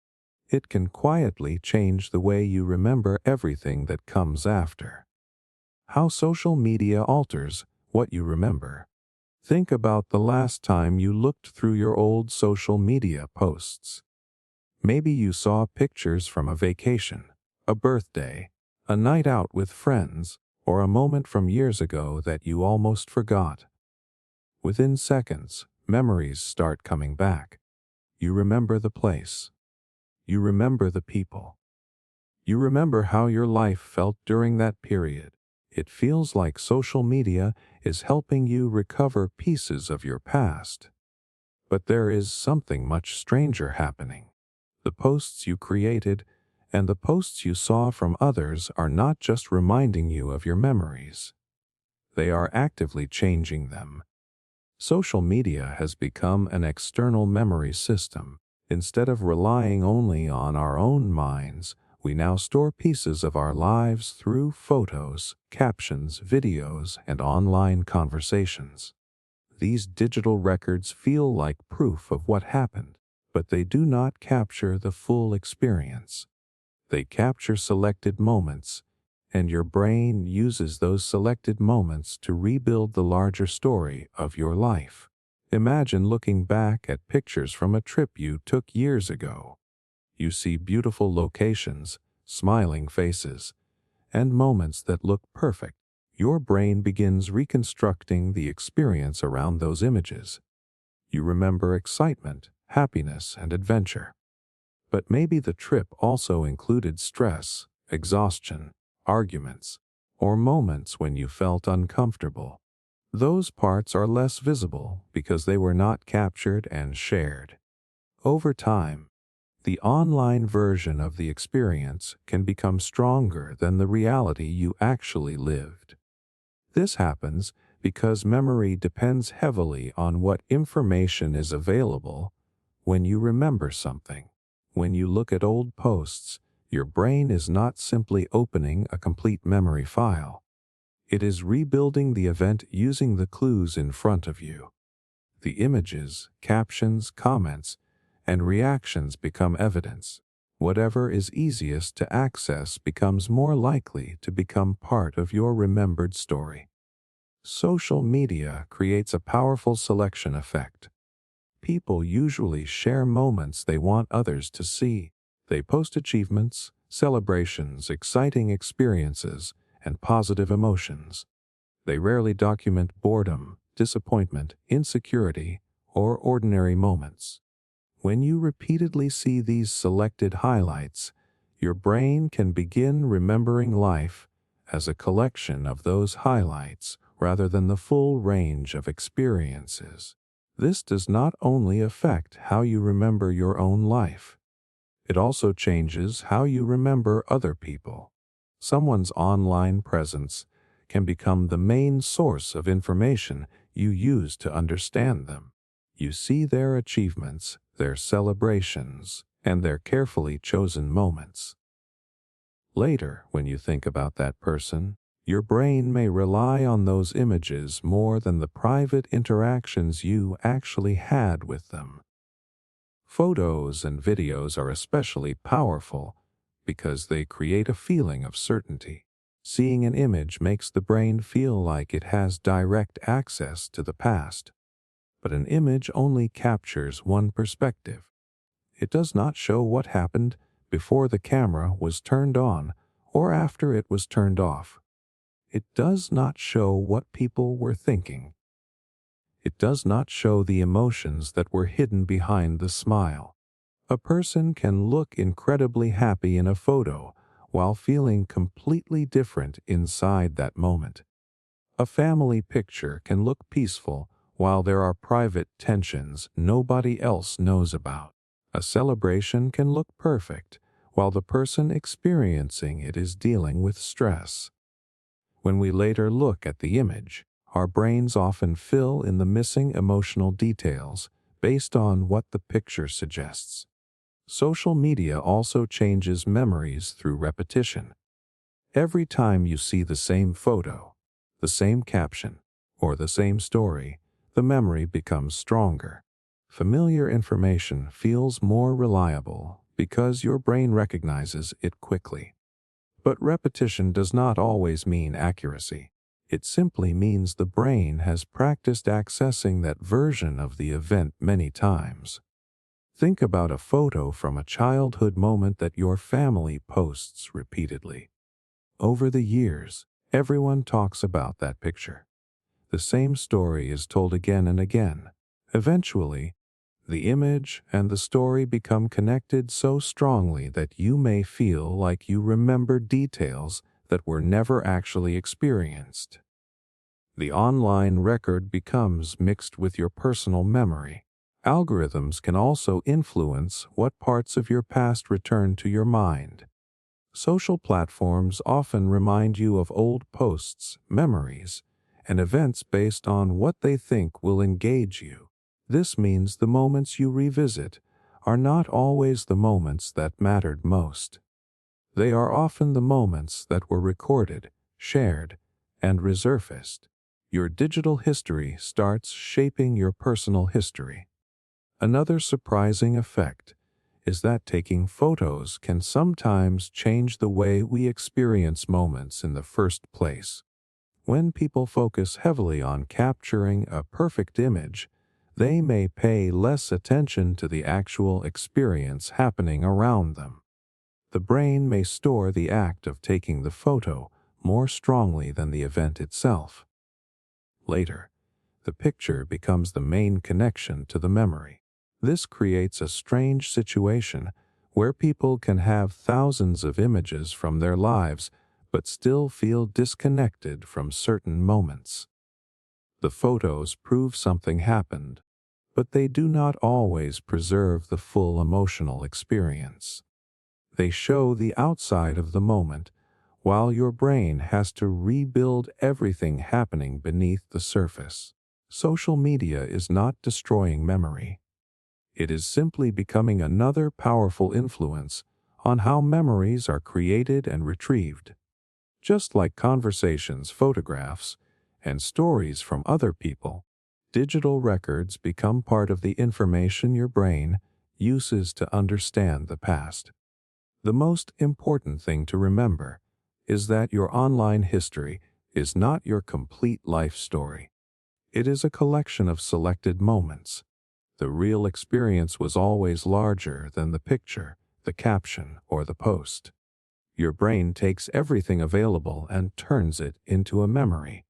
it can quietly change the way you remember everything that comes after. How social media alters what you remember. Think about the last time you looked through your old social media posts. Maybe you saw pictures from a vacation, a birthday, a night out with friends, or a moment from years ago that you almost forgot. Within seconds, memories start coming back. You remember the place. You remember the people. You remember how your life felt during that period. It feels like social media is helping you recover pieces of your past. But there is something much stranger happening. The posts you created and the posts you saw from others are not just reminding you of your memories. They are actively changing them. Social media has become an external memory system. Instead of relying only on our own minds, we now store pieces of our lives through photos, captions, videos, and online conversations. These digital records feel like proof of what happened, but they do not capture the full experience. They capture selected moments, and your brain uses those selected moments to rebuild the larger story of your life. Imagine looking back at pictures from a trip you took years ago. You see beautiful locations, smiling faces, and moments that look perfect. Your brain begins reconstructing the experience around those images. You remember excitement, happiness, and adventure. But maybe the trip also included stress, exhaustion, arguments, or moments when you felt uncomfortable. Those parts are less visible because they were not captured and shared. Over time, the online version of the experience can become stronger than the reality you actually lived. This happens because memory depends heavily on what information is available when you remember something. When you look at old posts, your brain is not simply opening a complete memory file. It is rebuilding the event using the clues in front of you. The images, captions, comments, and reactions become evidence. Whatever is easiest to access becomes more likely to become part of your remembered story. Social media creates a powerful selection effect. People usually share moments they want others to see. They post achievements, celebrations, exciting experiences, and positive emotions. They rarely document boredom, disappointment, insecurity, or ordinary moments. When you repeatedly see these selected highlights, your brain can begin remembering life as a collection of those highlights rather than the full range of experiences. This does not only affect how you remember your own life, it also changes how you remember other people. Someone's online presence can become the main source of information you use to understand them. You see their achievements, their celebrations, and their carefully chosen moments. Later, when you think about that person, your brain may rely on those images more than the private interactions you actually had with them. Photos and videos are especially powerful because they create a feeling of certainty. Seeing an image makes the brain feel like it has direct access to the past. But an image only captures one perspective. It does not show what happened before the camera was turned on or after it was turned off. It does not show what people were thinking. It does not show the emotions that were hidden behind the smile. A person can look incredibly happy in a photo while feeling completely different inside that moment. A family picture can look peaceful while there are private tensions nobody else knows about. A celebration can look perfect while the person experiencing it is dealing with stress. When we later look at the image, our brains often fill in the missing emotional details based on what the picture suggests. Social media also changes memories through repetition. Every time you see the same photo, the same caption, or the same story, the memory becomes stronger. Familiar information feels more reliable because your brain recognizes it quickly. But repetition does not always mean accuracy. It simply means the brain has practiced accessing that version of the event many times. Think about a photo from a childhood moment that your family posts repeatedly. Over the years, everyone talks about that picture. The same story is told again and again. Eventually, the image and the story become connected so strongly that you may feel like you remember details that were never actually experienced. The online record becomes mixed with your personal memory. Algorithms can also influence what parts of your past return to your mind. Social platforms often remind you of old posts, memories, and events based on what they think will engage you. This means the moments you revisit are not always the moments that mattered most. They are often the moments that were recorded, shared, and resurfaced. Your digital history starts shaping your personal history. Another surprising effect is that taking photos can sometimes change the way we experience moments in the first place. When people focus heavily on capturing a perfect image, they may pay less attention to the actual experience happening around them. The brain may store the act of taking the photo more strongly than the event itself. Later, the picture becomes the main connection to the memory. This creates a strange situation where people can have thousands of images from their lives but still feel disconnected from certain moments. The photos prove something happened, but they do not always preserve the full emotional experience. They show the outside of the moment, while your brain has to rebuild everything happening beneath the surface. Social media is not destroying memory. It is simply becoming another powerful influence on how memories are created and retrieved. Just like conversations, photographs, and stories from other people, digital records become part of the information your brain uses to understand the past. The most important thing to remember is that your online history is not your complete life story. It is a collection of selected moments. The real experience was always larger than the picture, the caption, or the post. Your brain takes everything available and turns it into a memory.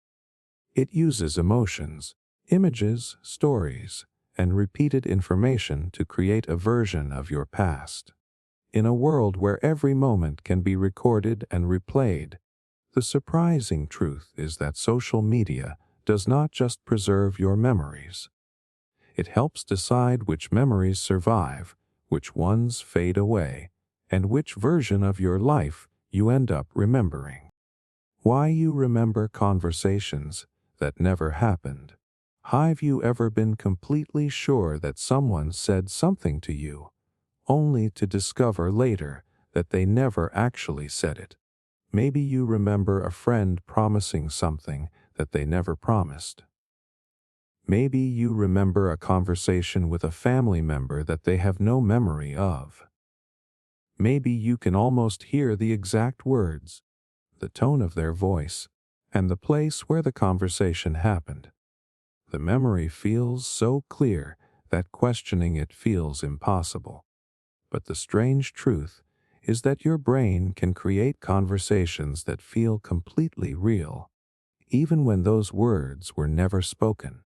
It uses emotions, images, stories, and repeated information to create a version of your past. In a world where every moment can be recorded and replayed, the surprising truth is that social media does not just preserve your memories. It helps decide which memories survive, which ones fade away, and which version of your life you end up remembering. Why you remember conversations that never happened. Have you ever been completely sure that someone said something to you, only to discover later that they never actually said it? Maybe you remember a friend promising something that they never promised. Maybe you remember a conversation with a family member that they have no memory of. Maybe you can almost hear the exact words, the tone of their voice, and the place where the conversation happened. The memory feels so clear that questioning it feels impossible. But the strange truth is that your brain can create conversations that feel completely real, even when those words were never spoken.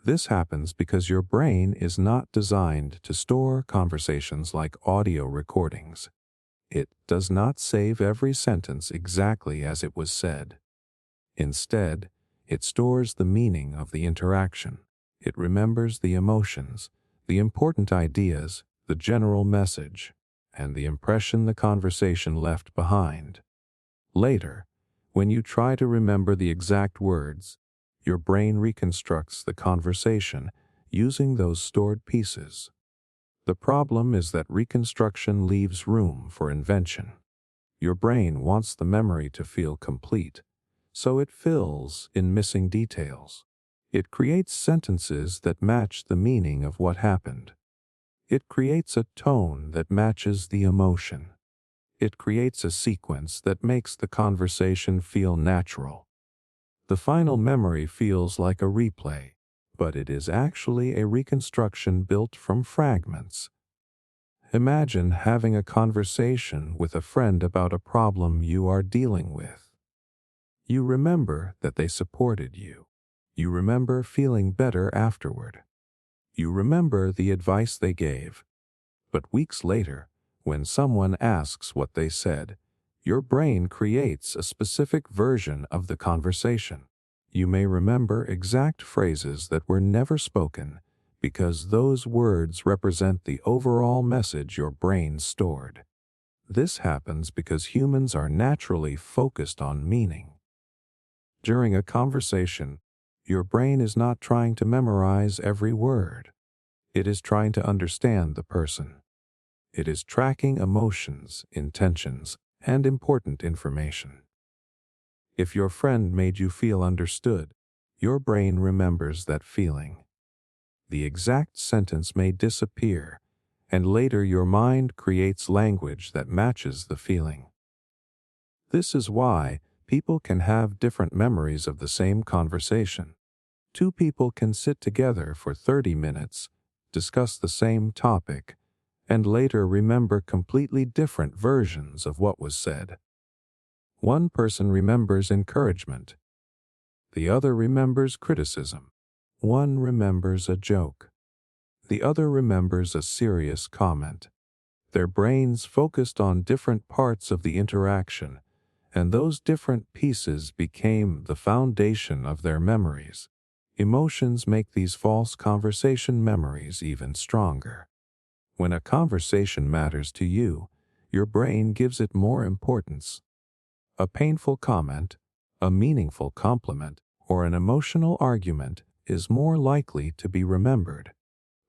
This happens because your brain is not designed to store conversations like audio recordings. It does not save every sentence exactly as it was said. Instead, it stores the meaning of the interaction. It remembers the emotions, the important ideas, the general message, and the impression the conversation left behind. Later, when you try to remember the exact words, your brain reconstructs the conversation using those stored pieces. The problem is that reconstruction leaves room for invention. Your brain wants the memory to feel complete, so it fills in missing details. It creates sentences that match the meaning of what happened. It creates a tone that matches the emotion. It creates a sequence that makes the conversation feel natural. The final memory feels like a replay, but it is actually a reconstruction built from fragments. Imagine having a conversation with a friend about a problem you are dealing with. You remember that they supported you. You remember feeling better afterward. You remember the advice they gave. But weeks later, when someone asks what they said, your brain creates a specific version of the conversation. You may remember exact phrases that were never spoken because those words represent the overall message your brain stored. This happens because humans are naturally focused on meaning. During a conversation, your brain is not trying to memorize every word. It is trying to understand the person. It is tracking emotions, intentions, and important information. If your friend made you feel understood, your brain remembers that feeling. The exact sentence may disappear, and later your mind creates language that matches the feeling. This is why people can have different memories of the same conversation. Two people can sit together for 30 minutes, discuss the same topic, and later remember completely different versions of what was said. One person remembers encouragement. The other remembers criticism. One remembers a joke. The other remembers a serious comment. Their brains focused on different parts of the interaction, and those different pieces became the foundation of their memories. Emotions make these false conversation memories even stronger. When a conversation matters to you, your brain gives it more importance. A painful comment, a meaningful compliment, or an emotional argument is more likely to be remembered.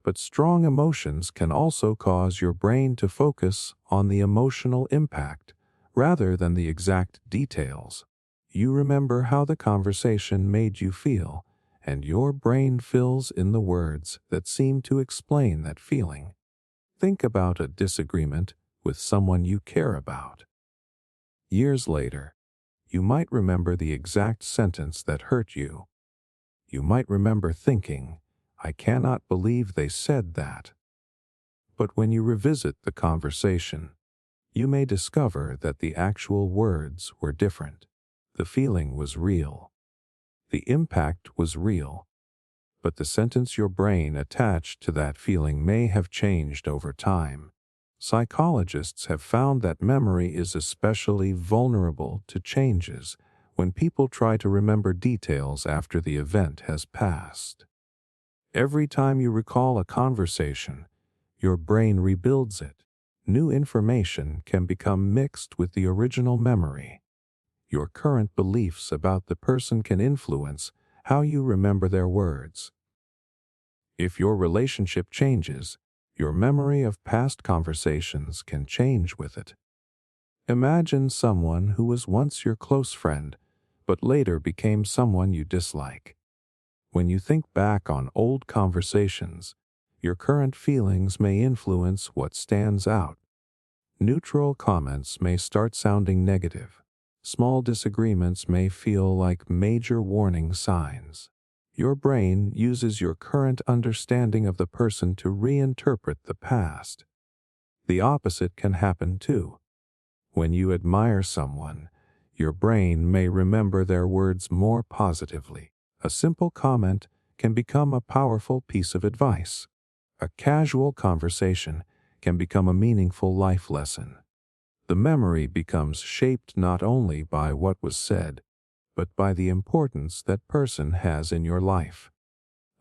But strong emotions can also cause your brain to focus on the emotional impact rather than the exact details. You remember how the conversation made you feel, and your brain fills in the words that seem to explain that feeling. Think about a disagreement with someone you care about. Years later, you might remember the exact sentence that hurt you. You might remember thinking, "I cannot believe they said that." But when you revisit the conversation, you may discover that the actual words were different. The feeling was real. The impact was real. But the sentence your brain attached to that feeling may have changed over time. Psychologists have found that memory is especially vulnerable to changes when people try to remember details after the event has passed. Every time you recall a conversation, your brain rebuilds it. New information can become mixed with the original memory. Your current beliefs about the person can influence how you remember their words. If your relationship changes, your memory of past conversations can change with it. Imagine someone who was once your close friend, but later became someone you dislike. When you think back on old conversations, your current feelings may influence what stands out. Neutral comments may start sounding negative. Small disagreements may feel like major warning signs. Your brain uses your current understanding of the person to reinterpret the past. The opposite can happen too. When you admire someone, your brain may remember their words more positively. A simple comment can become a powerful piece of advice. A casual conversation can become a meaningful life lesson. The memory becomes shaped not only by what was said, but by the importance that person has in your life.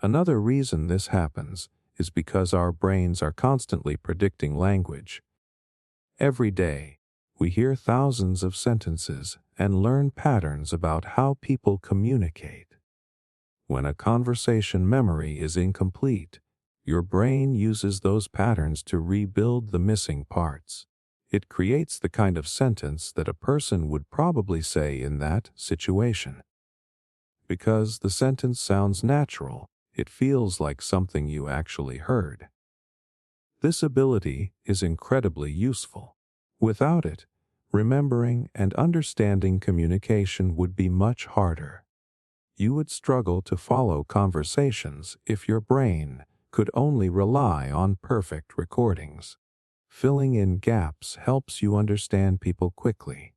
Another reason this happens is because our brains are constantly predicting language. Every day, we hear thousands of sentences and learn patterns about how people communicate. When a conversation memory is incomplete, your brain uses those patterns to rebuild the missing parts. It creates the kind of sentence that a person would probably say in that situation. Because the sentence sounds natural, it feels like something you actually heard. This ability is incredibly useful. Without it, remembering and understanding communication would be much harder. You would struggle to follow conversations if your brain could only rely on perfect recordings. Filling in gaps helps you understand people quickly.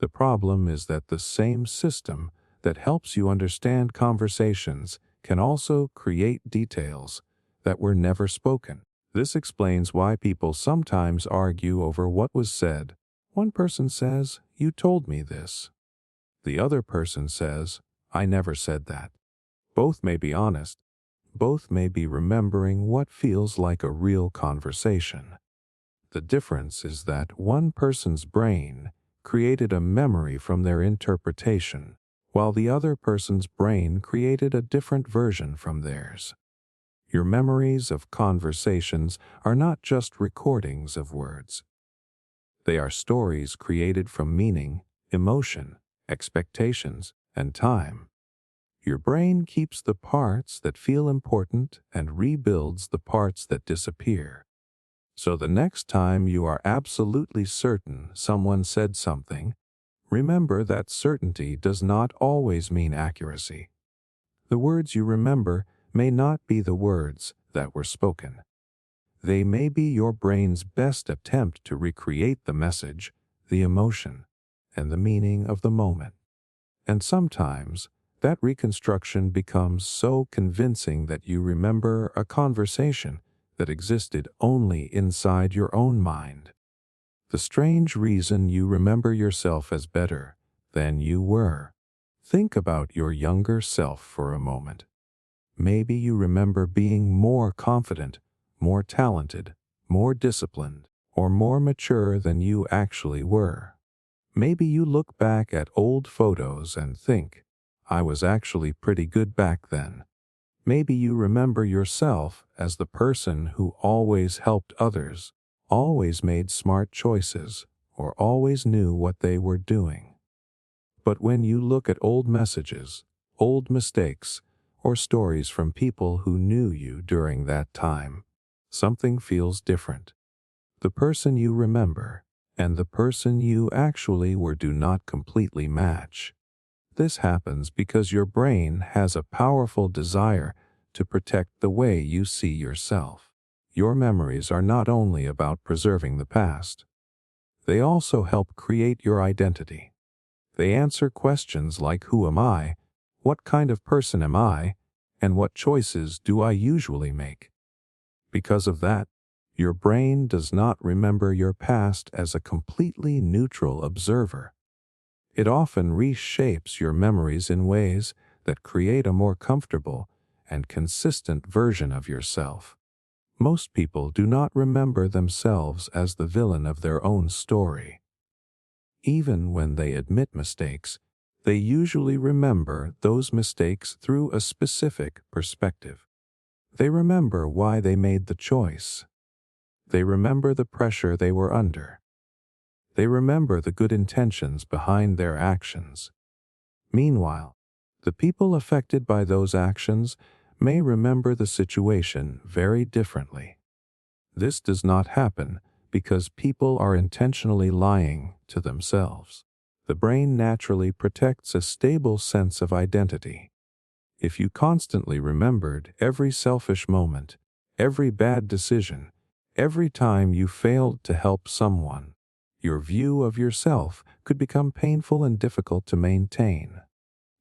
The problem is that the same system that helps you understand conversations can also create details that were never spoken. This explains why people sometimes argue over what was said. One person says, "You told me this." The other person says, "I never said that." Both may be honest. Both may be remembering what feels like a real conversation. The difference is that one person's brain created a memory from their interpretation, while the other person's brain created a different version from theirs. Your memories of conversations are not just recordings of words. They are stories created from meaning, emotion, expectations, and time. Your brain keeps the parts that feel important and rebuilds the parts that disappear. So the next time you are absolutely certain someone said something, remember that certainty does not always mean accuracy. The words you remember may not be the words that were spoken. They may be your brain's best attempt to recreate the message, the emotion, and the meaning of the moment. And sometimes, that reconstruction becomes so convincing that you remember a conversation that existed only inside your own mind. The strange reason you remember yourself as better than you were. Think about your younger self for a moment. Maybe you remember being more confident, more talented, more disciplined, or more mature than you actually were. Maybe you look back at old photos and think, "I was actually pretty good back then." Maybe you remember yourself as the person who always helped others, always made smart choices, or always knew what they were doing. But when you look at old messages, old mistakes, or stories from people who knew you during that time, something feels different. The person you remember and the person you actually were do not completely match. This happens because your brain has a powerful desire to protect the way you see yourself. Your memories are not only about preserving the past. They also help create your identity. They answer questions like, who am I? What kind of person am I? And what choices do I usually make? Because of that, your brain does not remember your past as a completely neutral observer. It often reshapes your memories in ways that create a more comfortable and consistent version of yourself. Most people do not remember themselves as the villain of their own story. Even when they admit mistakes, they usually remember those mistakes through a specific perspective. They remember why they made the choice. They remember the pressure they were under. They remember the good intentions behind their actions. Meanwhile, the people affected by those actions may remember the situation very differently. This does not happen because people are intentionally lying to themselves. The brain naturally protects a stable sense of identity. If you constantly remembered every selfish moment, every bad decision, every time you failed to help someone, your view of yourself could become painful and difficult to maintain.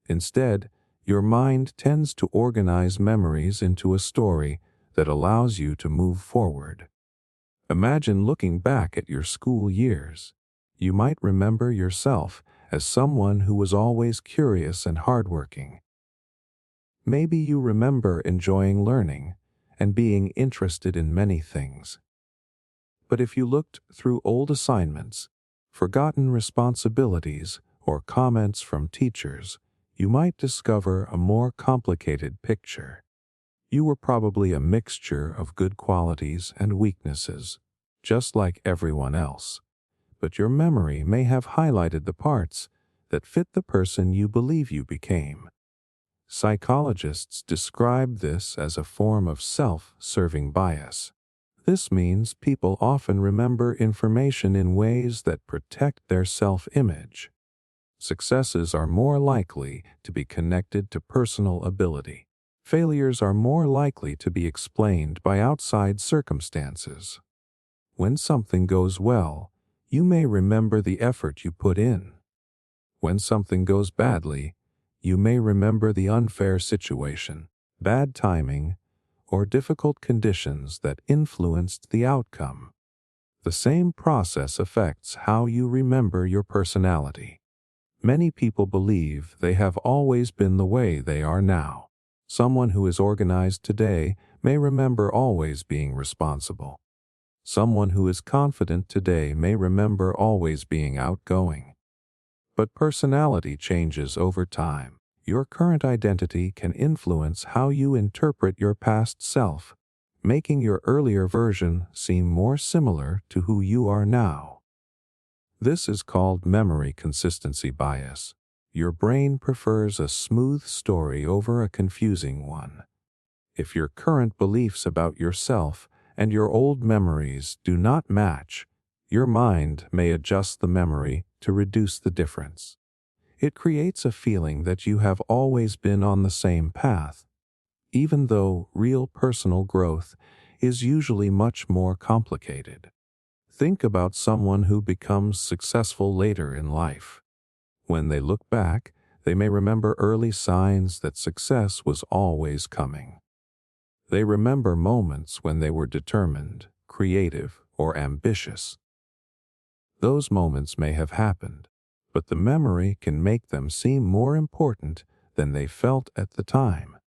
Instead, your mind tends to organize memories into a story that allows you to move forward. Imagine looking back at your school years. You might remember yourself as someone who was always curious and hardworking. Maybe you remember enjoying learning and being interested in many things. But if you looked through old assignments, forgotten responsibilities, or comments from teachers, you might discover a more complicated picture. You were probably a mixture of good qualities and weaknesses, just like everyone else. But your memory may have highlighted the parts that fit the person you believe you became. Psychologists describe this as a form of self-serving bias. This means people often remember information in ways that protect their self-image. Successes are more likely to be connected to personal ability. Failures are more likely to be explained by outside circumstances. When something goes well, you may remember the effort you put in. When something goes badly, you may remember the unfair situation, bad timing, or difficult conditions that influenced the outcome. The same process affects how you remember your personality. Many people believe they have always been the way they are now. Someone who is organized today may remember always being responsible. Someone who is confident today may remember always being outgoing. But personality changes over time. Your current identity can influence how you interpret your past self, making your earlier version seem more similar to who you are now. This is called memory consistency bias. Your brain prefers a smooth story over a confusing one. If your current beliefs about yourself and your old memories do not match, your mind may adjust the memory to reduce the difference. It creates a feeling that you have always been on the same path, even though real personal growth is usually much more complicated. Think about someone who becomes successful later in life. When they look back, they may remember early signs that success was always coming. They remember moments when they were determined, creative, or ambitious. Those moments may have happened, but the memory can make them seem more important than they felt at the time.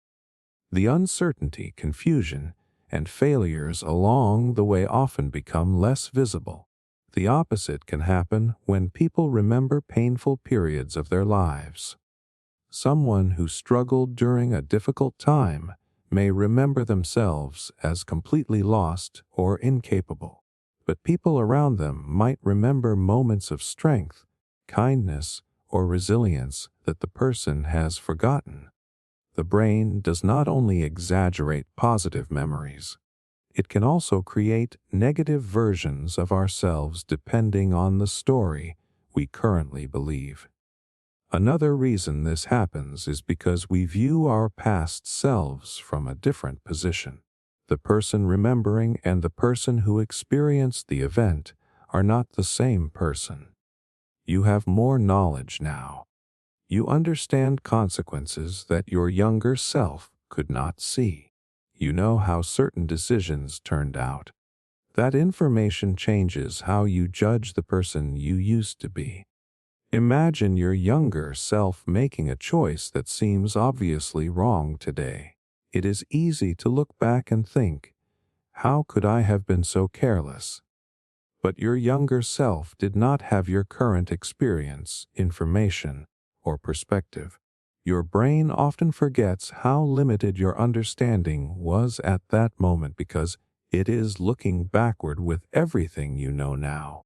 The uncertainty, confusion, and failures along the way often become less visible. The opposite can happen when people remember painful periods of their lives. Someone who struggled during a difficult time may remember themselves as completely lost or incapable, but people around them might remember moments of strength, kindness, or resilience that the person has forgotten. The brain does not only exaggerate positive memories, it can also create negative versions of ourselves depending on the story we currently believe. Another reason this happens is because we view our past selves from a different position. The person remembering and the person who experienced the event are not the same person. You have more knowledge now. You understand consequences that your younger self could not see. You know how certain decisions turned out. That information changes how you judge the person you used to be. Imagine your younger self making a choice that seems obviously wrong today. It is easy to look back and think, how could I have been so careless? But your younger self did not have your current experience, information, or perspective. Your brain often forgets how limited your understanding was at that moment because it is looking backward with everything you know now.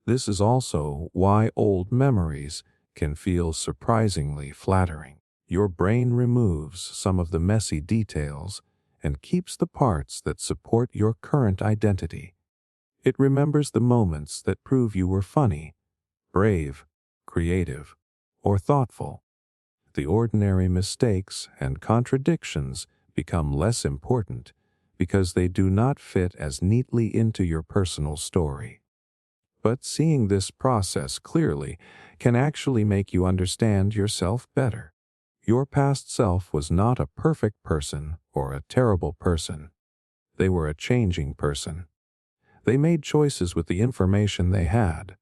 This is also why old memories can feel surprisingly flattering. Your brain removes some of the messy details and keeps the parts that support your current identity. It remembers the moments that prove you were funny, brave, creative, or thoughtful. The ordinary mistakes and contradictions become less important because they do not fit as neatly into your personal story. But seeing this process clearly can actually make you understand yourself better. Your past self was not a perfect person or a terrible person. They were a changing person. They made choices with the information they had.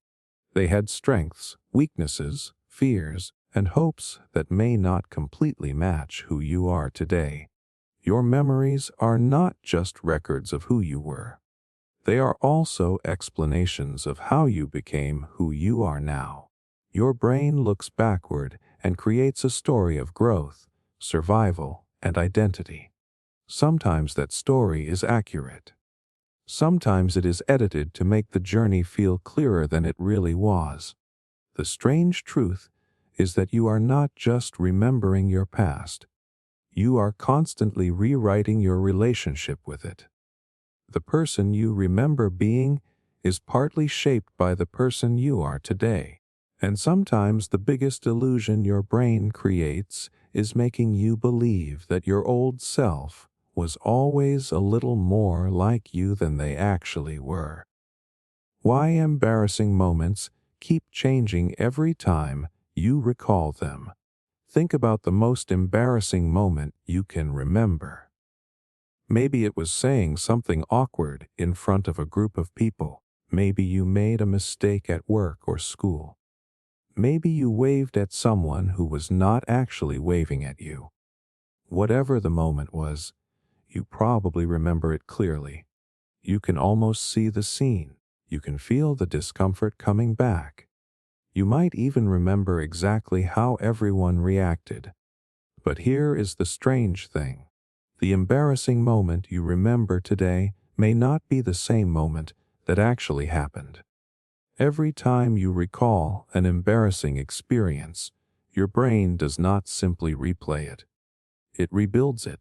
They had strengths, weaknesses, fears, and hopes that may not completely match who you are today. Your memories are not just records of who you were. They are also explanations of how you became who you are now. Your brain looks backward and creates a story of growth, survival, and identity. Sometimes that story is accurate. Sometimes it is edited to make the journey feel clearer than it really was. The strange truth is that you are not just remembering your past. You are constantly rewriting your relationship with it. The person you remember being is partly shaped by the person you are today. And sometimes the biggest illusion your brain creates is making you believe that your old self was always a little more like you than they actually were. Why embarrassing moments keep changing every time you recall them. Think about the most embarrassing moment you can remember. Maybe it was saying something awkward in front of a group of people. Maybe you made a mistake at work or school. Maybe you waved at someone who was not actually waving at you. Whatever the moment was, you probably remember it clearly. You can almost see the scene. You can feel the discomfort coming back. You might even remember exactly how everyone reacted. But here is the strange thing. The embarrassing moment you remember today may not be the same moment that actually happened. Every time you recall an embarrassing experience, your brain does not simply replay it. It rebuilds it.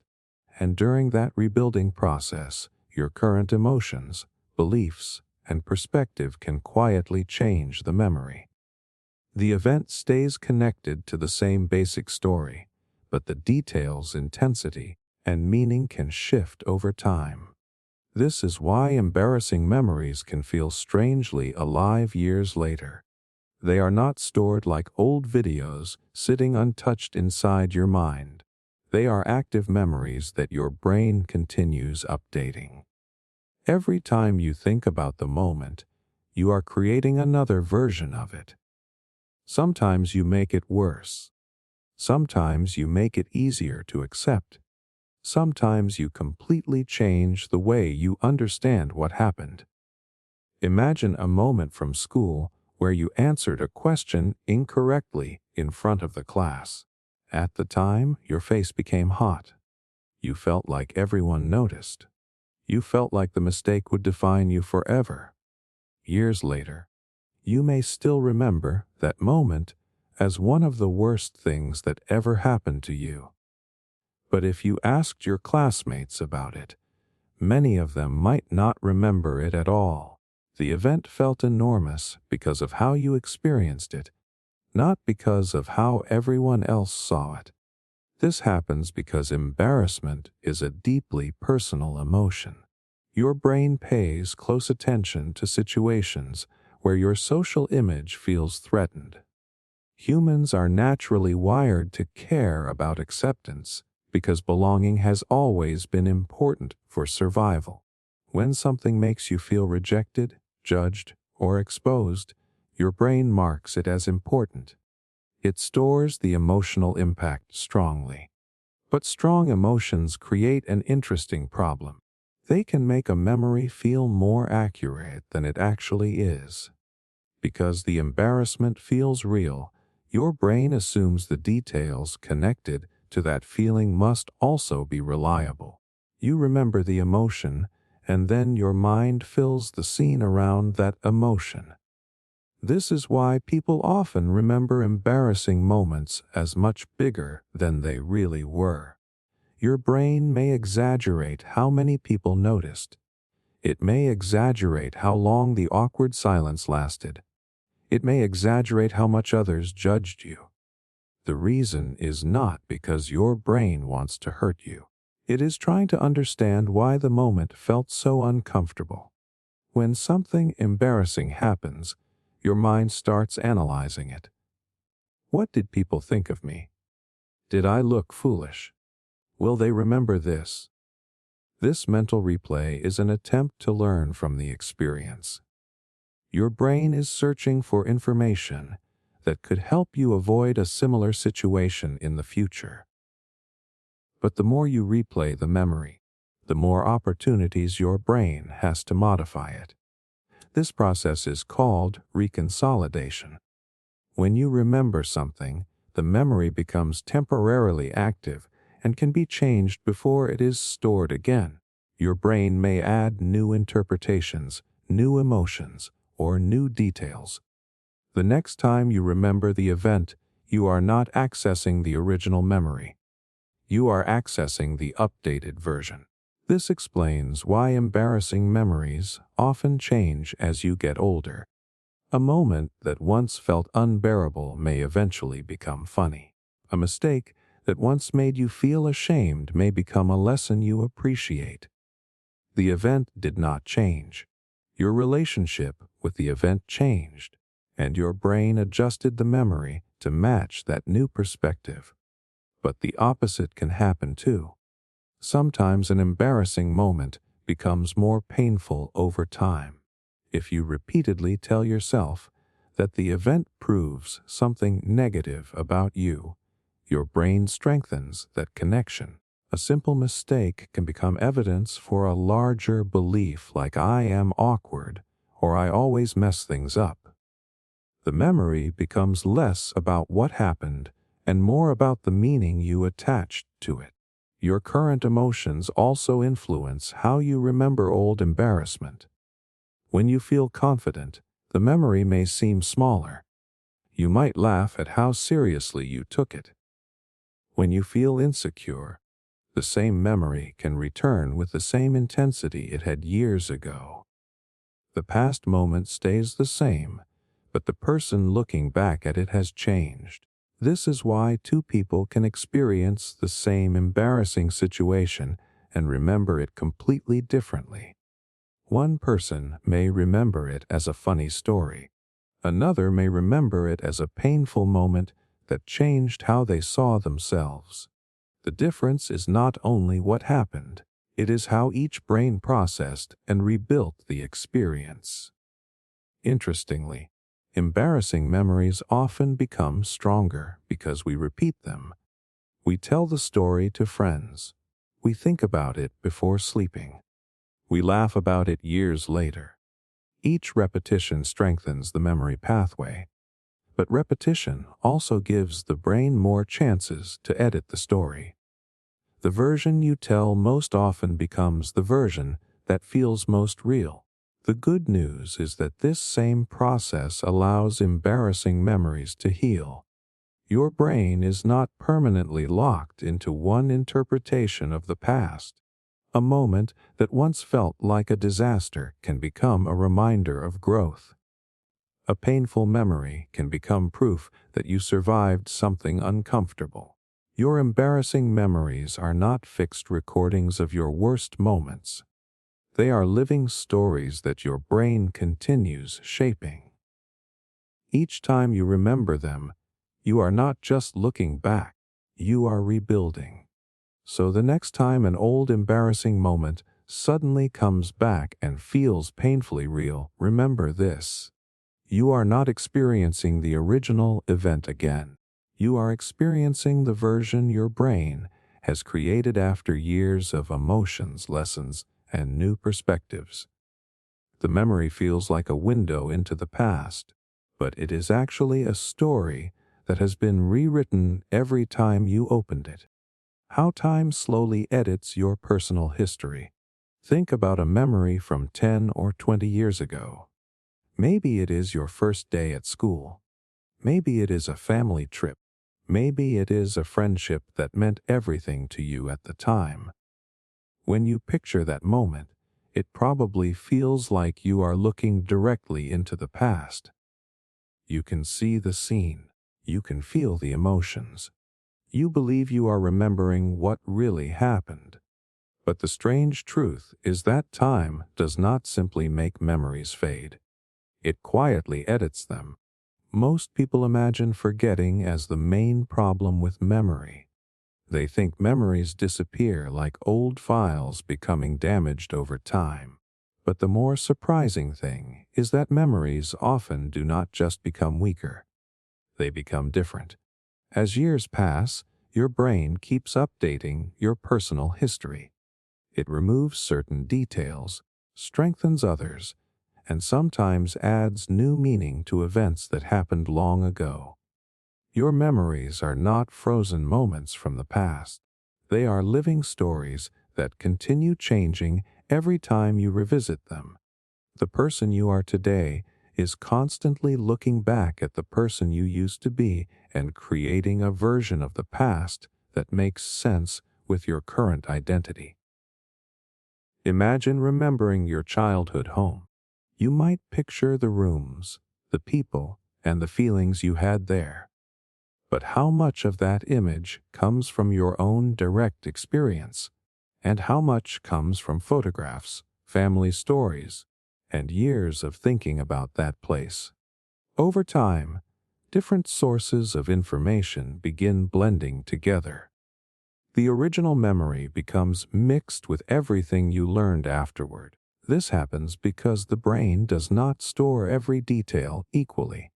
And during that rebuilding process, your current emotions, beliefs, and perspective can quietly change the memory. The event stays connected to the same basic story, but the details, intensity, and meaning can shift over time. This is why embarrassing memories can feel strangely alive years later. They are not stored like old videos sitting untouched inside your mind. They are active memories that your brain continues updating. Every time you think about the moment, you are creating another version of it. Sometimes you make it worse. Sometimes you make it easier to accept. Sometimes you completely change the way you understand what happened. Imagine a moment from school where you answered a question incorrectly in front of the class. At the time, your face became hot. You felt like everyone noticed. You felt like the mistake would define you forever. Years later, you may still remember that moment as one of the worst things that ever happened to you. But if you asked your classmates about it, many of them might not remember it at all. The event felt enormous because of how you experienced it, not because of how everyone else saw it. This happens because embarrassment is a deeply personal emotion. Your brain pays close attention to situations where your social image feels threatened. Humans are naturally wired to care about acceptance because belonging has always been important for survival. When something makes you feel rejected, judged, or exposed, your brain marks it as important. It stores the emotional impact strongly. But strong emotions create an interesting problem. They can make a memory feel more accurate than it actually is. Because the embarrassment feels real, your brain assumes the details connected to that feeling must also be reliable. You remember the emotion, and then your mind fills the scene around that emotion. This is why people often remember embarrassing moments as much bigger than they really were. Your brain may exaggerate how many people noticed. It may exaggerate how long the awkward silence lasted. It may exaggerate how much others judged you. The reason is not because your brain wants to hurt you. It is trying to understand why the moment felt so uncomfortable. When something embarrassing happens, your mind starts analyzing it. What did people think of me? Did I look foolish? Will they remember this? This mental replay is an attempt to learn from the experience. Your brain is searching for information that could help you avoid a similar situation in the future. But the more you replay the memory, the more opportunities your brain has to modify it. This process is called reconsolidation. When you remember something, the memory becomes temporarily active and can be changed before it is stored again. Your brain may add new interpretations, new emotions, or new details. The next time you remember the event, you are not accessing the original memory. You are accessing the updated version. This explains why embarrassing memories often change as you get older. A moment that once felt unbearable may eventually become funny. A mistake that once made you feel ashamed may become a lesson you appreciate. The event did not change. Your relationship with the event changed, and your brain adjusted the memory to match that new perspective. But the opposite can happen too. Sometimes an embarrassing moment becomes more painful over time. If you repeatedly tell yourself that the event proves something negative about you, your brain strengthens that connection. A simple mistake can become evidence for a larger belief like I am awkward or I always mess things up. The memory becomes less about what happened and more about the meaning you attached to it. Your current emotions also influence how you remember old embarrassment. When you feel confident, the memory may seem smaller. You might laugh at how seriously you took it. When you feel insecure, the same memory can return with the same intensity it had years ago. The past moment stays the same, but the person looking back at it has changed. This is why two people can experience the same embarrassing situation and remember it completely differently. One person may remember it as a funny story. Another may remember it as a painful moment that changed how they saw themselves. The difference is not only what happened, it is how each brain processed and rebuilt the experience. Interestingly, embarrassing memories often become stronger because we repeat them. We tell the story to friends. We think about it before sleeping. We laugh about it years later. Each repetition strengthens the memory pathway. But repetition also gives the brain more chances to edit the story. The version you tell most often becomes the version that feels most real. The good news is that this same process allows embarrassing memories to heal. Your brain is not permanently locked into one interpretation of the past. A moment that once felt like a disaster can become a reminder of growth. A painful memory can become proof that you survived something uncomfortable. Your embarrassing memories are not fixed recordings of your worst moments. They are living stories that your brain continues shaping. Each time you remember them, you are not just looking back, you are rebuilding. So the next time an old embarrassing moment suddenly comes back and feels painfully real, remember this. You are not experiencing the original event again. You are experiencing the version your brain has created after years of emotions, lessons, and new perspectives. The memory feels like a window into the past, but it is actually a story that has been rewritten every time you opened it. How time slowly edits your personal history. Think about a memory from 10 or 20 years ago. Maybe it is your first day at school. Maybe it is a family trip. Maybe it is a friendship that meant everything to you at the time. When you picture that moment, it probably feels like you are looking directly into the past. You can see the scene. You can feel the emotions. You believe you are remembering what really happened. But the strange truth is that time does not simply make memories fade. It quietly edits them. Most people imagine forgetting as the main problem with memory. They think memories disappear like old files becoming damaged over time. But the more surprising thing is that memories often do not just become weaker. They become different. As years pass, your brain keeps updating your personal history. It removes certain details, strengthens others, and sometimes adds new meaning to events that happened long ago. Your memories are not frozen moments from the past. They are living stories that continue changing every time you revisit them. The person you are today is constantly looking back at the person you used to be and creating a version of the past that makes sense with your current identity. Imagine remembering your childhood home. You might picture the rooms, the people, and the feelings you had there. But how much of that image comes from your own direct experience? And how much comes from photographs, family stories, and years of thinking about that place? Over time, different sources of information begin blending together. The original memory becomes mixed with everything you learned afterward. This happens because the brain does not store every detail equally.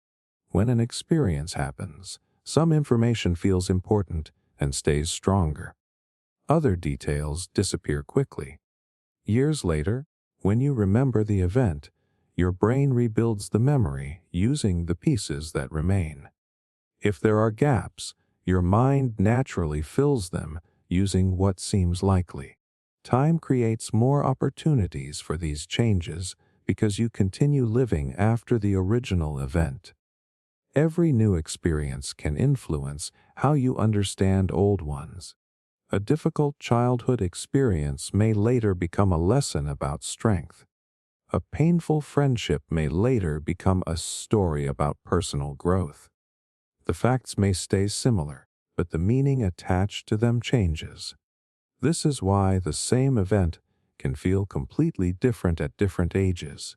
When an experience happens, some information feels important and stays stronger. Other details disappear quickly. Years later, when you remember the event, your brain rebuilds the memory using the pieces that remain. If there are gaps, your mind naturally fills them using what seems likely. Time creates more opportunities for these changes because you continue living after the original event. Every new experience can influence how you understand old ones. A difficult childhood experience may later become a lesson about strength. A painful friendship may later become a story about personal growth. The facts may stay similar, but the meaning attached to them changes. This is why the same event can feel completely different at different ages.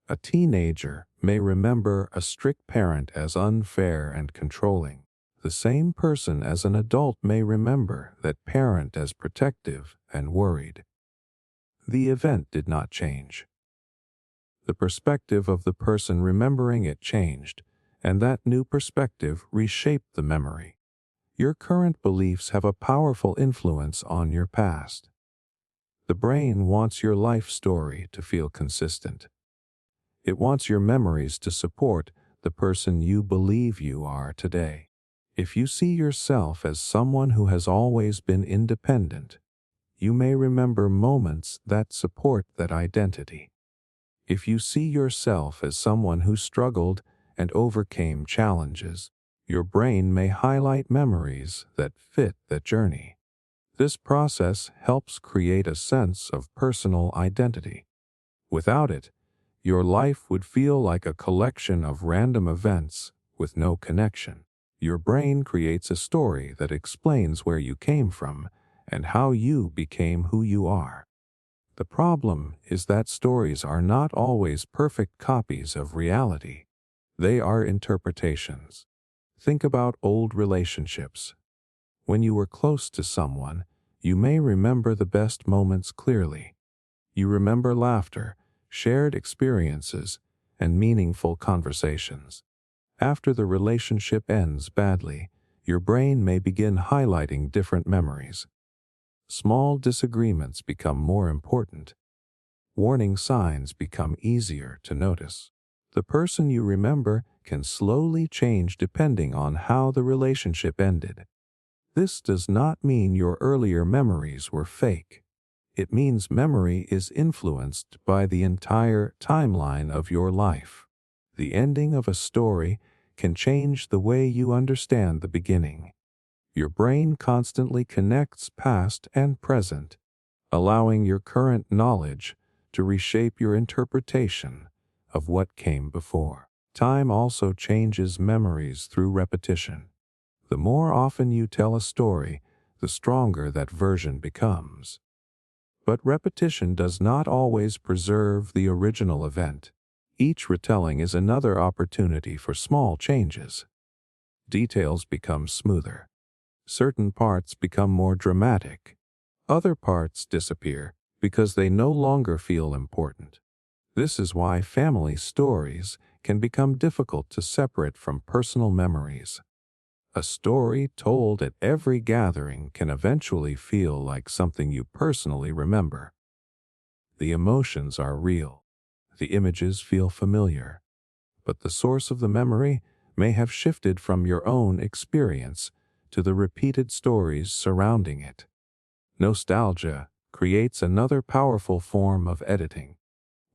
A teenager may remember a strict parent as unfair and controlling. The same person as an adult may remember that parent as protective and worried. The event did not change. The perspective of the person remembering it changed, and that new perspective reshaped the memory. Your current beliefs have a powerful influence on your past. The brain wants your life story to feel consistent. It wants your memories to support the person you believe you are today. If you see yourself as someone who has always been independent, you may remember moments that support that identity. If you see yourself as someone who struggled and overcame challenges, your brain may highlight memories that fit that journey. This process helps create a sense of personal identity. Without it, your life would feel like a collection of random events with no connection. Your brain creates a story that explains where you came from and how you became who you are. The problem is that stories are not always perfect copies of reality. They are interpretations. Think about old relationships. When you were close to someone, you may remember the best moments clearly. You remember laughter, shared experiences, and meaningful conversations. After the relationship ends badly, your brain may begin highlighting different memories. Small disagreements become more important. Warning signs become easier to notice. The person you remember can slowly change depending on how the relationship ended. This does not mean your earlier memories were fake. It means memory is influenced by the entire timeline of your life. The ending of a story can change the way you understand the beginning. Your brain constantly connects past and present, allowing your current knowledge to reshape your interpretation of what came before. Time also changes memories through repetition. The more often you tell a story, the stronger that version becomes. But repetition does not always preserve the original event. Each retelling is another opportunity for small changes. Details become smoother. Certain parts become more dramatic. Other parts disappear because they no longer feel important. This is why family stories can become difficult to separate from personal memories. A story told at every gathering can eventually feel like something you personally remember. The emotions are real. The images feel familiar. But the source of the memory may have shifted from your own experience to the repeated stories surrounding it. Nostalgia creates another powerful form of editing.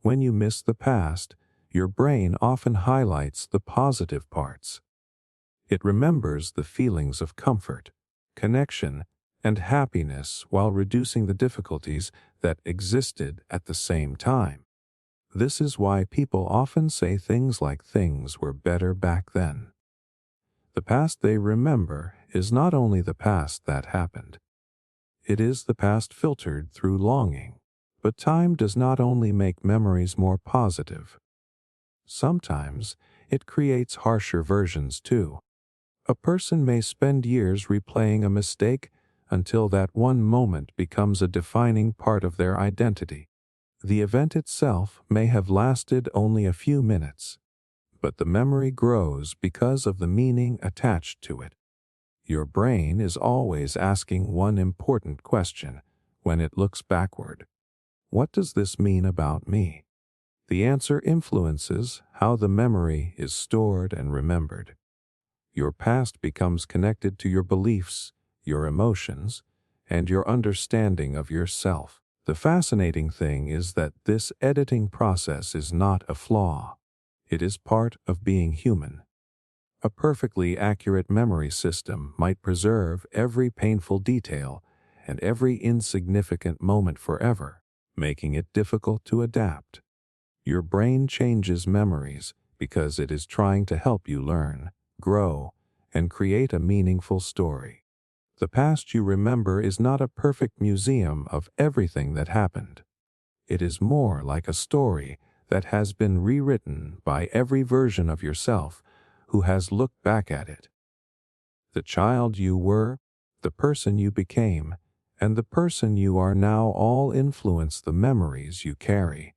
When you miss the past, your brain often highlights the positive parts. It remembers the feelings of comfort, connection, and happiness while reducing the difficulties that existed at the same time. This is why people often say things like things were better back then. The past they remember is not only the past that happened. It is the past filtered through longing. But time does not only make memories more positive. Sometimes it creates harsher versions too. A person may spend years replaying a mistake until that one moment becomes a defining part of their identity. The event itself may have lasted only a few minutes, but the memory grows because of the meaning attached to it. Your brain is always asking one important question when it looks backward. What does this mean about me? The answer influences how the memory is stored and remembered. Your past becomes connected to your beliefs, your emotions, and your understanding of yourself. The fascinating thing is that this editing process is not a flaw. It is part of being human. A perfectly accurate memory system might preserve every painful detail and every insignificant moment forever, making it difficult to adapt. Your brain changes memories because it is trying to help you learn, grow, and create a meaningful story. The past you remember is not a perfect museum of everything that happened. It is more like a story that has been rewritten by every version of yourself who has looked back at it. The child you were, the person you became, and the person you are now all influence the memories you carry.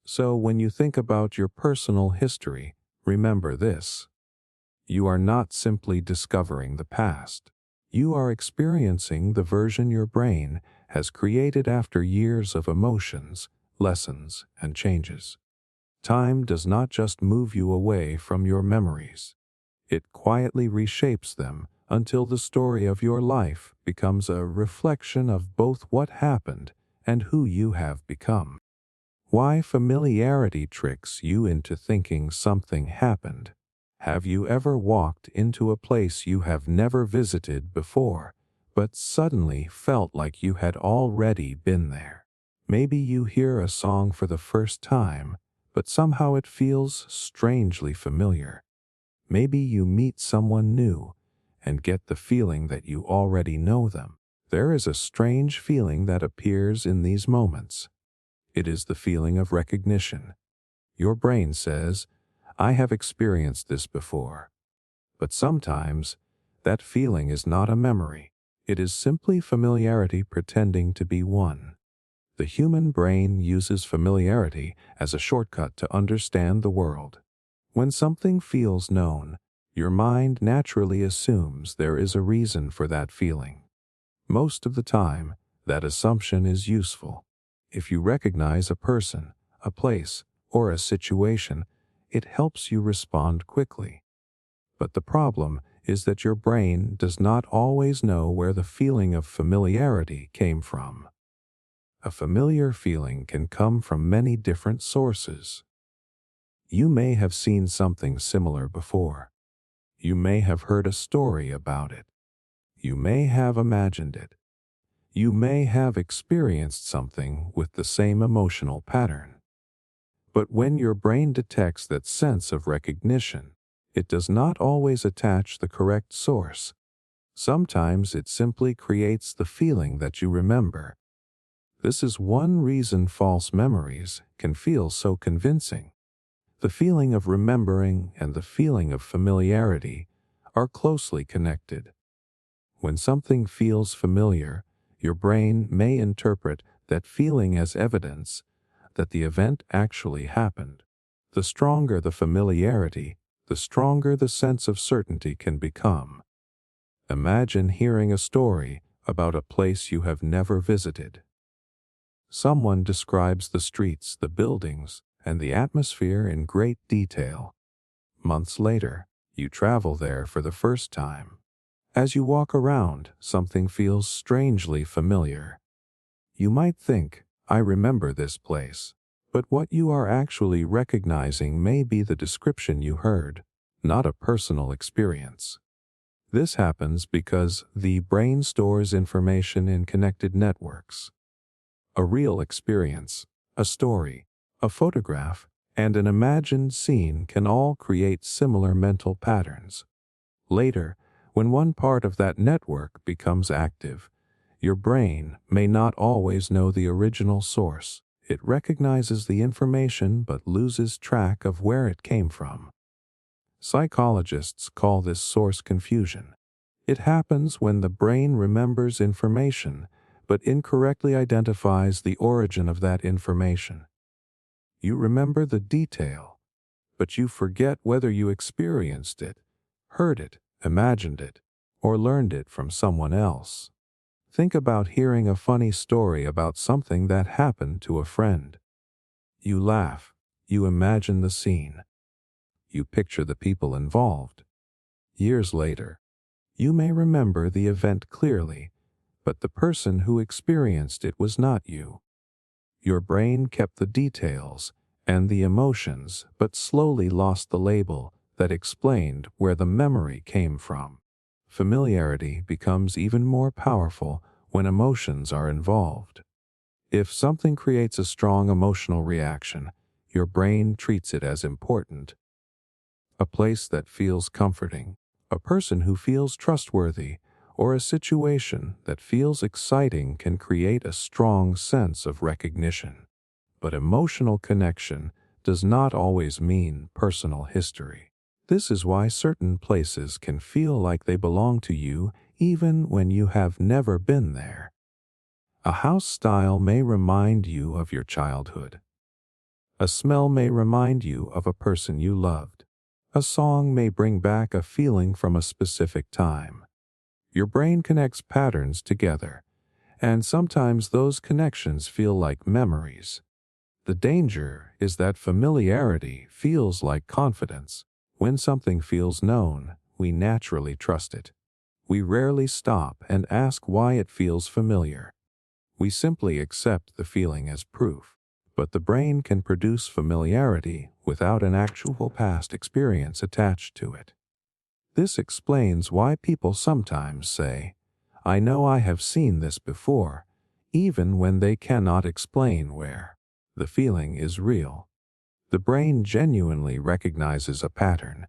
So when you think about your personal history, remember this. You are not simply discovering the past. You are experiencing the version your brain has created after years of emotions, lessons, and changes. Time does not just move you away from your memories. It quietly reshapes them until the story of your life becomes a reflection of both what happened and who you have become. Why familiarity tricks you into thinking something happened. Have you ever walked into a place you have never visited before, but suddenly felt like you had already been there? Maybe you hear a song for the first time, but somehow it feels strangely familiar. Maybe you meet someone new and get the feeling that you already know them. There is a strange feeling that appears in these moments. It is the feeling of recognition. Your brain says, I have experienced this before. But sometimes, that feeling is not a memory. It is simply familiarity pretending to be one. The human brain uses familiarity as a shortcut to understand the world. When something feels known, your mind naturally assumes there is a reason for that feeling. Most of the time, that assumption is useful. If you recognize a person, a place, or a situation, it helps you respond quickly. But the problem is that your brain does not always know where the feeling of familiarity came from. A familiar feeling can come from many different sources. You may have seen something similar before. You may have heard a story about it. You may have imagined it. You may have experienced something with the same emotional pattern. But when your brain detects that sense of recognition, it does not always attach the correct source. Sometimes it simply creates the feeling that you remember. This is one reason false memories can feel so convincing. The feeling of remembering and the feeling of familiarity are closely connected. When something feels familiar, your brain may interpret that feeling as evidence that the event actually happened. The stronger the familiarity, the stronger the sense of certainty can become. Imagine hearing a story about a place you have never visited. Someone describes the streets, the buildings, and the atmosphere in great detail. Months later, you travel there for the first time. As you walk around, something feels strangely familiar. You might think, I remember this place. But what you are actually recognizing may be the description you heard, not a personal experience. This happens because the brain stores information in connected networks. A real experience, a story, a photograph, and an imagined scene can all create similar mental patterns. Later, when one part of that network becomes active, your brain may not always know the original source. It recognizes the information but loses track of where it came from. Psychologists call this source confusion. It happens when the brain remembers information but incorrectly identifies the origin of that information. You remember the detail, but you forget whether you experienced it, heard it, imagined it, or learned it from someone else. Think about hearing a funny story about something that happened to a friend. You laugh, you imagine the scene, you picture the people involved. Years later, you may remember the event clearly, but the person who experienced it was not you. Your brain kept the details and the emotions, but slowly lost the label that explained where the memory came from. Familiarity becomes even more powerful when emotions are involved. If something creates a strong emotional reaction, your brain treats it as important. A place that feels comforting, a person who feels trustworthy, or a situation that feels exciting can create a strong sense of recognition. But emotional connection does not always mean personal history. This is why certain places can feel like they belong to you even when you have never been there. A house style may remind you of your childhood. A smell may remind you of a person you loved. A song may bring back a feeling from a specific time. Your brain connects patterns together, and sometimes those connections feel like memories. The danger is that familiarity feels like confidence. When something feels known, we naturally trust it. We rarely stop and ask why it feels familiar. We simply accept the feeling as proof. But the brain can produce familiarity without an actual past experience attached to it. This explains why people sometimes say, "I know I have seen this before," even when they cannot explain where. The feeling is real. The brain genuinely recognizes a pattern.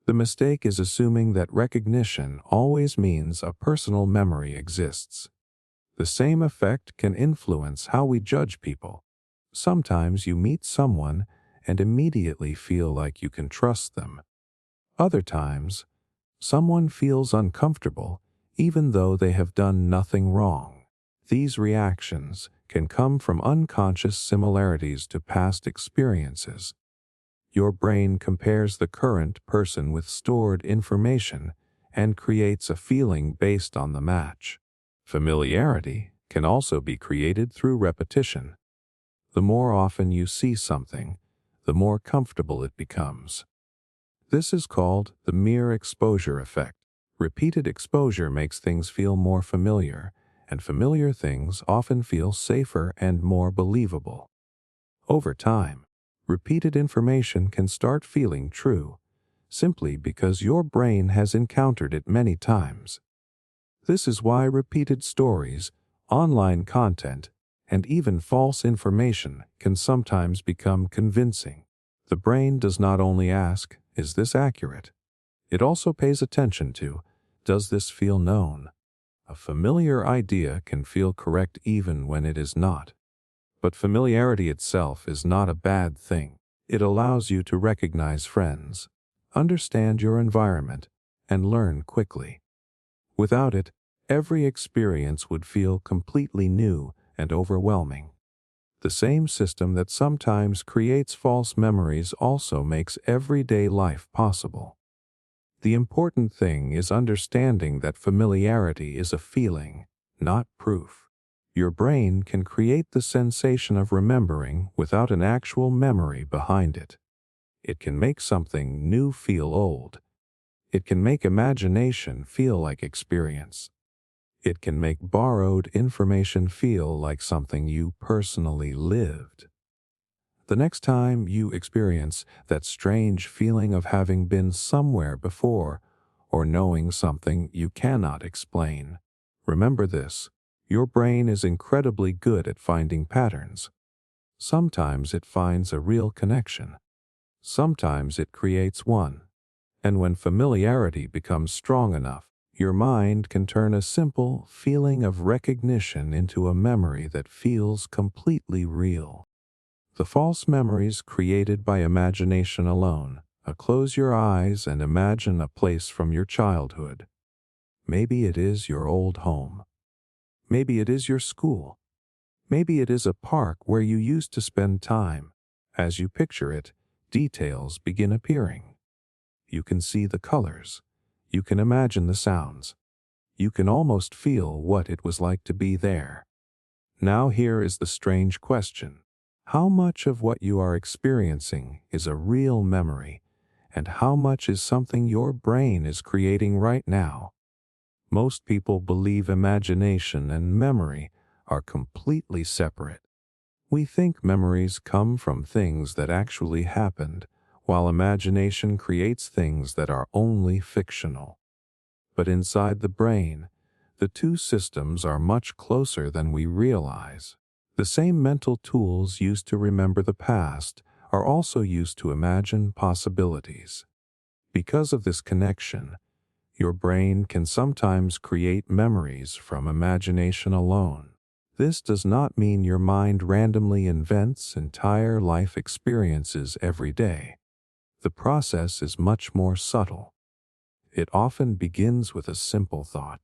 The mistake is assuming that recognition always means a personal memory exists. The same effect can influence how we judge people. Sometimes you meet someone and immediately feel like you can trust them. Other times, someone feels uncomfortable even though they have done nothing wrong. These reactions can come from unconscious similarities to past experiences. Your brain compares the current person with stored information and creates a feeling based on the match. Familiarity can also be created through repetition. The more often you see something, the more comfortable it becomes. This is called the mere exposure effect. Repeated exposure makes things feel more familiar, and familiar things often feel safer and more believable. Over time, repeated information can start feeling true, simply because your brain has encountered it many times. This is why repeated stories, online content, and even false information can sometimes become convincing. The brain does not only ask, "Is this accurate?" It also pays attention to, "Does this feel known?" A familiar idea can feel correct even when it is not. But familiarity itself is not a bad thing. It allows you to recognize friends, understand your environment, and learn quickly. Without it, every experience would feel completely new and overwhelming. The same system that sometimes creates false memories also makes everyday life possible. The important thing is understanding that familiarity is a feeling, not proof. Your brain can create the sensation of remembering without an actual memory behind it. It can make something new feel old. It can make imagination feel like experience. It can make borrowed information feel like something you personally lived. The next time you experience that strange feeling of having been somewhere before or knowing something you cannot explain, remember this: Your brain is incredibly good at finding patterns. Sometimes it finds a real connection. Sometimes it creates one. And when familiarity becomes strong enough, your mind can turn a simple feeling of recognition into a memory that feels completely real. The false memories created by imagination alone. Close your eyes and imagine a place from your childhood. Maybe it is your old home. Maybe it is your school. Maybe it is a park where you used to spend time. As you picture it, details begin appearing. You can see the colors. You can imagine the sounds. You can almost feel what it was like to be there. Now here is the strange question. How much of what you are experiencing is a real memory, and how much is something your brain is creating right now? Most people believe imagination and memory are completely separate. We think memories come from things that actually happened, while imagination creates things that are only fictional. But inside the brain, the two systems are much closer than we realize. The same mental tools used to remember the past are also used to imagine possibilities. Because of this connection, your brain can sometimes create memories from imagination alone. This does not mean your mind randomly invents entire life experiences every day. The process is much more subtle. It often begins with a simple thought.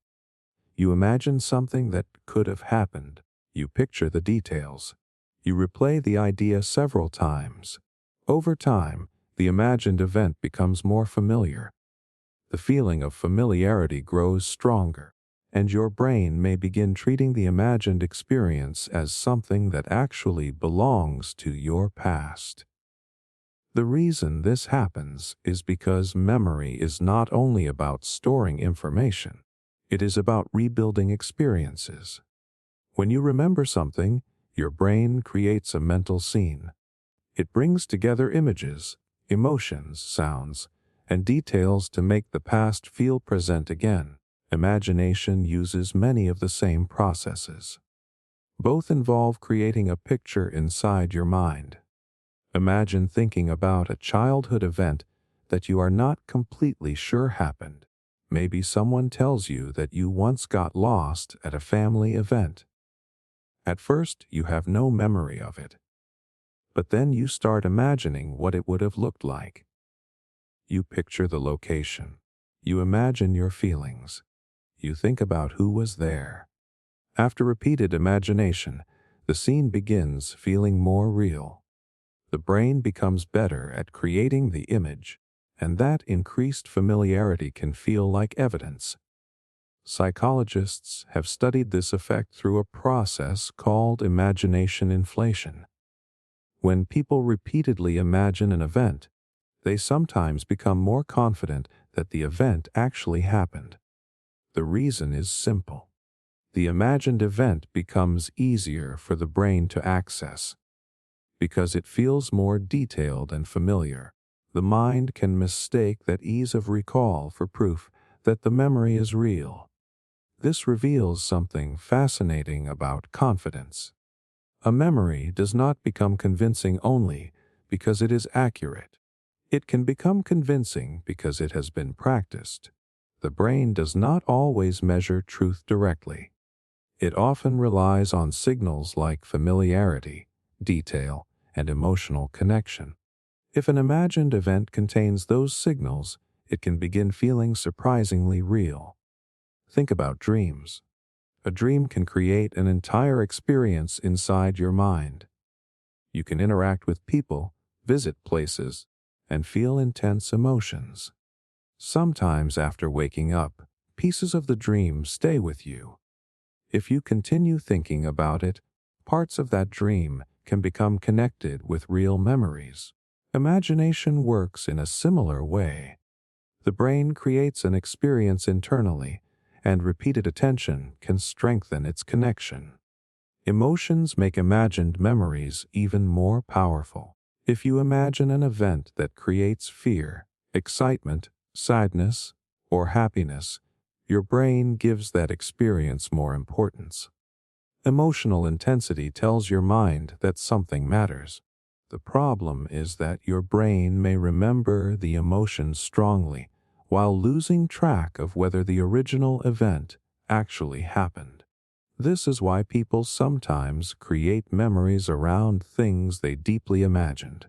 You imagine something that could have happened. You picture the details. You replay the idea several times. Over time, the imagined event becomes more familiar. The feeling of familiarity grows stronger, and your brain may begin treating the imagined experience as something that actually belongs to your past. The reason this happens is because memory is not only about storing information, it is about rebuilding experiences. When you remember something, your brain creates a mental scene. It brings together images, emotions, sounds, and details to make the past feel present again. Imagination uses many of the same processes. Both involve creating a picture inside your mind. Imagine thinking about a childhood event that you are not completely sure happened. Maybe someone tells you that you once got lost at a family event. At first, you have no memory of it. But then you start imagining what it would have looked like. You picture the location. You imagine your feelings. You think about who was there. After repeated imagination, the scene begins feeling more real. The brain becomes better at creating the image, and that increased familiarity can feel like evidence. Psychologists have studied this effect through a process called imagination inflation. When people repeatedly imagine an event, they sometimes become more confident that the event actually happened. The reason is simple. The imagined event becomes easier for the brain to access. Because it feels more detailed and familiar, the mind can mistake that ease of recall for proof that the memory is real. This reveals something fascinating about confidence. A memory does not become convincing only because it is accurate. It can become convincing because it has been practiced. The brain does not always measure truth directly. It often relies on signals like familiarity, detail, and emotional connection. If an imagined event contains those signals, it can begin feeling surprisingly real. Think about dreams. A dream can create an entire experience inside your mind. You can interact with people, visit places, and feel intense emotions. Sometimes after waking up, pieces of the dream stay with you. If you continue thinking about it, parts of that dream can become connected with real memories. Imagination works in a similar way. The brain creates an experience internally, and repeated attention can strengthen its connection. Emotions make imagined memories even more powerful. If you imagine an event that creates fear, excitement, sadness, or happiness, your brain gives that experience more importance. Emotional intensity tells your mind that something matters. The problem is that your brain may remember the emotion strongly while losing track of whether the original event actually happened. This is why people sometimes create memories around things they deeply imagined.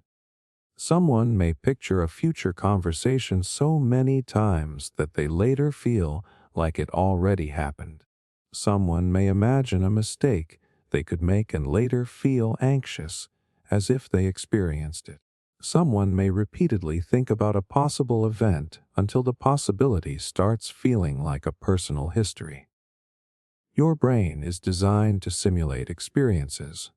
Someone may picture a future conversation so many times that they later feel like it already happened. Someone may imagine a mistake they could make and later feel anxious, as if they experienced it. Someone may repeatedly think about a possible event until the possibility starts feeling like a personal history. Your brain is designed to simulate experiences.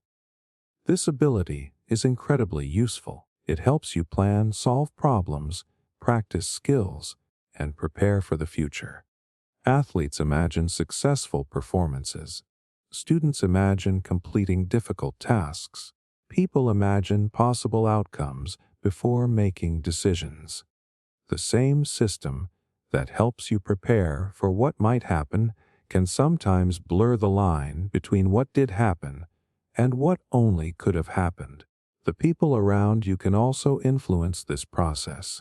This ability is incredibly useful. It helps you plan, solve problems, practice skills, and prepare for the future. Athletes imagine successful performances. Students imagine completing difficult tasks. People imagine possible outcomes before making decisions. The same system that helps you prepare for what might happen can sometimes blur the line between what did happen and what only could have happened. The people around you can also influence this process.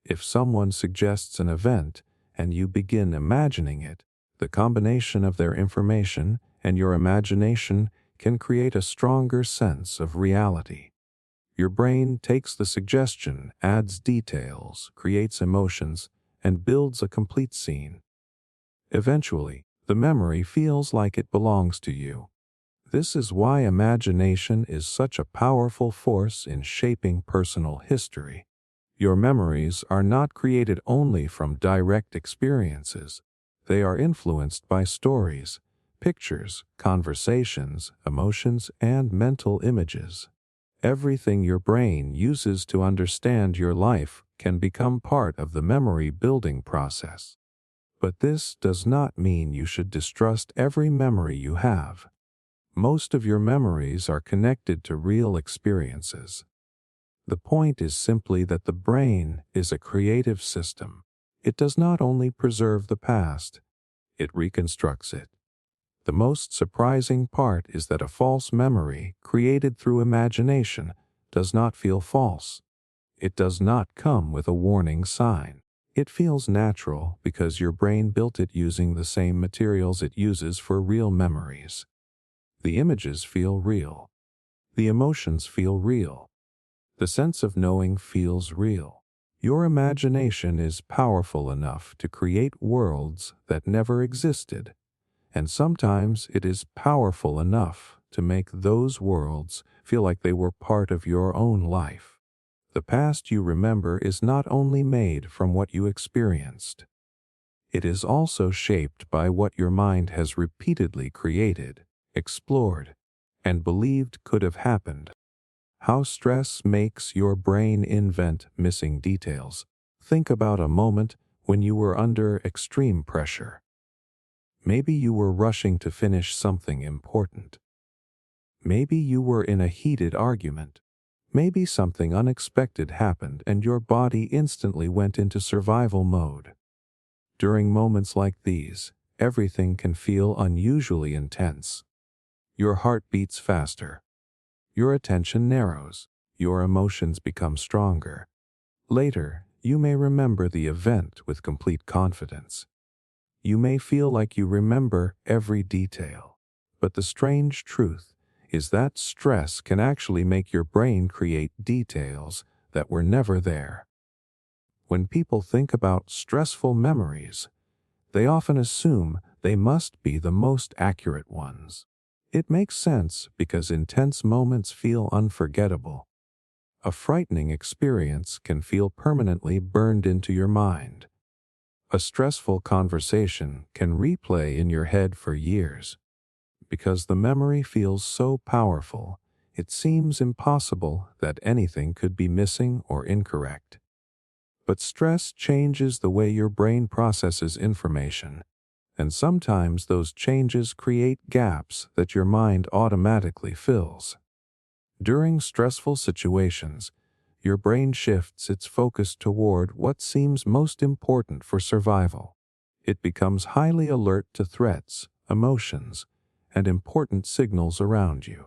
If someone suggests an event and you begin imagining it, the combination of their information and your imagination can create a stronger sense of reality. Your brain takes the suggestion, adds details, creates emotions, and builds a complete scene. Eventually, the memory feels like it belongs to you. This is why imagination is such a powerful force in shaping personal history. Your memories are not created only from direct experiences. They are influenced by stories, pictures, conversations, emotions, and mental images. Everything your brain uses to understand your life can become part of the memory building process. But this does not mean you should distrust every memory you have. Most of your memories are connected to real experiences. The point is simply that the brain is a creative system. It does not only preserve the past, it reconstructs it. The most surprising part is that a false memory created through imagination does not feel false. It does not come with a warning sign. It feels natural because your brain built it using the same materials it uses for real memories. The images feel real. The emotions feel real. The sense of knowing feels real. Your imagination is powerful enough to create worlds that never existed, and sometimes it is powerful enough to make those worlds feel like they were part of your own life. The past you remember is not only made from what you experienced. It is also shaped by what your mind has repeatedly created, explored, and believed could have happened. How stress makes your brain invent missing details. Think about a moment when you were under extreme pressure. Maybe you were rushing to finish something important. Maybe you were in a heated argument. Maybe something unexpected happened and your body instantly went into survival mode. During moments like these, everything can feel unusually intense. Your heart beats faster. Your attention narrows. Your emotions become stronger. Later, you may remember the event with complete confidence. You may feel like you remember every detail. But the strange truth is that stress can actually make your brain create details that were never there. When people think about stressful memories, they often assume they must be the most accurate ones. It makes sense because intense moments feel unforgettable. A frightening experience can feel permanently burned into your mind. A stressful conversation can replay in your head for years. Because the memory feels so powerful, it seems impossible that anything could be missing or incorrect. But stress changes the way your brain processes information, and sometimes those changes create gaps that your mind automatically fills. During stressful situations, your brain shifts its focus toward what seems most important for survival. It becomes highly alert to threats, emotions, and important signals around you.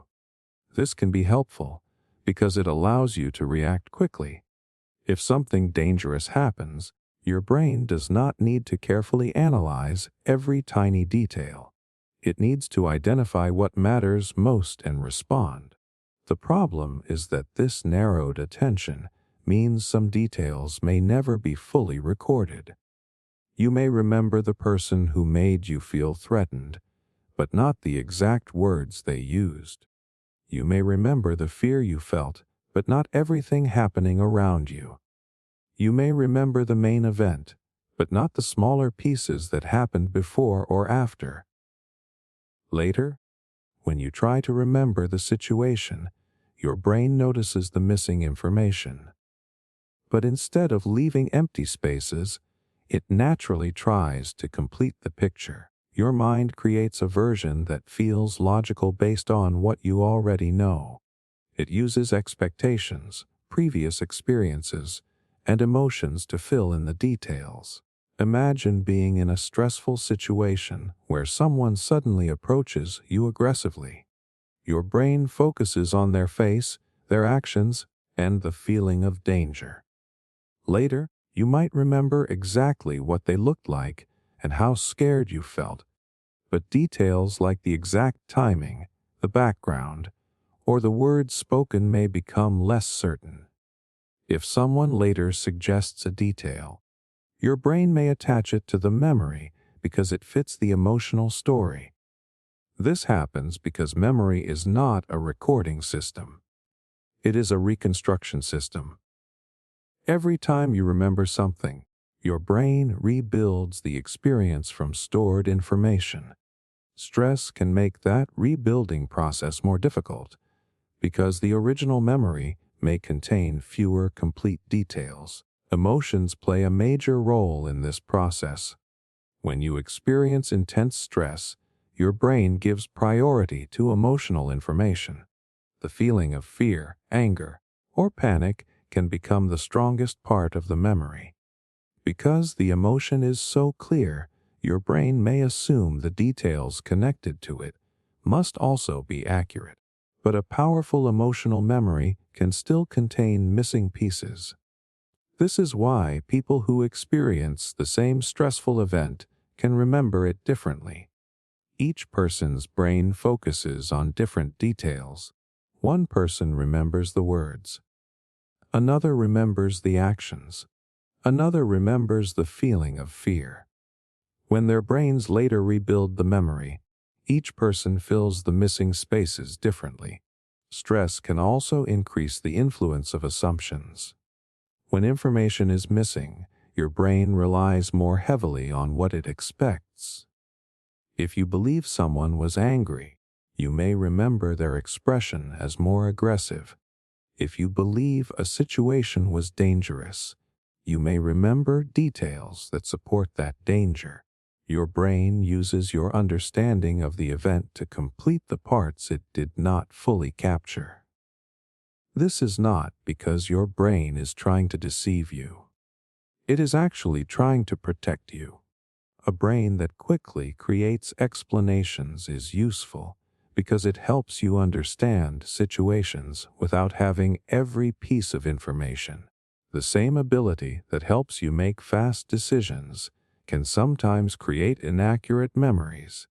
This can be helpful because it allows you to react quickly. If something dangerous happens, your brain does not need to carefully analyze every tiny detail. It needs to identify what matters most and respond. The problem is that this narrowed attention means some details may never be fully recorded. You may remember the person who made you feel threatened, but not the exact words they used. You may remember the fear you felt, but not everything happening around you. You may remember the main event, but not the smaller pieces that happened before or after. Later, when you try to remember the situation, your brain notices the missing information. But instead of leaving empty spaces, it naturally tries to complete the picture. Your mind creates a version that feels logical based on what you already know. It uses expectations, previous experiences, and emotions to fill in the details. Imagine being in a stressful situation where someone suddenly approaches you aggressively. Your brain focuses on their face, their actions, and the feeling of danger. Later, you might remember exactly what they looked like and how scared you felt, but details like the exact timing, the background, or the words spoken may become less certain. If someone later suggests a detail, your brain may attach it to the memory because it fits the emotional story. This happens because memory is not a recording system. It is a reconstruction system. Every time you remember something, your brain rebuilds the experience from stored information. Stress can make that rebuilding process more difficult because the original memory may contain fewer complete details. Emotions play a major role in this process. When you experience intense stress, your brain gives priority to emotional information. The feeling of fear, anger, or panic can become the strongest part of the memory. Because the emotion is so clear, your brain may assume the details connected to it must also be accurate. But a powerful emotional memory can still contain missing pieces. This is why people who experience the same stressful event can remember it differently. Each person's brain focuses on different details. One person remembers the words. Another remembers the actions. Another remembers the feeling of fear. When their brains later rebuild the memory, each person fills the missing spaces differently. Stress can also increase the influence of assumptions. When information is missing, your brain relies more heavily on what it expects. If you believe someone was angry, you may remember their expression as more aggressive. If you believe a situation was dangerous, you may remember details that support that danger. Your brain uses your understanding of the event to complete the parts it did not fully capture. This is not because your brain is trying to deceive you. It is actually trying to protect you. A brain that quickly creates explanations is useful because it helps you understand situations without having every piece of information. The same ability that helps you make fast decisions can sometimes create inaccurate memories.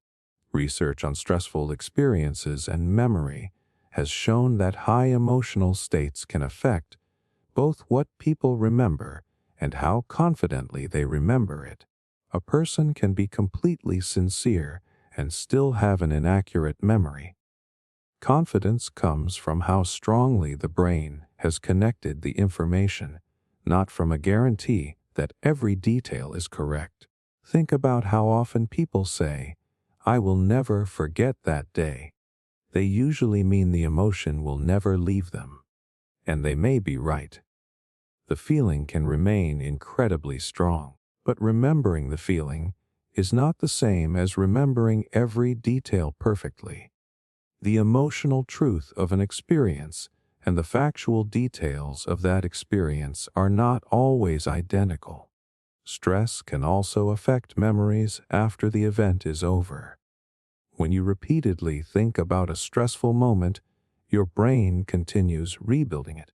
Research on stressful experiences and memory has shown that high emotional states can affect both what people remember and how confidently they remember it. A person can be completely sincere and still have an inaccurate memory. Confidence comes from how strongly the brain has connected the information, not from a guarantee that every detail is correct. Think about how often people say, "I will never forget that day." They usually mean the emotion will never leave them. And they may be right. The feeling can remain incredibly strong, but remembering the feeling is not the same as remembering every detail perfectly. The emotional truth of an experience and the factual details of that experience are not always identical. Stress can also affect memories after the event is over. When you repeatedly think about a stressful moment, your brain continues rebuilding it.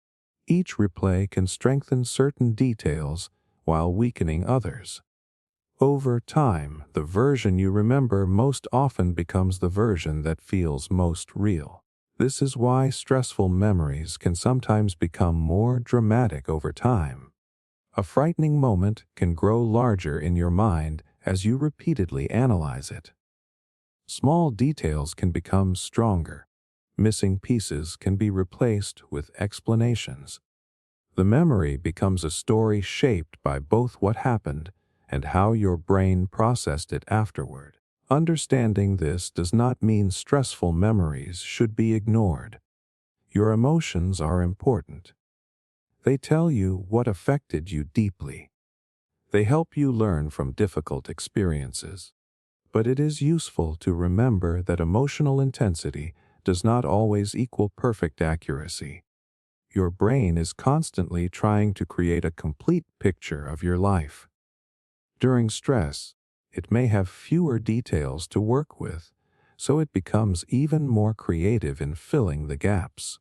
Each replay can strengthen certain details while weakening others. Over time, the version you remember most often becomes the version that feels most real. This is why stressful memories can sometimes become more dramatic over time. A frightening moment can grow larger in your mind as you repeatedly analyze it. Small details can become stronger. Missing pieces can be replaced with explanations. The memory becomes a story shaped by both what happened and how your brain processed it afterward. Understanding this does not mean stressful memories should be ignored. Your emotions are important. They tell you what affected you deeply. They help you learn from difficult experiences. But it is useful to remember that emotional intensity does not always equal perfect accuracy. Your brain is constantly trying to create a complete picture of your life. During stress, it may have fewer details to work with, so it becomes even more creative in filling the gaps.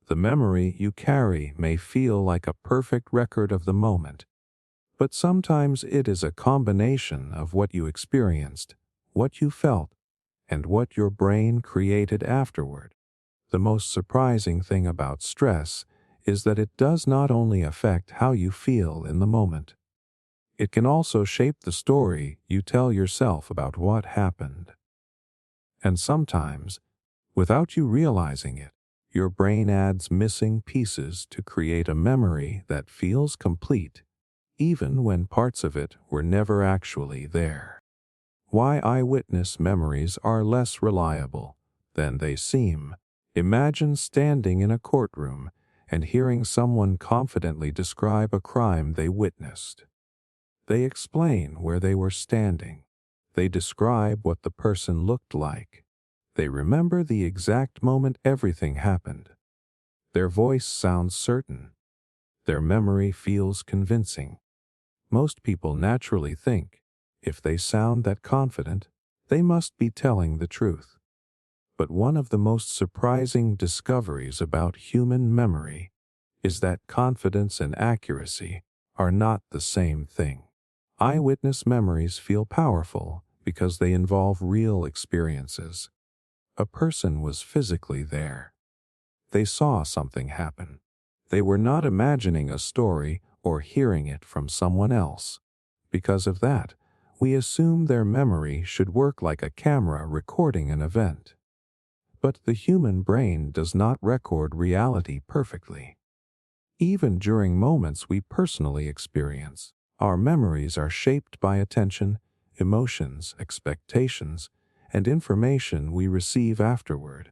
The memory you carry may feel like a perfect record of the moment, but sometimes it is a combination of what you experienced, what you felt, and what your brain created afterward. The most surprising thing about stress is that it does not only affect how you feel in the moment. It can also shape the story you tell yourself about what happened. And sometimes, without you realizing it, your brain adds missing pieces to create a memory that feels complete, even when parts of it were never actually there. Why eyewitness memories are less reliable than they seem. Imagine standing in a courtroom and hearing someone confidently describe a crime they witnessed. They explain where they were standing. They describe what the person looked like. They remember the exact moment everything happened. Their voice sounds certain. Their memory feels convincing. Most people naturally think, if they sound that confident, they must be telling the truth. But one of the most surprising discoveries about human memory is that confidence and accuracy are not the same thing. Eyewitness memories feel powerful because they involve real experiences. A person was physically there. They saw something happen. They were not imagining a story or hearing it from someone else. Because of that, we assume their memory should work like a camera recording an event. But the human brain does not record reality perfectly. Even during moments we personally experience, our memories are shaped by attention, emotions, expectations, and information we receive afterward.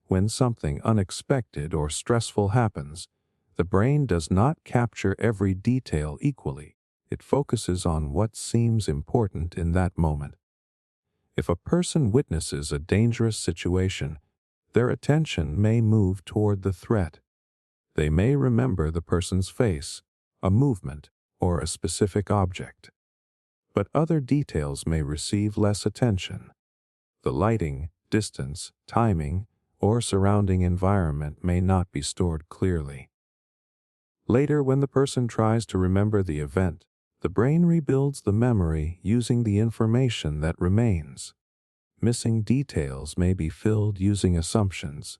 When something unexpected or stressful happens, the brain does not capture every detail equally. It focuses on what seems important in that moment. If a person witnesses a dangerous situation, their attention may move toward the threat. They may remember the person's face, a movement, or a specific object. But other details may receive less attention. The lighting, distance, timing, or surrounding environment may not be stored clearly. Later, when the person tries to remember the event, the brain rebuilds the memory using the information that remains. Missing details may be filled using assumptions,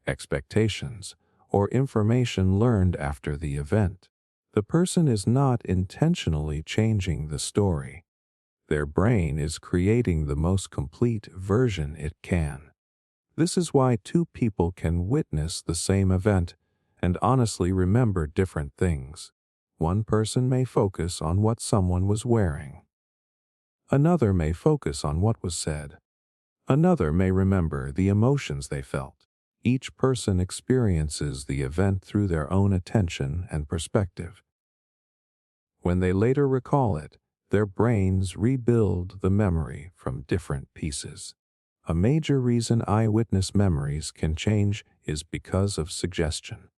expectations, or information learned after the event. The person is not intentionally changing the story. Their brain is creating the most complete version it can. This is why two people can witness the same event and honestly remember different things. One person may focus on what someone was wearing. Another may focus on what was said. Another may remember the emotions they felt. Each person experiences the event through their own attention and perspective. When they later recall it, their brains rebuild the memory from different pieces. A major reason eyewitness memories can change is because of suggestion.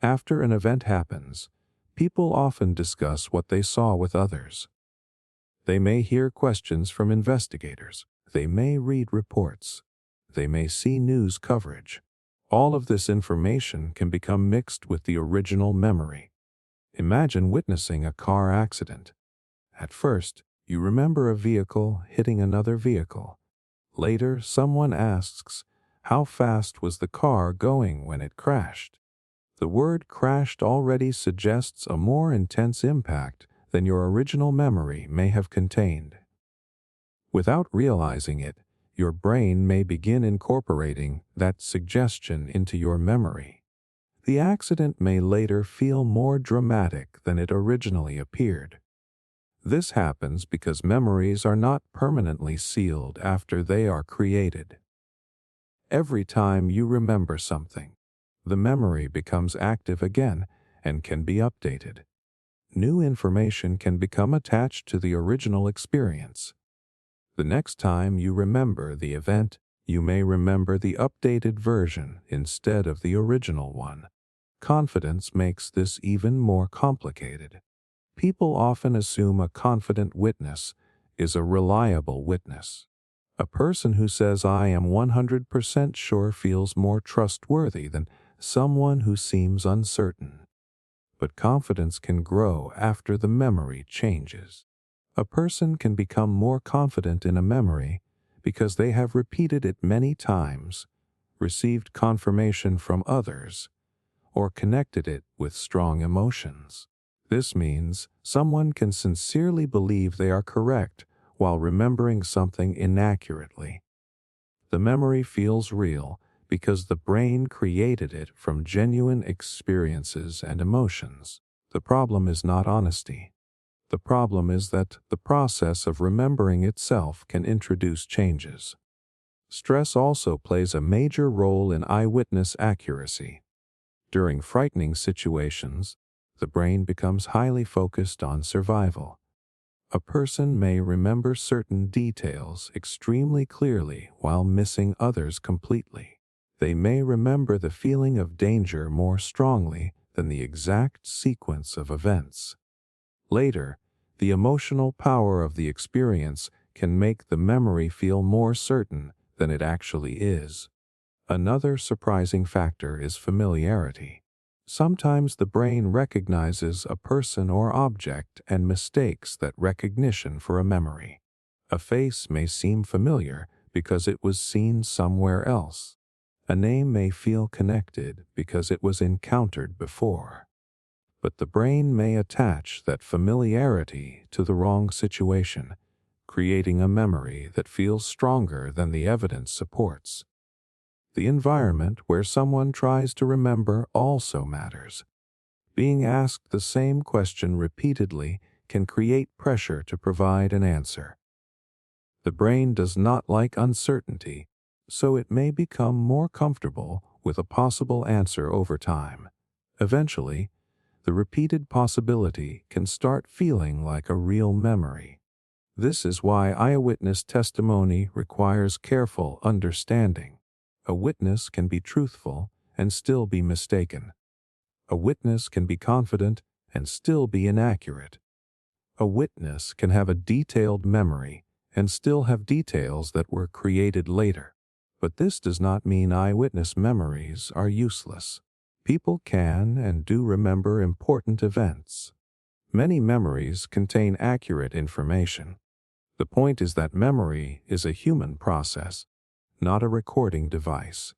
After an event happens, people often discuss what they saw with others. They may hear questions from investigators, They may read reports. They may see news coverage. All of this information can become mixed with the original memory. Imagine witnessing a car accident. At first, you remember a vehicle hitting another vehicle. Later, someone asks, how fast was the car going when it crashed? The word crashed already suggests a more intense impact than your original memory may have contained. Without realizing it, your brain may begin incorporating that suggestion into your memory. The accident may later feel more dramatic than it originally appeared. This happens because memories are not permanently sealed after they are created. Every time you remember something, the memory becomes active again and can be updated. New information can become attached to the original experience. The next time you remember the event, you may remember the updated version instead of the original one. Confidence makes this even more complicated. People often assume a confident witness is a reliable witness. A person who says, "I am 100% sure," feels more trustworthy than someone who seems uncertain. But confidence can grow after the memory changes. A person can become more confident in a memory because they have repeated it many times, received confirmation from others, or connected it with strong emotions. This means someone can sincerely believe they are correct while remembering something inaccurately. The memory feels real because the brain created it from genuine experiences and emotions. The problem is not honesty. The problem is that the process of remembering itself can introduce changes. Stress also plays a major role in eyewitness accuracy. During frightening situations, the brain becomes highly focused on survival. A person may remember certain details extremely clearly while missing others completely. They may remember the feeling of danger more strongly than the exact sequence of events. Later, the emotional power of the experience can make the memory feel more certain than it actually is. Another surprising factor is familiarity. Sometimes the brain recognizes a person or object and mistakes that recognition for a memory. A face may seem familiar because it was seen somewhere else. A name may feel connected because it was encountered before. But the brain may attach that familiarity to the wrong situation, creating a memory that feels stronger than the evidence supports. The environment where someone tries to remember also matters. Being asked the same question repeatedly can create pressure to provide an answer. The brain does not like uncertainty, so it may become more comfortable with a possible answer over time. Eventually, the repeated possibility can start feeling like a real memory. This is why eyewitness testimony requires careful understanding. A witness can be truthful and still be mistaken. A witness can be confident and still be inaccurate. A witness can have a detailed memory and still have details that were created later. But this does not mean eyewitness memories are useless. People can and do remember important events. Many memories contain accurate information. The point is that memory is a human process, not a recording device.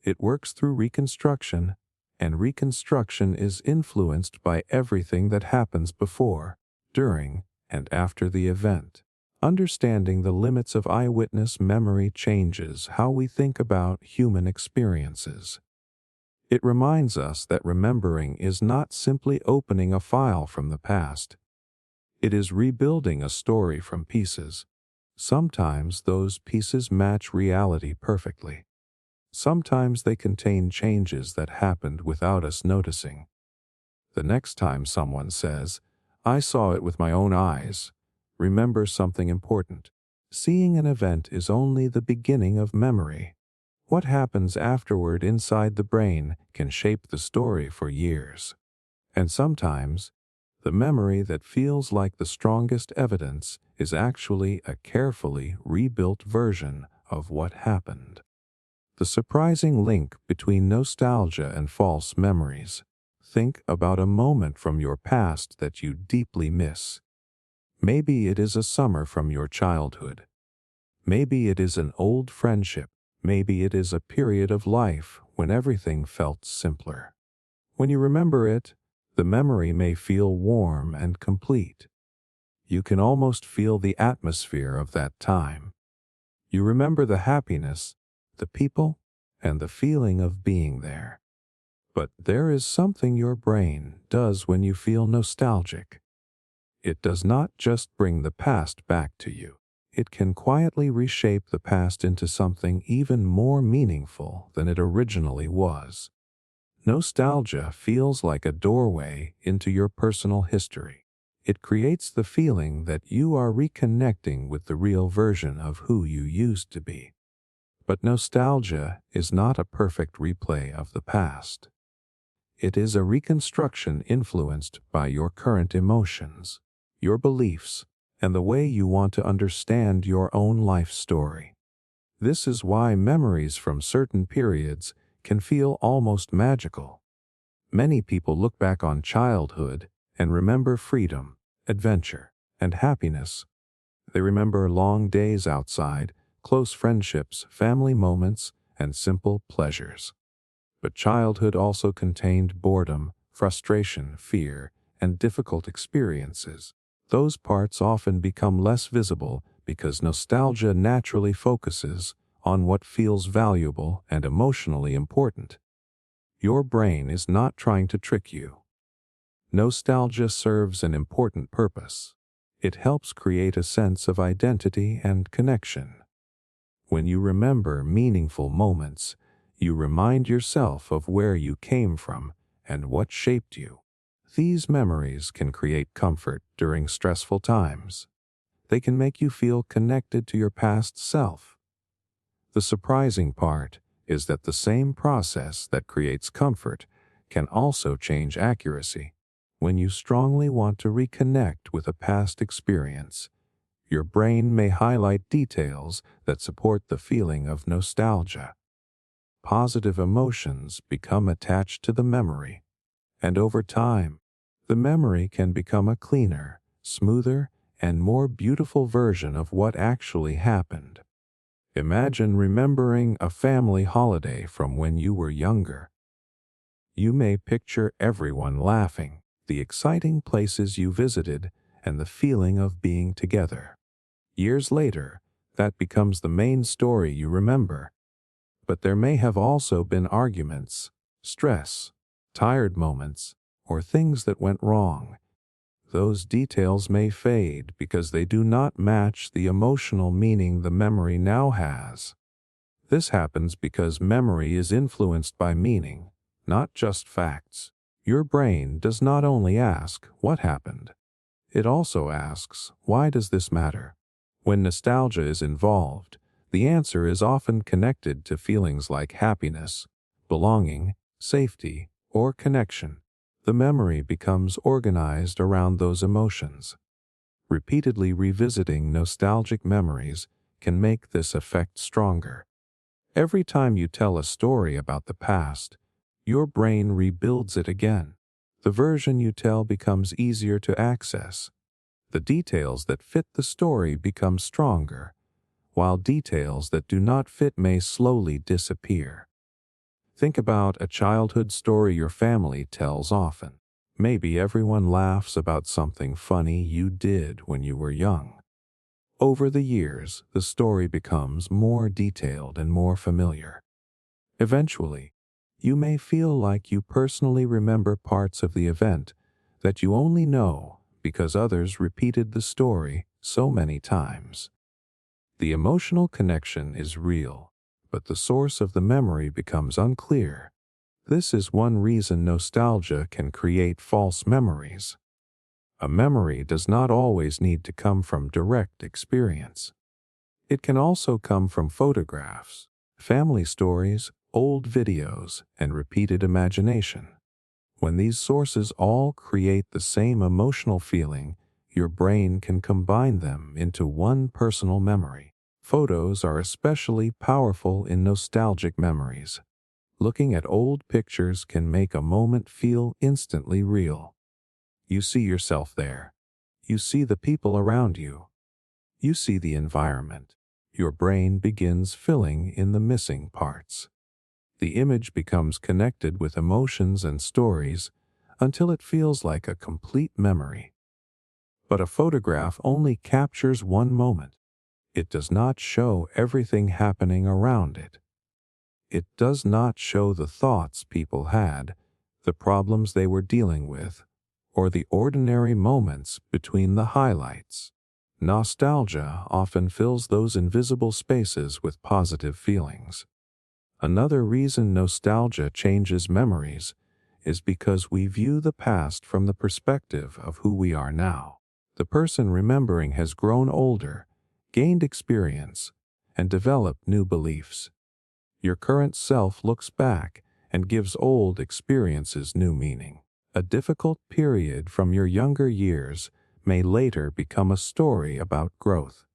It works through reconstruction, and reconstruction is influenced by everything that happens before, during, and after the event. Understanding the limits of eyewitness memory changes how we think about human experiences. It reminds us that remembering is not simply opening a file from the past. It is rebuilding a story from pieces. Sometimes those pieces match reality perfectly. Sometimes they contain changes that happened without us noticing. The next time someone says, "I saw it with my own eyes," remember something important. Seeing an event is only the beginning of memory. What happens afterward inside the brain can shape the story for years. And sometimes, the memory that feels like the strongest evidence is actually a carefully rebuilt version of what happened. The surprising link between nostalgia and false memories. Think about a moment from your past that you deeply miss. Maybe it is a summer from your childhood. Maybe it is an old friendship. Maybe it is a period of life when everything felt simpler. When you remember it, the memory may feel warm and complete. You can almost feel the atmosphere of that time. You remember the happiness, the people, and the feeling of being there. But there is something your brain does when you feel nostalgic. It does not just bring the past back to you. It can quietly reshape the past into something even more meaningful than it originally was. Nostalgia feels like a doorway into your personal history. It creates the feeling that you are reconnecting with the real version of who you used to be. But nostalgia is not a perfect replay of the past. It is a reconstruction influenced by your current emotions, your beliefs, and the way you want to understand your own life story. This is why memories from certain periods can feel almost magical. Many people look back on childhood and remember freedom, adventure, and happiness. They remember long days outside, close friendships, family moments, and simple pleasures. But childhood also contained boredom, frustration, fear, and difficult experiences. Those parts often become less visible because nostalgia naturally focuses on what feels valuable and emotionally important. Your brain is not trying to trick you. Nostalgia serves an important purpose. It helps create a sense of identity and connection. When you remember meaningful moments, you remind yourself of where you came from and what shaped you. These memories can create comfort during stressful times. They can make you feel connected to your past self. The surprising part is that the same process that creates comfort can also change accuracy. When you strongly want to reconnect with a past experience, your brain may highlight details that support the feeling of nostalgia. Positive emotions become attached to the memory, and over time, the memory can become a cleaner, smoother, and more beautiful version of what actually happened. Imagine remembering a family holiday from when you were younger. You may picture everyone laughing, the exciting places you visited, and the feeling of being together. Years later, that becomes the main story you remember. But there may have also been arguments, stress, tired moments, or things that went wrong. Those details may fade because they do not match the emotional meaning the memory now has. This happens because memory is influenced by meaning, not just facts. Your brain does not only ask, "What happened?" It also asks, "Why does this matter?" When nostalgia is involved, the answer is often connected to feelings like happiness, belonging, safety, or connection. The memory becomes organized around those emotions. Repeatedly revisiting nostalgic memories can make this effect stronger. Every time you tell a story about the past, your brain rebuilds it again. The version you tell becomes easier to access. The details that fit the story become stronger, while details that do not fit may slowly disappear. Think about a childhood story your family tells often. Maybe everyone laughs about something funny you did when you were young. Over the years, the story becomes more detailed and more familiar. Eventually, you may feel like you personally remember parts of the event that you only know because others repeated the story so many times. The emotional connection is real, but the source of the memory becomes unclear. This is one reason nostalgia can create false memories. A memory does not always need to come from direct experience. It can also come from photographs, family stories, old videos, and repeated imagination. When these sources all create the same emotional feeling, your brain can combine them into one personal memory. Photos are especially powerful in nostalgic memories. Looking at old pictures can make a moment feel instantly real. You see yourself there. You see the people around you. You see the environment. Your brain begins filling in the missing parts. The image becomes connected with emotions and stories until it feels like a complete memory. But a photograph only captures one moment. It does not show everything happening around it. It does not show the thoughts people had, the problems they were dealing with, or the ordinary moments between the highlights. Nostalgia often fills those invisible spaces with positive feelings. Another reason nostalgia changes memories is because we view the past from the perspective of who we are now. The person remembering has grown older, gained experience, and developed new beliefs. Your current self looks back and gives old experiences new meaning. A difficult period from your younger years may later become a story about growth.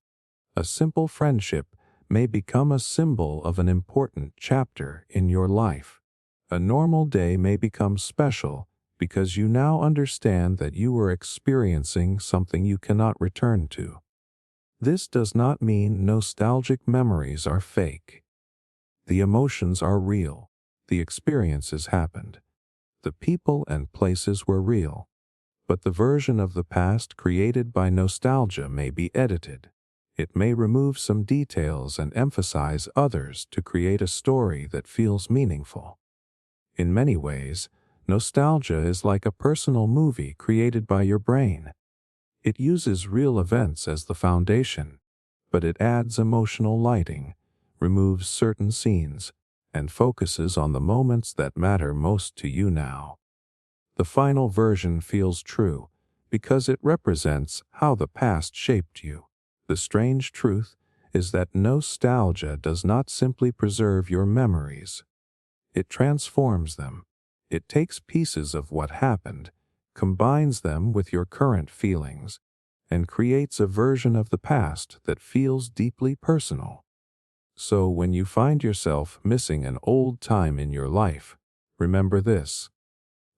A simple friendship may become a symbol of an important chapter in your life. A normal day may become special because you now understand that you were experiencing something you cannot return to. This does not mean nostalgic memories are fake. The emotions are real. The experiences happened. The people and places were real. But the version of the past created by nostalgia may be edited. It may remove some details and emphasize others to create a story that feels meaningful. In many ways, nostalgia is like a personal movie created by your brain. It uses real events as the foundation, but it adds emotional lighting, removes certain scenes, and focuses on the moments that matter most to you now. The final version feels true because it represents how the past shaped you. The strange truth is that nostalgia does not simply preserve your memories. It transforms them. It takes pieces of what happened, combines them with your current feelings, and creates a version of the past that feels deeply personal. So when you find yourself missing an old time in your life, remember this.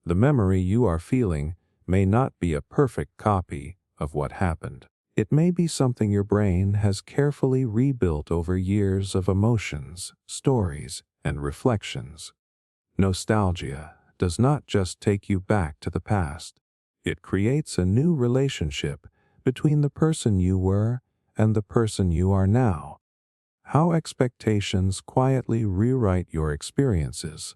The memory you are feeling may not be a perfect copy of what happened. It may be something your brain has carefully rebuilt over years of emotions, stories, and reflections. Nostalgia does not just take you back to the past. It creates a new relationship between the person you were and the person you are now. How expectations quietly rewrite your experiences.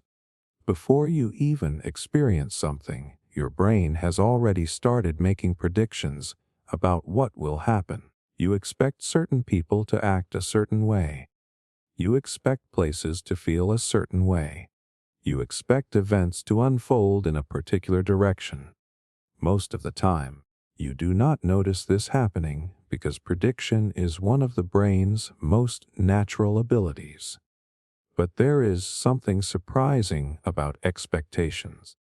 Before you even experience something, your brain has already started making predictions about what will happen. You expect certain people to act a certain way. You expect places to feel a certain way. You expect events to unfold in a particular direction. Most of the time, you do not notice this happening because prediction is one of the brain's most natural abilities. But there is something surprising about expectations.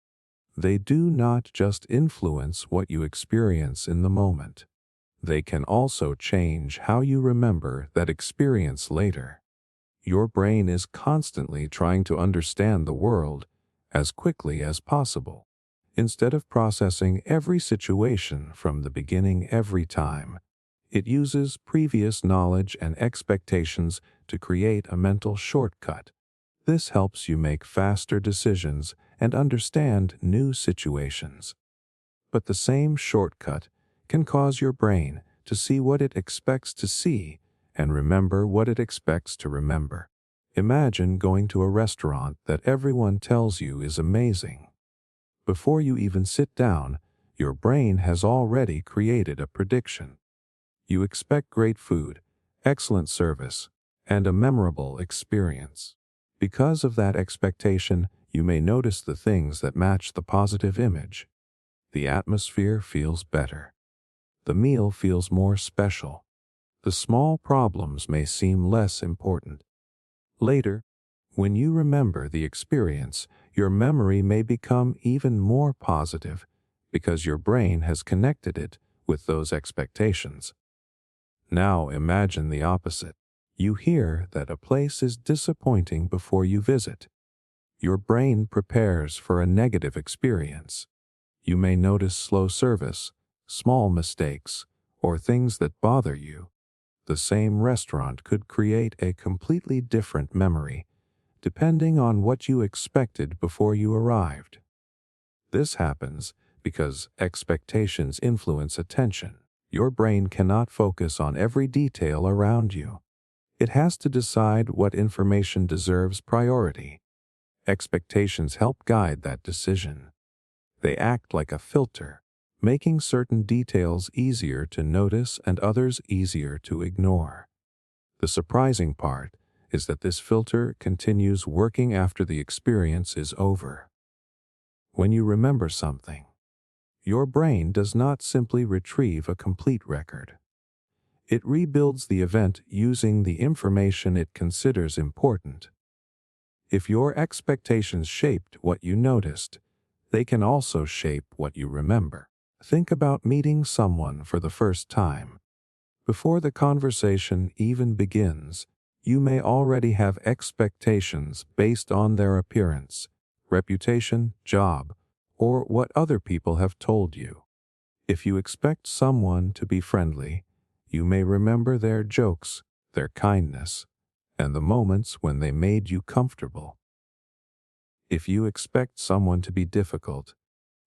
They do not just influence what you experience in the moment. They can also change how you remember that experience later. Your brain is constantly trying to understand the world as quickly as possible. Instead of processing every situation from the beginning every time, it uses previous knowledge and expectations to create a mental shortcut. This helps you make faster decisions and understand new situations. But the same shortcut can cause your brain to see what it expects to see and remember what it expects to remember. Imagine going to a restaurant that everyone tells you is amazing. Before you even sit down, your brain has already created a prediction. You expect great food, excellent service, and a memorable experience. Because of that expectation, you may notice the things that match the positive image. The atmosphere feels better. The meal feels more special. The small problems may seem less important. Later, when you remember the experience, your memory may become even more positive because your brain has connected it with those expectations. Now imagine the opposite. You hear that a place is disappointing before you visit. Your brain prepares for a negative experience. You may notice slow service, small mistakes, or things that bother you. The same restaurant could create a completely different memory, depending on what you expected before you arrived. This happens because expectations influence attention. Your brain cannot focus on every detail around you. It has to decide what information deserves priority. Expectations help guide that decision. They act like a filter, making certain details easier to notice and others easier to ignore. The surprising part is that this filter continues working after the experience is over. When you remember something, your brain does not simply retrieve a complete record. It rebuilds the event using the information it considers important. If your expectations shaped what you noticed, they can also shape what you remember. Think about meeting someone for the first time. Before the conversation even begins, you may already have expectations based on their appearance, reputation, job, or what other people have told you. If you expect someone to be friendly, you may remember their jokes, their kindness, and the moments when they made you comfortable. If you expect someone to be difficult,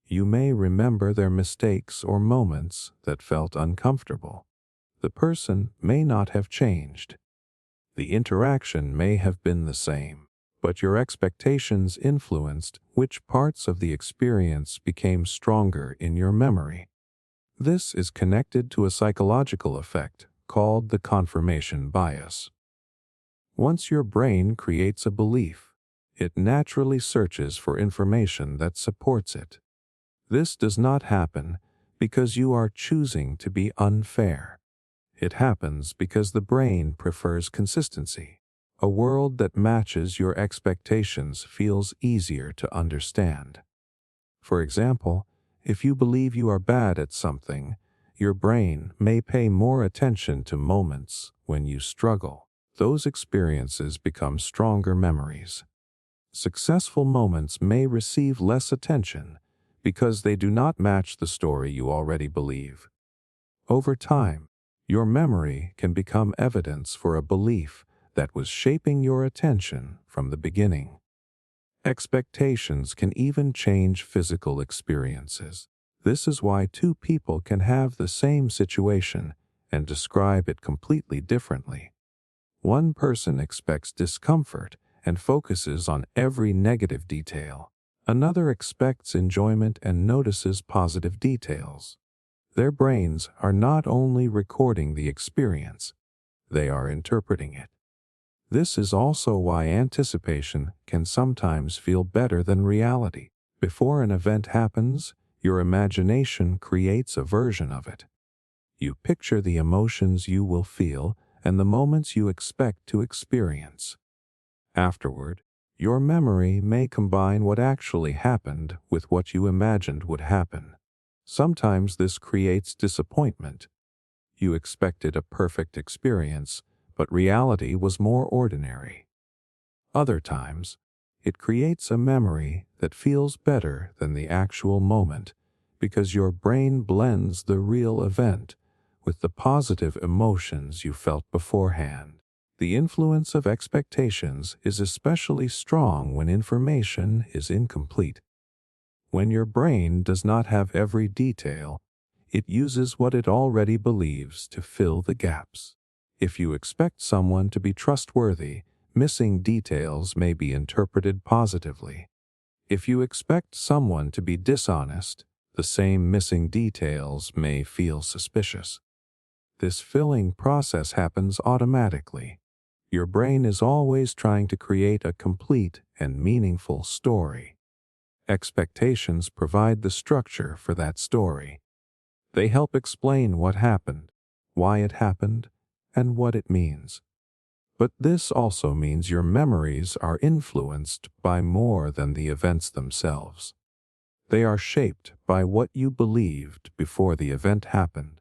you may remember their mistakes or moments that felt uncomfortable. The person may not have changed. The interaction may have been the same, but your expectations influenced which parts of the experience became stronger in your memory. This is connected to a psychological effect called the confirmation bias. Once your brain creates a belief, it naturally searches for information that supports it. This does not happen because you are choosing to be unfair. It happens because the brain prefers consistency. A world that matches your expectations feels easier to understand. For example, if you believe you are bad at something, your brain may pay more attention to moments when you struggle. Those experiences become stronger memories. Successful moments may receive less attention because they do not match the story you already believe. Over time, your memory can become evidence for a belief that was shaping your attention from the beginning. Expectations can even change physical experiences. This is why two people can have the same situation and describe it completely differently. One person expects discomfort and focuses on every negative detail. Another expects enjoyment and notices positive details. Their brains are not only recording the experience, they are interpreting it. This is also why anticipation can sometimes feel better than reality. Before an event happens, your imagination creates a version of it. You picture the emotions you will feel and the moments you expect to experience. Afterward, your memory may combine what actually happened with what you imagined would happen. Sometimes this creates disappointment. You expected a perfect experience, but reality was more ordinary. Other times, it creates a memory that feels better than the actual moment because your brain blends the real event with the positive emotions you felt beforehand. The influence of expectations is especially strong when information is incomplete. When your brain does not have every detail, it uses what it already believes to fill the gaps. If you expect someone to be trustworthy, missing details may be interpreted positively. If you expect someone to be dishonest, the same missing details may feel suspicious. This filling process happens automatically. Your brain is always trying to create a complete and meaningful story. Expectations provide the structure for that story. They help explain what happened, why it happened, and what it means. But this also means your memories are influenced by more than the events themselves. They are shaped by what you believed before the event happened.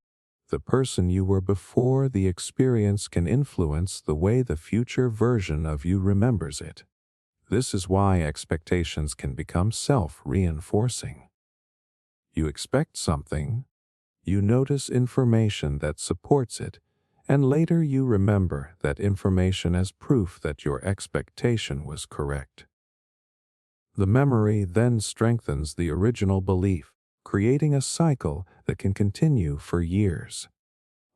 The person you were before the experience can influence the way the future version of you remembers it. This is why expectations can become self-reinforcing. You expect something, you notice information that supports it, and later you remember that information as proof that your expectation was correct. The memory then strengthens the original belief, creating a cycle that can continue for years.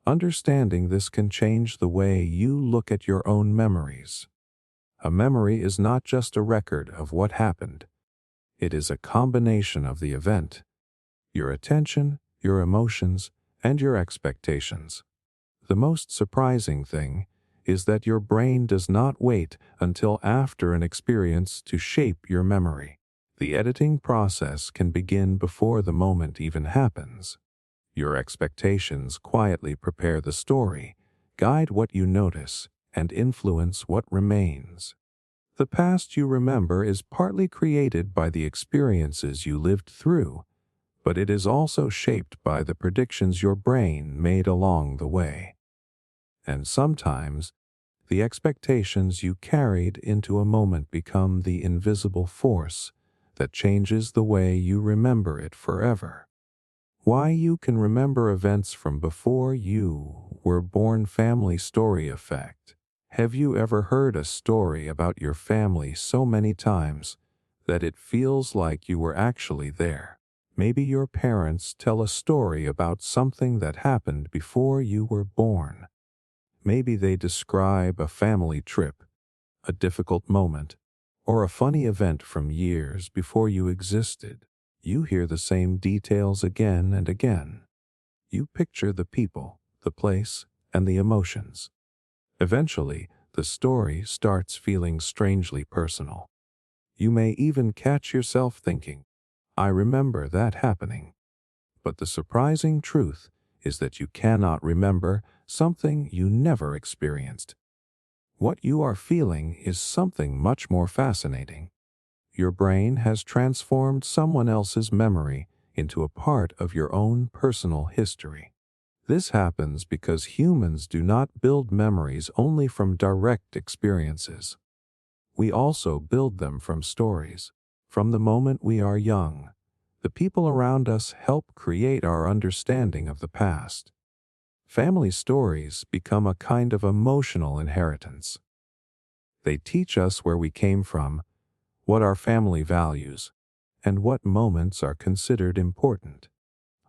Understanding this can change the way you look at your own memories. A memory is not just a record of what happened. It is a combination of the event, your attention, your emotions, and your expectations. The most surprising thing is that your brain does not wait until after an experience to shape your memory. The editing process can begin before the moment even happens. Your expectations quietly prepare the story, guide what you notice, and influence what remains. The past you remember is partly created by the experiences you lived through, but it is also shaped by the predictions your brain made along the way. And sometimes, the expectations you carried into a moment become the invisible force that changes the way you remember it forever. Why you can remember events from before you were born. Family story effect. Have you ever heard a story about your family so many times that it feels like you were actually there? Maybe your parents tell a story about something that happened before you were born. Maybe they describe a family trip, a difficult moment, or a funny event from years before you existed. You hear the same details again and again. You picture the people, the place, and the emotions. Eventually, the story starts feeling strangely personal. You may even catch yourself thinking, I remember that happening. But the surprising truth is that you cannot remember something you never experienced. What you are feeling is something much more fascinating. Your brain has transformed someone else's memory into a part of your own personal history. This happens because humans do not build memories only from direct experiences. We also build them from stories. From the moment we are young, the people around us help create our understanding of the past. Family stories become a kind of emotional inheritance. They teach us where we came from, what our family values, and what moments are considered important.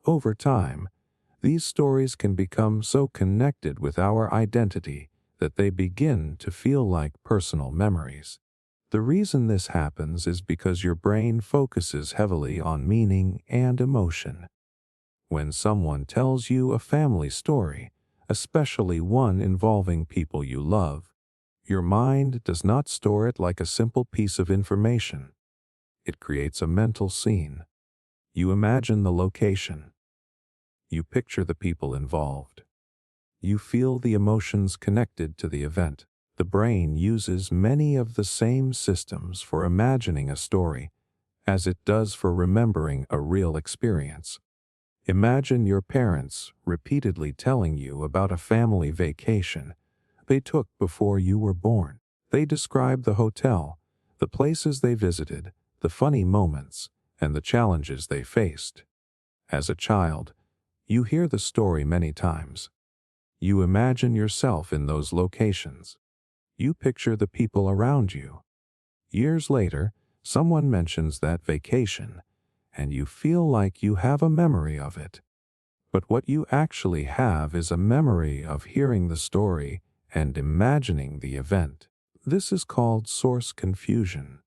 Over time, these stories can become so connected with our identity that they begin to feel like personal memories. The reason this happens is because your brain focuses heavily on meaning and emotion. When someone tells you a family story, especially one involving people you love, your mind does not store it like a simple piece of information. It creates a mental scene. You imagine the location. You picture the people involved. You feel the emotions connected to the event. The brain uses many of the same systems for imagining a story as it does for remembering a real experience. Imagine your parents repeatedly telling you about a family vacation they took before you were born. They described the hotel, the places they visited, the funny moments, and the challenges they faced. As a child, you hear the story many times. You imagine yourself in those locations. You picture the people around you. Years later, someone mentions that vacation, and you feel like you have a memory of it. But what you actually have is a memory of hearing the story and imagining the event. This is called source confusion.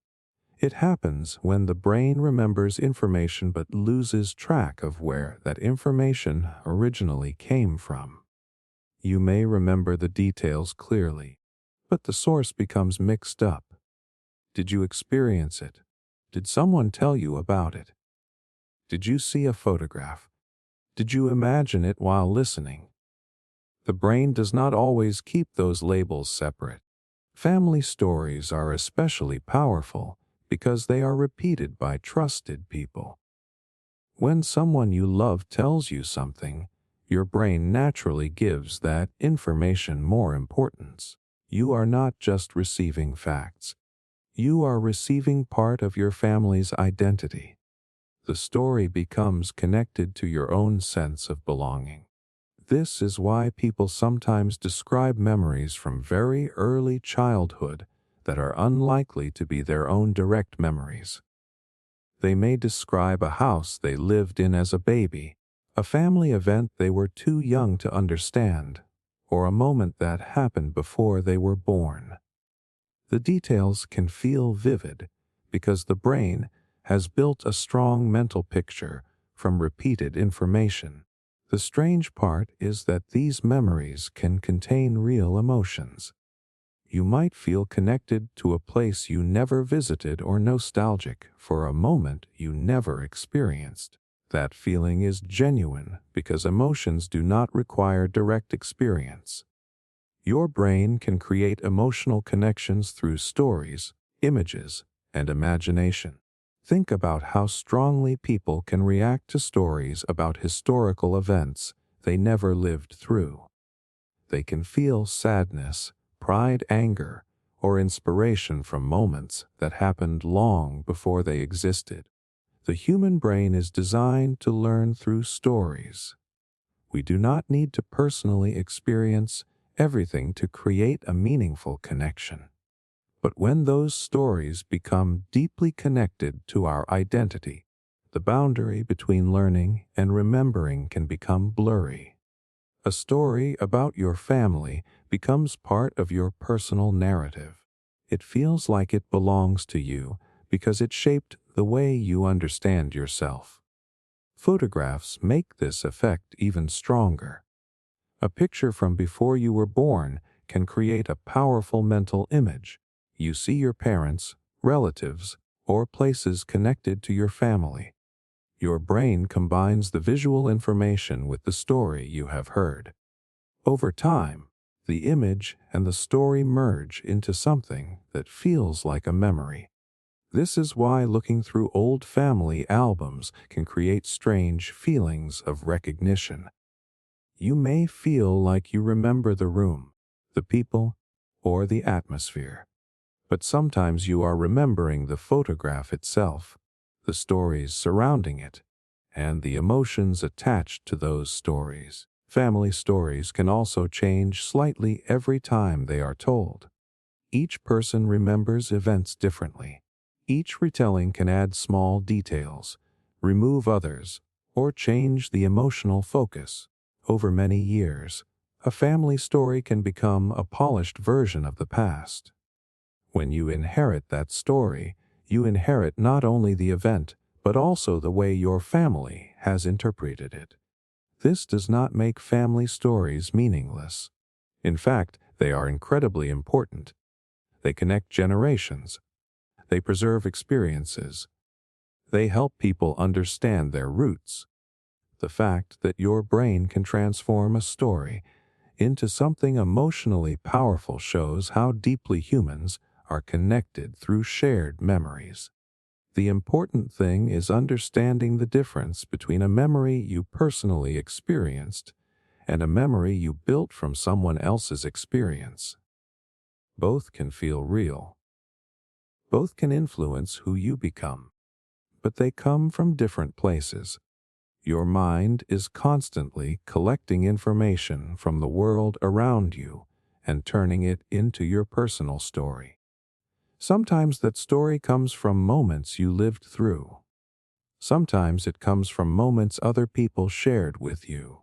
It happens when the brain remembers information but loses track of where that information originally came from. You may remember the details clearly, but the source becomes mixed up. Did you experience it? Did someone tell you about it? Did you see a photograph? Did you imagine it while listening? The brain does not always keep those labels separate. Family stories are especially powerful because they are repeated by trusted people. When someone you love tells you something, your brain naturally gives that information more importance. You are not just receiving facts. You are receiving part of your family's identity. The story becomes connected to your own sense of belonging. This is why people sometimes describe memories from very early childhood that are unlikely to be their own direct memories. They may describe a house they lived in as a baby, a family event they were too young to understand, or a moment that happened before they were born. The details can feel vivid because the brain has built a strong mental picture from repeated information. The strange part is that these memories can contain real emotions. You might feel connected to a place you never visited or nostalgic for a moment you never experienced. That feeling is genuine because emotions do not require direct experience. Your brain can create emotional connections through stories, images, and imagination. Think about how strongly people can react to stories about historical events they never lived through. They can feel sadness, pride, anger, or inspiration from moments that happened long before they existed. The human brain is designed to learn through stories. We do not need to personally experience everything to create a meaningful connection. But when those stories become deeply connected to our identity, the boundary between learning and remembering can become blurry. A story about your family becomes part of your personal narrative. It feels like it belongs to you because it shaped the way you understand yourself. Photographs make this effect even stronger. A picture from before you were born can create a powerful mental image. You see your parents, relatives, or places connected to your family. Your brain combines the visual information with the story you have heard. Over time, the image and the story merge into something that feels like a memory. This is why looking through old family albums can create strange feelings of recognition. You may feel like you remember the room, the people, or the atmosphere. But sometimes you are remembering the photograph itself, the stories surrounding it, and the emotions attached to those stories. Family stories can also change slightly every time they are told. Each person remembers events differently. Each retelling can add small details, remove others, or change the emotional focus. Over many years, a family story can become a polished version of the past. When you inherit that story, you inherit not only the event, but also the way your family has interpreted it. This does not make family stories meaningless. In fact, they are incredibly important. They connect generations. They preserve experiences. They help people understand their roots. The fact that your brain can transform a story into something emotionally powerful shows how deeply humans are connected through shared memories. The important thing is understanding the difference between a memory you personally experienced and a memory you built from someone else's experience. Both can feel real. Both can influence who you become, but they come from different places. Your mind is constantly collecting information from the world around you and turning it into your personal story. Sometimes that story comes from moments you lived through. Sometimes it comes from moments other people shared with you.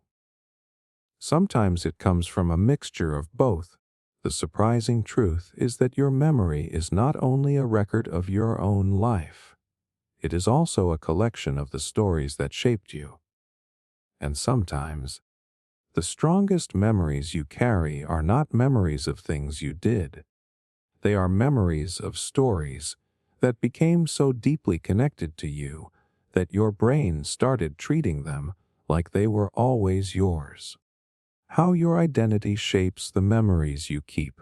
Sometimes it comes from a mixture of both. The surprising truth is that your memory is not only a record of your own life, it is also a collection of the stories that shaped you. And sometimes, the strongest memories you carry are not memories of things you did. They are memories of stories that became so deeply connected to you that your brain started treating them like they were always yours. How your identity shapes the memories you keep.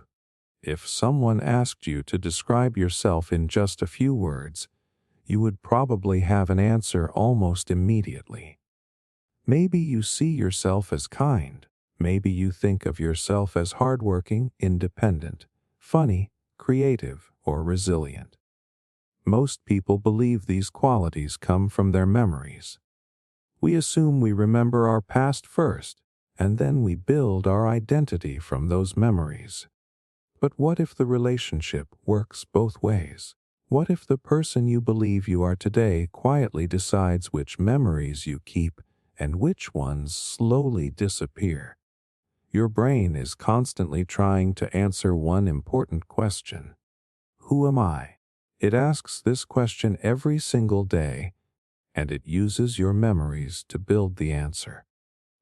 If someone asked you to describe yourself in just a few words, you would probably have an answer almost immediately. Maybe you see yourself as kind. Maybe you think of yourself as hardworking, independent, funny, creative, or resilient. Most people believe these qualities come from their memories. We assume we remember our past first, and then we build our identity from those memories. But what if the relationship works both ways? What if the person you believe you are today quietly decides which memories you keep and which ones slowly disappear? Your brain is constantly trying to answer one important question. Who am I? It asks this question every single day, and it uses your memories to build the answer.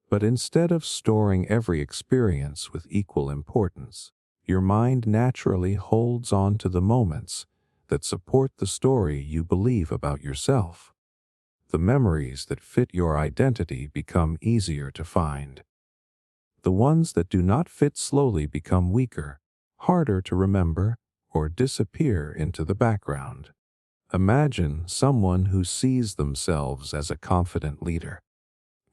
But instead of storing every experience with equal importance, your mind naturally holds on to the moments that support the story you believe about yourself. The memories that fit your identity become easier to find. The ones that do not fit slowly become weaker, harder to remember, or disappear into the background. Imagine someone who sees themselves as a confident leader.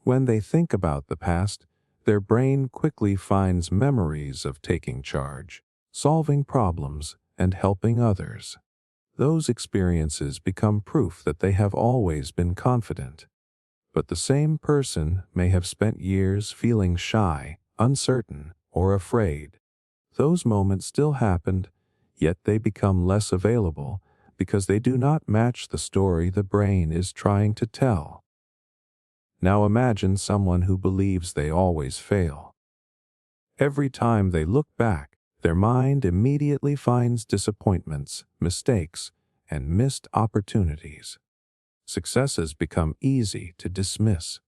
When they think about the past, their brain quickly finds memories of taking charge, solving problems, and helping others. Those experiences become proof that they have always been confident. But the same person may have spent years feeling shy, uncertain, or afraid. Those moments still happened, yet they become less available because they do not match the story the brain is trying to tell. Now imagine someone who believes they always fail. Every time they look back, their mind immediately finds disappointments, mistakes, and missed opportunities. Successes become easy to dismiss.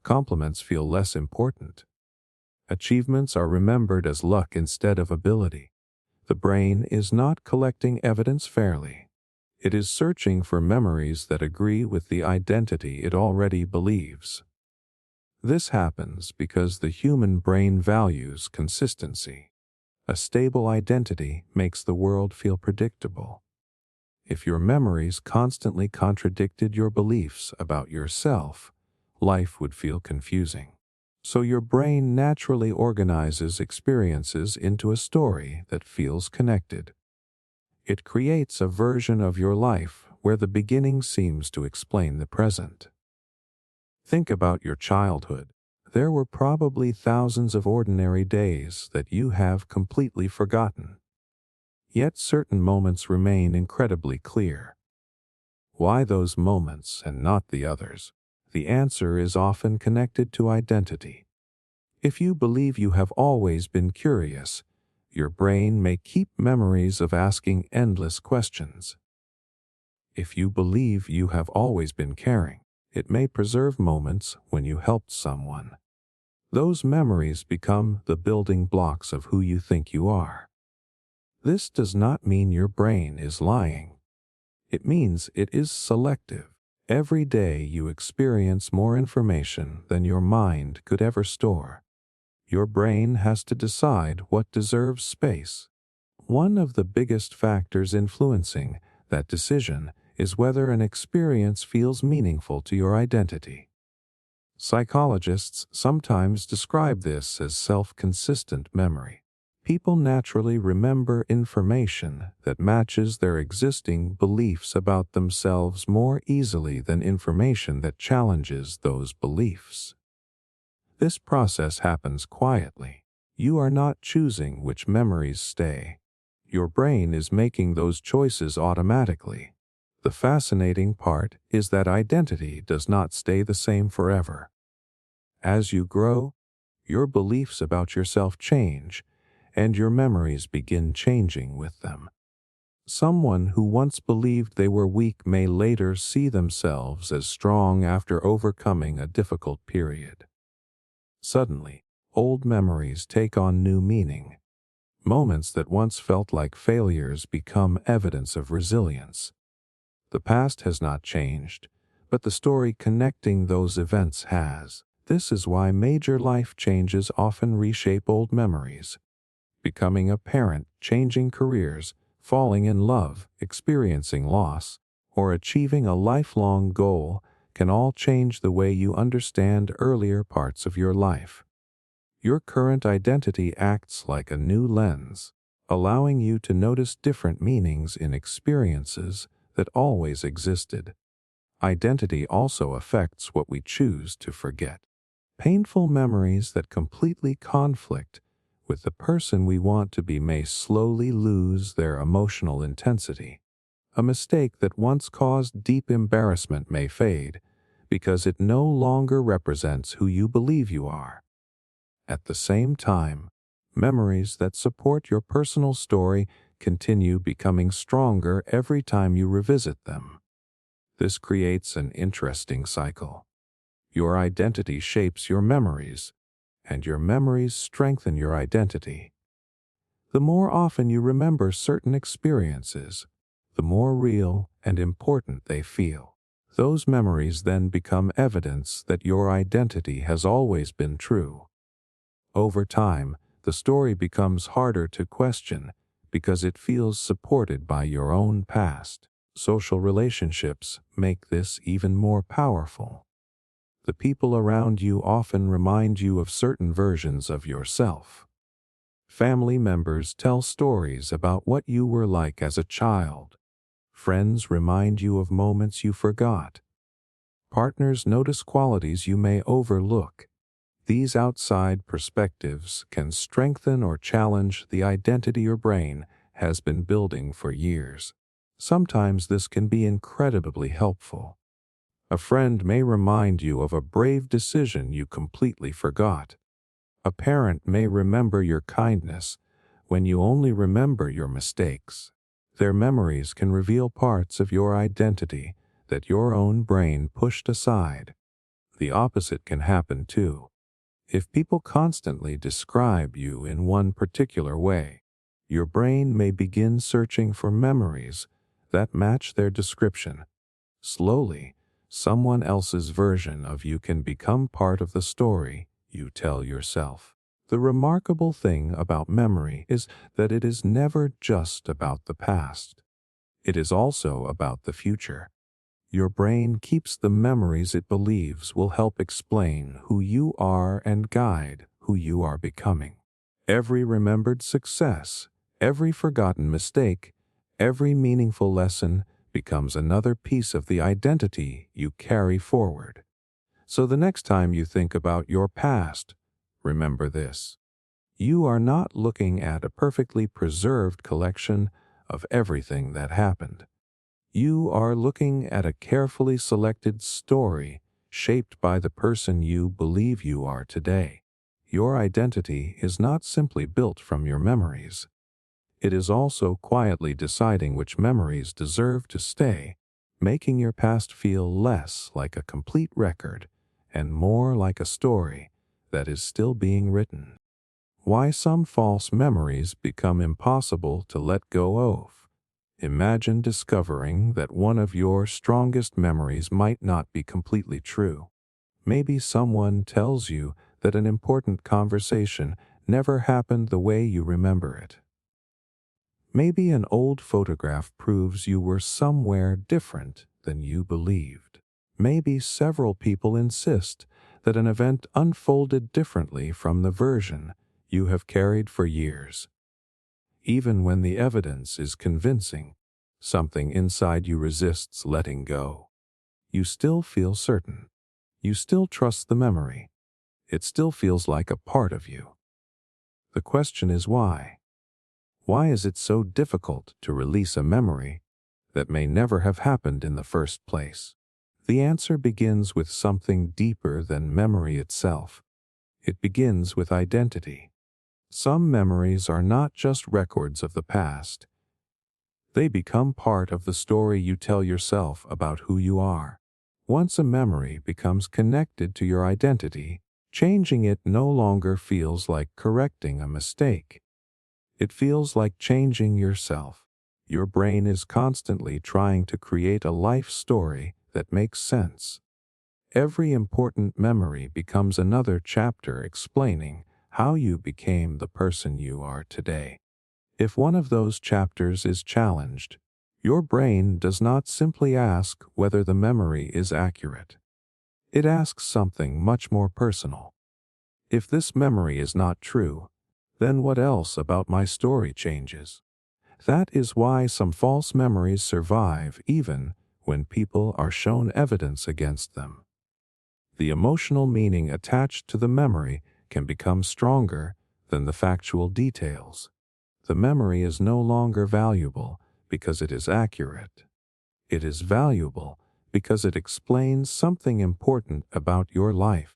Compliments feel less important. Achievements are remembered as luck instead of ability. The brain is not collecting evidence fairly. It is searching for memories that agree with the identity it already believes. This happens because the human brain values consistency. A stable identity makes the world feel predictable. If your memories constantly contradicted your beliefs about yourself, life would feel confusing. So your brain naturally organizes experiences into a story that feels connected. It creates a version of your life where the beginning seems to explain the present. Think about your childhood. There were probably thousands of ordinary days that you have completely forgotten. Yet certain moments remain incredibly clear. Why those moments and not the others? The answer is often connected to identity. If you believe you have always been curious, your brain may keep memories of asking endless questions. If you believe you have always been caring, it may preserve moments when you helped someone. Those memories become the building blocks of who you think you are. This does not mean your brain is lying. It means it is selective. Every day you experience more information than your mind could ever store. Your brain has to decide what deserves space. One of the biggest factors influencing that decision is whether an experience feels meaningful to your identity. Psychologists sometimes describe this as self-consistent memory. People naturally remember information that matches their existing beliefs about themselves more easily than information that challenges those beliefs. This process happens quietly. You are not choosing which memories stay. Your brain is making those choices automatically. The fascinating part is that identity does not stay the same forever. As you grow, your beliefs about yourself change, and your memories begin changing with them. Someone who once believed they were weak may later see themselves as strong after overcoming a difficult period. Suddenly, old memories take on new meaning. Moments that once felt like failures become evidence of resilience. The past has not changed, but the story connecting those events has. This is why major life changes often reshape old memories. Becoming a parent, changing careers, falling in love, experiencing loss, or achieving a lifelong goal can all change the way you understand earlier parts of your life. Your current identity acts like a new lens, allowing you to notice different meanings in experiences that always existed. Identity also affects what we choose to forget. Painful memories that completely conflict with the person we want to be may slowly lose their emotional intensity. A mistake that once caused deep embarrassment may fade because it no longer represents who you believe you are. At the same time, memories that support your personal story continue becoming stronger every time you revisit them. This creates an interesting cycle. Your identity shapes your memories, and your memories strengthen your identity. The more often you remember certain experiences, the more real and important they feel. Those memories then become evidence that your identity has always been true. Over time, the story becomes harder to question because it feels supported by your own past. Social relationships make this even more powerful. The people around you often remind you of certain versions of yourself. Family members tell stories about what you were like as a child. Friends remind you of moments you forgot. Partners notice qualities you may overlook. These outside perspectives can strengthen or challenge the identity your brain has been building for years. Sometimes this can be incredibly helpful. A friend may remind you of a brave decision you completely forgot. A parent may remember your kindness when you only remember your mistakes. Their memories can reveal parts of your identity that your own brain pushed aside. The opposite can happen too. If people constantly describe you in one particular way, your brain may begin searching for memories that match their description. Slowly, someone else's version of you can become part of the story you tell yourself. The remarkable thing about memory is that it is never just about the past. It is also about the future. Your brain keeps the memories it believes will help explain who you are and guide who you are becoming. Every remembered success, every forgotten mistake, every meaningful lesson becomes another piece of the identity you carry forward. So the next time you think about your past, remember this. You are not looking at a perfectly preserved collection of everything that happened. You are looking at a carefully selected story shaped by the person you believe you are today. Your identity is not simply built from your memories. It is also quietly deciding which memories deserve to stay, making your past feel less like a complete record and more like a story that is still being written. Why some false memories become impossible to let go of. Imagine discovering that one of your strongest memories might not be completely true. Maybe someone tells you that an important conversation never happened the way you remember it. Maybe an old photograph proves you were somewhere different than you believed. Maybe several people insist that an event unfolded differently from the version you have carried for years. Even when the evidence is convincing, something inside you resists letting go. You still feel certain. You still trust the memory. It still feels like a part of you. The question is why? Why is it so difficult to release a memory that may never have happened in the first place? The answer begins with something deeper than memory itself. It begins with identity. Some memories are not just records of the past. They become part of the story you tell yourself about who you are. Once a memory becomes connected to your identity, changing it no longer feels like correcting a mistake. It feels like changing yourself. Your brain is constantly trying to create a life story that makes sense. Every important memory becomes another chapter explaining how you became the person you are today. If one of those chapters is challenged, Your brain does not simply ask whether the memory is accurate. It asks something much more personal. If this memory is not true, then what else about my story changes? That is why some false memories survive even when people are shown evidence against them. The emotional meaning attached to the memory can become stronger than the factual details. The memory is no longer valuable because it is accurate. It is valuable because it explains something important about your life.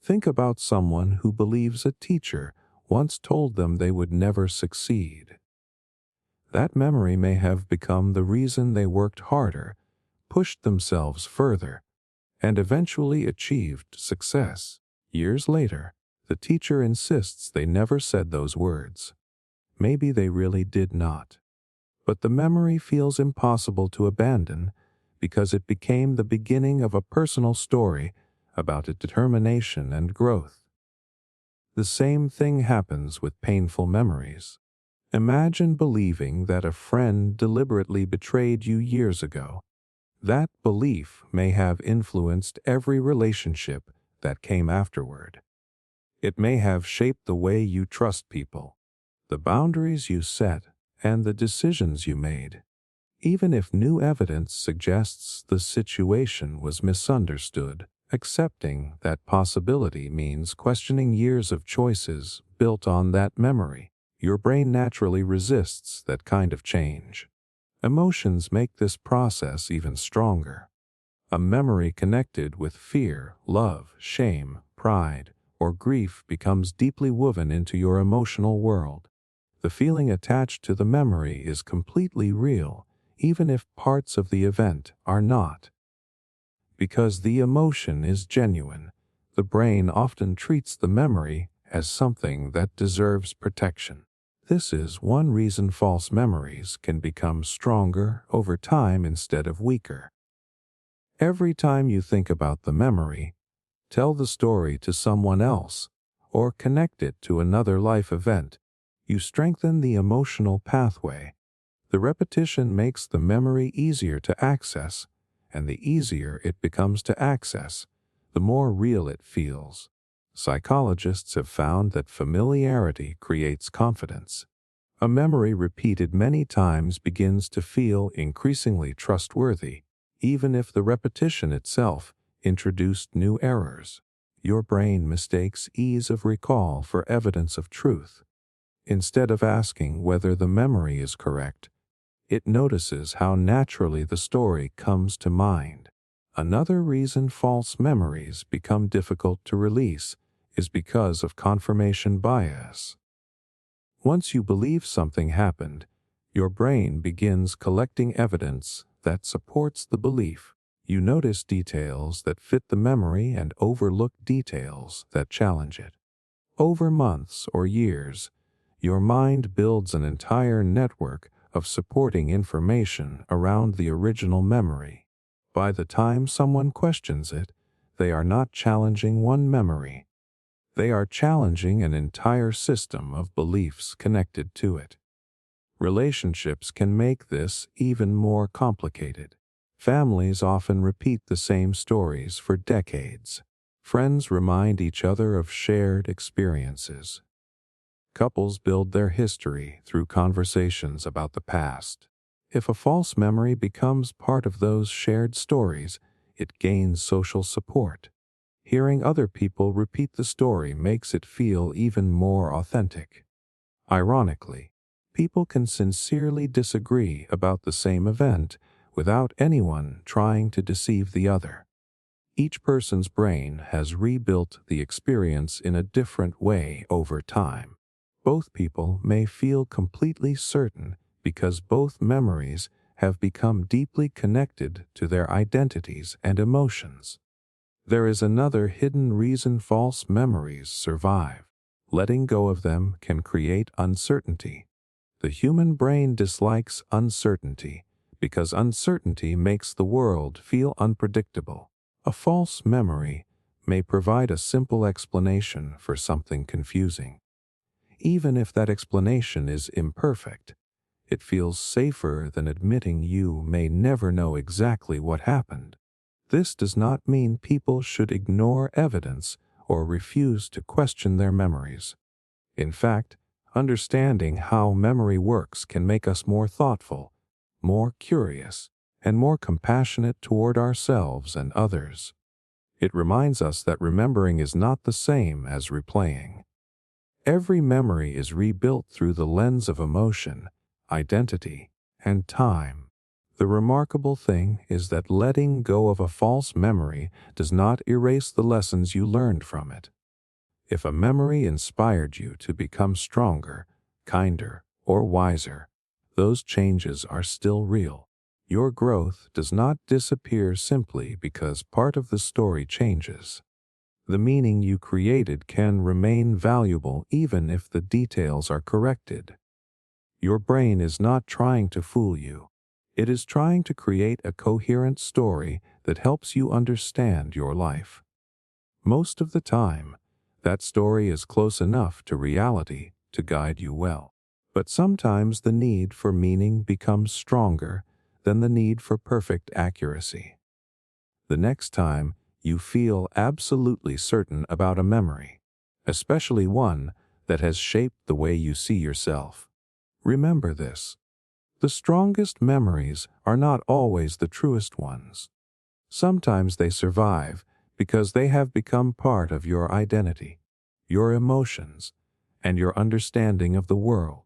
Think about someone who believes a teacher once told them they would never succeed. That memory may have become the reason they worked harder, pushed themselves further, and eventually achieved success. Years later, the teacher insists they never said those words. Maybe they really did not. But the memory feels impossible to abandon because it became the beginning of a personal story about determination and growth. The same thing happens with painful memories. Imagine believing that a friend deliberately betrayed you years ago. That belief may have influenced every relationship that came afterward. It may have shaped the way you trust people, the boundaries you set, and the decisions you made. Even if new evidence suggests the situation was misunderstood, accepting that possibility means questioning years of choices built on that memory. Your brain naturally resists that kind of change. Emotions make this process even stronger. A memory connected with fear, love, shame, pride, or grief becomes deeply woven into your emotional world. The feeling attached to the memory is completely real, even if parts of the event are not. Because the emotion is genuine, the brain often treats the memory as something that deserves protection. This is one reason false memories can become stronger over time instead of weaker. Every time you think about the memory, tell the story to someone else, or connect it to another life event, you strengthen the emotional pathway. The repetition makes the memory easier to access, and the easier it becomes to access, the more real it feels. Psychologists have found that familiarity creates confidence. A memory repeated many times begins to feel increasingly trustworthy, even if the repetition itself introduced new errors. Your brain mistakes ease of recall for evidence of truth. Instead of asking whether the memory is correct, it notices how naturally the story comes to mind. Another reason false memories become difficult to release is because of confirmation bias. Once you believe something happened, your brain begins collecting evidence that supports the belief. You notice details that fit the memory and overlook details that challenge it. Over months or years, your mind builds an entire network of supporting information around the original memory. By the time someone questions it, they are not challenging one memory. They are challenging an entire system of beliefs connected to it. Relationships can make this even more complicated. Families often repeat the same stories for decades. Friends remind each other of shared experiences. Couples build their history through conversations about the past. If a false memory becomes part of those shared stories, it gains social support. Hearing other people repeat the story makes it feel even more authentic. Ironically, people can sincerely disagree about the same event without anyone trying to deceive the other. Each person's brain has rebuilt the experience in a different way over time. Both people may feel completely certain because both memories have become deeply connected to their identities and emotions. There is another hidden reason false memories survive. Letting go of them can create uncertainty. The human brain dislikes uncertainty because uncertainty makes the world feel unpredictable. A false memory may provide a simple explanation for something confusing. Even if that explanation is imperfect, It feels safer than admitting you may never know exactly what happened. This does not mean people should ignore evidence or refuse to question their memories. In fact, understanding how memory works can make us more thoughtful, more curious, and more compassionate toward ourselves and others. It reminds us that remembering is not the same as replaying. Every memory is rebuilt through the lens of emotion, identity, and time. The remarkable thing is that letting go of a false memory does not erase the lessons you learned from it. If a memory inspired you to become stronger, kinder, or wiser, those changes are still real. Your growth does not disappear simply because part of the story changes. The meaning you created can remain valuable even if the details are corrected. Your brain is not trying to fool you. It is trying to create a coherent story that helps you understand your life. Most of the time, that story is close enough to reality to guide you well. But sometimes the need for meaning becomes stronger than the need for perfect accuracy. The next time you feel absolutely certain about a memory, especially one that has shaped the way you see yourself, remember this. The strongest memories are not always the truest ones. Sometimes they survive because they have become part of your identity, your emotions, and your understanding of the world.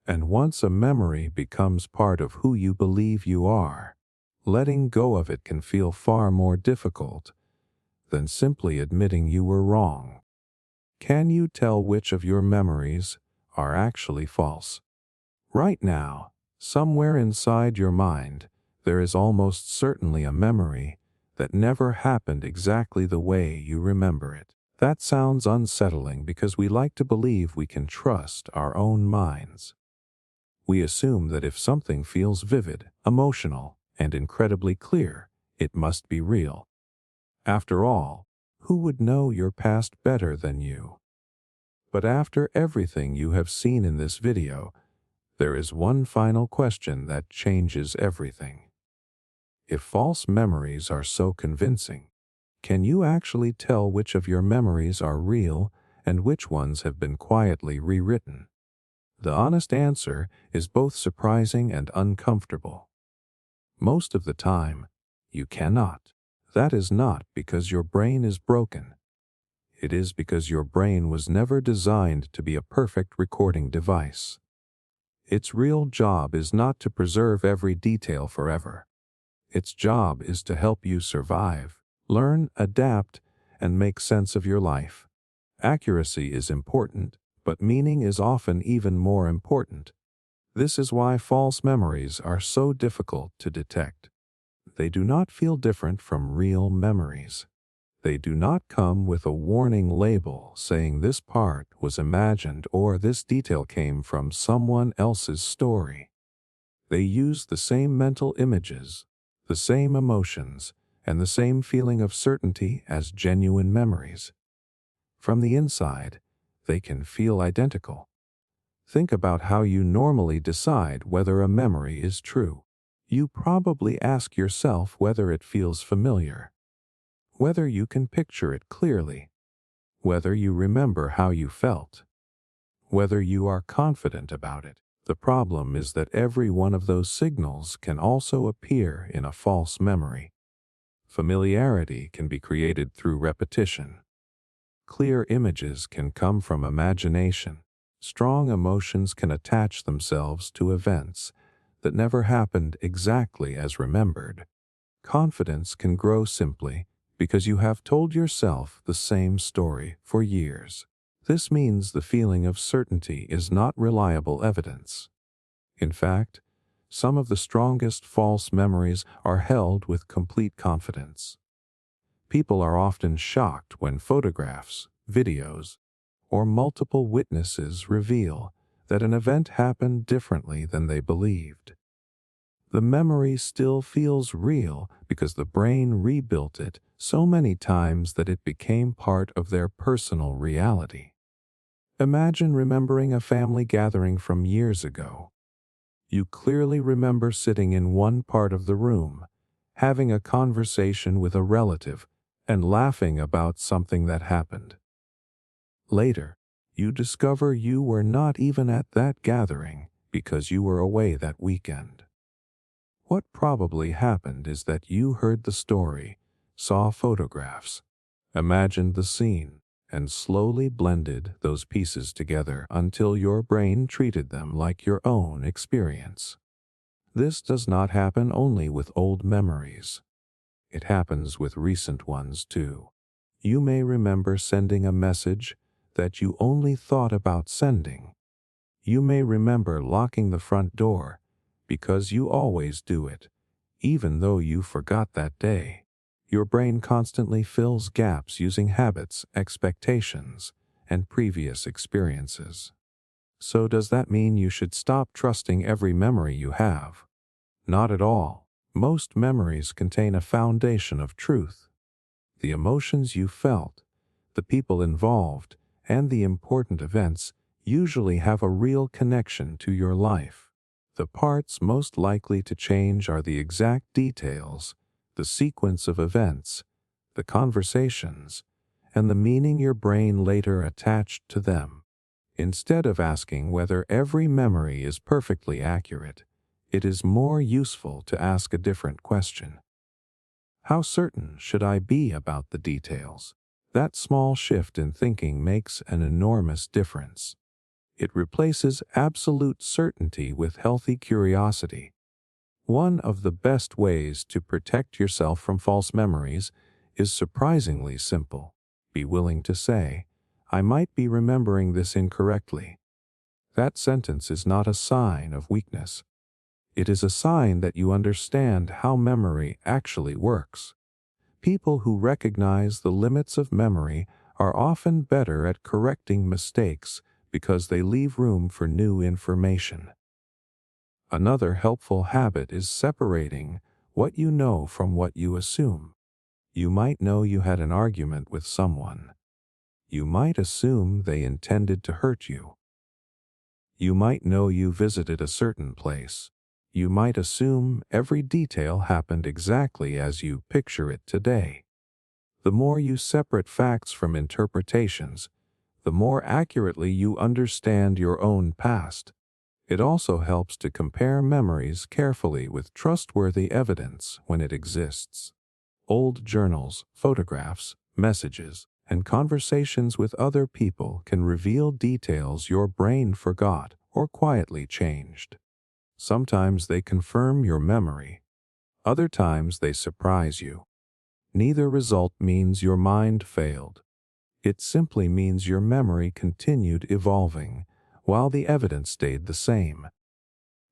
And once a memory becomes part of who you believe you are, letting go of it can feel far more difficult than simply admitting you were wrong. Can you tell which of your memories are actually false? Right now, somewhere inside your mind, there is almost certainly a memory that never happened exactly the way you remember it. That sounds unsettling because we like to believe we can trust our own minds. We assume that if something feels vivid, emotional, and incredibly clear, it must be real. After all, who would know your past better than you? But after everything you have seen in this video, there is one final question that changes everything. If false memories are so convincing, can you actually tell which of your memories are real and which ones have been quietly rewritten? The honest answer is both surprising and uncomfortable. Most of the time, you cannot. That is not because your brain is broken. It is because your brain was never designed to be a perfect recording device. Its real job is not to preserve every detail forever. Its job is to help you survive, learn, adapt, and make sense of your life. Accuracy is important, but meaning is often even more important. This is why false memories are so difficult to detect. They do not feel different from real memories. They do not come with a warning label saying this part was imagined or this detail came from someone else's story. They use the same mental images, the same emotions, and the same feeling of certainty as genuine memories. From the inside, they can feel identical. Think about how you normally decide whether a memory is true. You probably ask yourself whether it feels familiar, whether you can picture it clearly, whether you remember how you felt, whether you are confident about it. The problem is that every one of those signals can also appear in a false memory. Familiarity can be created through repetition. Clear images can come from imagination. Strong emotions can attach themselves to events that never happened exactly as remembered. Confidence can grow simply because you have told yourself the same story for years. This means the feeling of certainty is not reliable evidence. In fact, some of the strongest false memories are held with complete confidence. People are often shocked when photographs, videos, or multiple witnesses reveal that an event happened differently than they believed. The memory still feels real because the brain rebuilt it so many times that it became part of their personal reality. Imagine remembering a family gathering from years ago. You clearly remember sitting in one part of the room, having a conversation with a relative, and laughing about something that happened. Later, you discover you were not even at that gathering because you were away that weekend. What probably happened is that you heard the story, saw photographs, imagined the scene, and slowly blended those pieces together until your brain treated them like your own experience. This does not happen only with old memories. It happens with recent ones too. You may remember sending a message that you only thought about sending. You may remember locking the front door because you always do it, even though you forgot that day. Your brain constantly fills gaps using habits, expectations, and previous experiences. So does that mean you should stop trusting every memory you have? Not at all. Most memories contain a foundation of truth. The emotions you felt, the people involved, and the important events usually have a real connection to your life. The parts most likely to change are the exact details, the sequence of events, the conversations, and the meaning your brain later attached to them. Instead of asking whether every memory is perfectly accurate, it is more useful to ask a different question. How certain should I be about the details? That small shift in thinking makes an enormous difference. It replaces absolute certainty with healthy curiosity. One of the best ways to protect yourself from false memories is surprisingly simple. Be willing to say, "I might be remembering this incorrectly." That sentence is not a sign of weakness. It is a sign that you understand how memory actually works. People who recognize the limits of memory are often better at correcting mistakes because they leave room for new information. Another helpful habit is separating what you know from what you assume. You might know you had an argument with someone. You might assume they intended to hurt you. You might know you visited a certain place. You might assume every detail happened exactly as you picture it today. The more you separate facts from interpretations, the more accurately you understand your own past. It also helps to compare memories carefully with trustworthy evidence when it exists. Old journals, photographs, messages, and conversations with other people can reveal details your brain forgot or quietly changed. Sometimes they confirm your memory. Other times they surprise you. Neither result means your mind failed. It simply means your memory continued evolving, while the evidence stayed the same.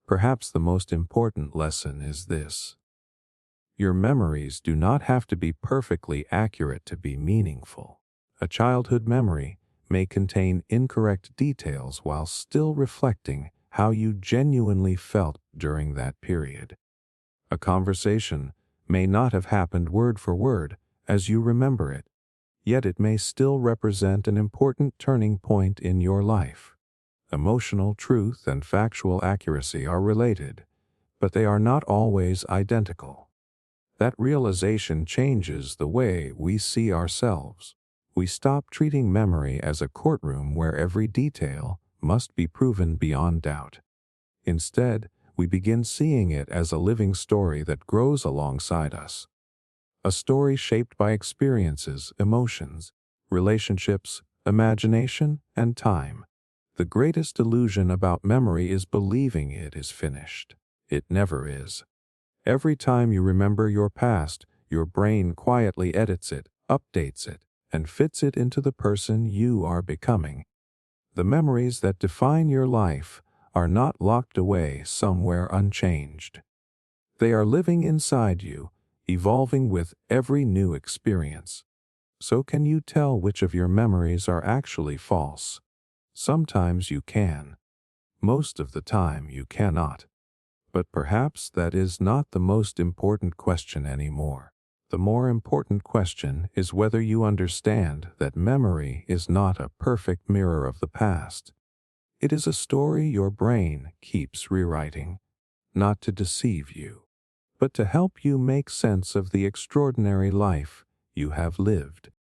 Perhaps the most important lesson is this: your memories do not have to be perfectly accurate to be meaningful. A childhood memory may contain incorrect details while still reflecting how you genuinely felt during that period. A conversation may not have happened word for word as you remember it, yet it may still represent an important turning point in your life. Emotional truth and factual accuracy are related, but they are not always identical. That realization changes the way we see ourselves. We stop treating memory as a courtroom where every detail must be proven beyond doubt. Instead, we begin seeing it as a living story that grows alongside us. A story shaped by experiences, emotions, relationships, imagination, and time. The greatest illusion about memory is believing it is finished. It never is. Every time you remember your past, your brain quietly edits it, updates it, and fits it into the person you are becoming. The memories that define your life are not locked away somewhere unchanged. They are living inside you, evolving with every new experience. So can you tell which of your memories are actually false? Sometimes you can. Most of the time you cannot. But perhaps that is not the most important question anymore. The more important question is whether you understand that memory is not a perfect mirror of the past. It is a story your brain keeps rewriting, not to deceive you, but to help you make sense of the extraordinary life you have lived.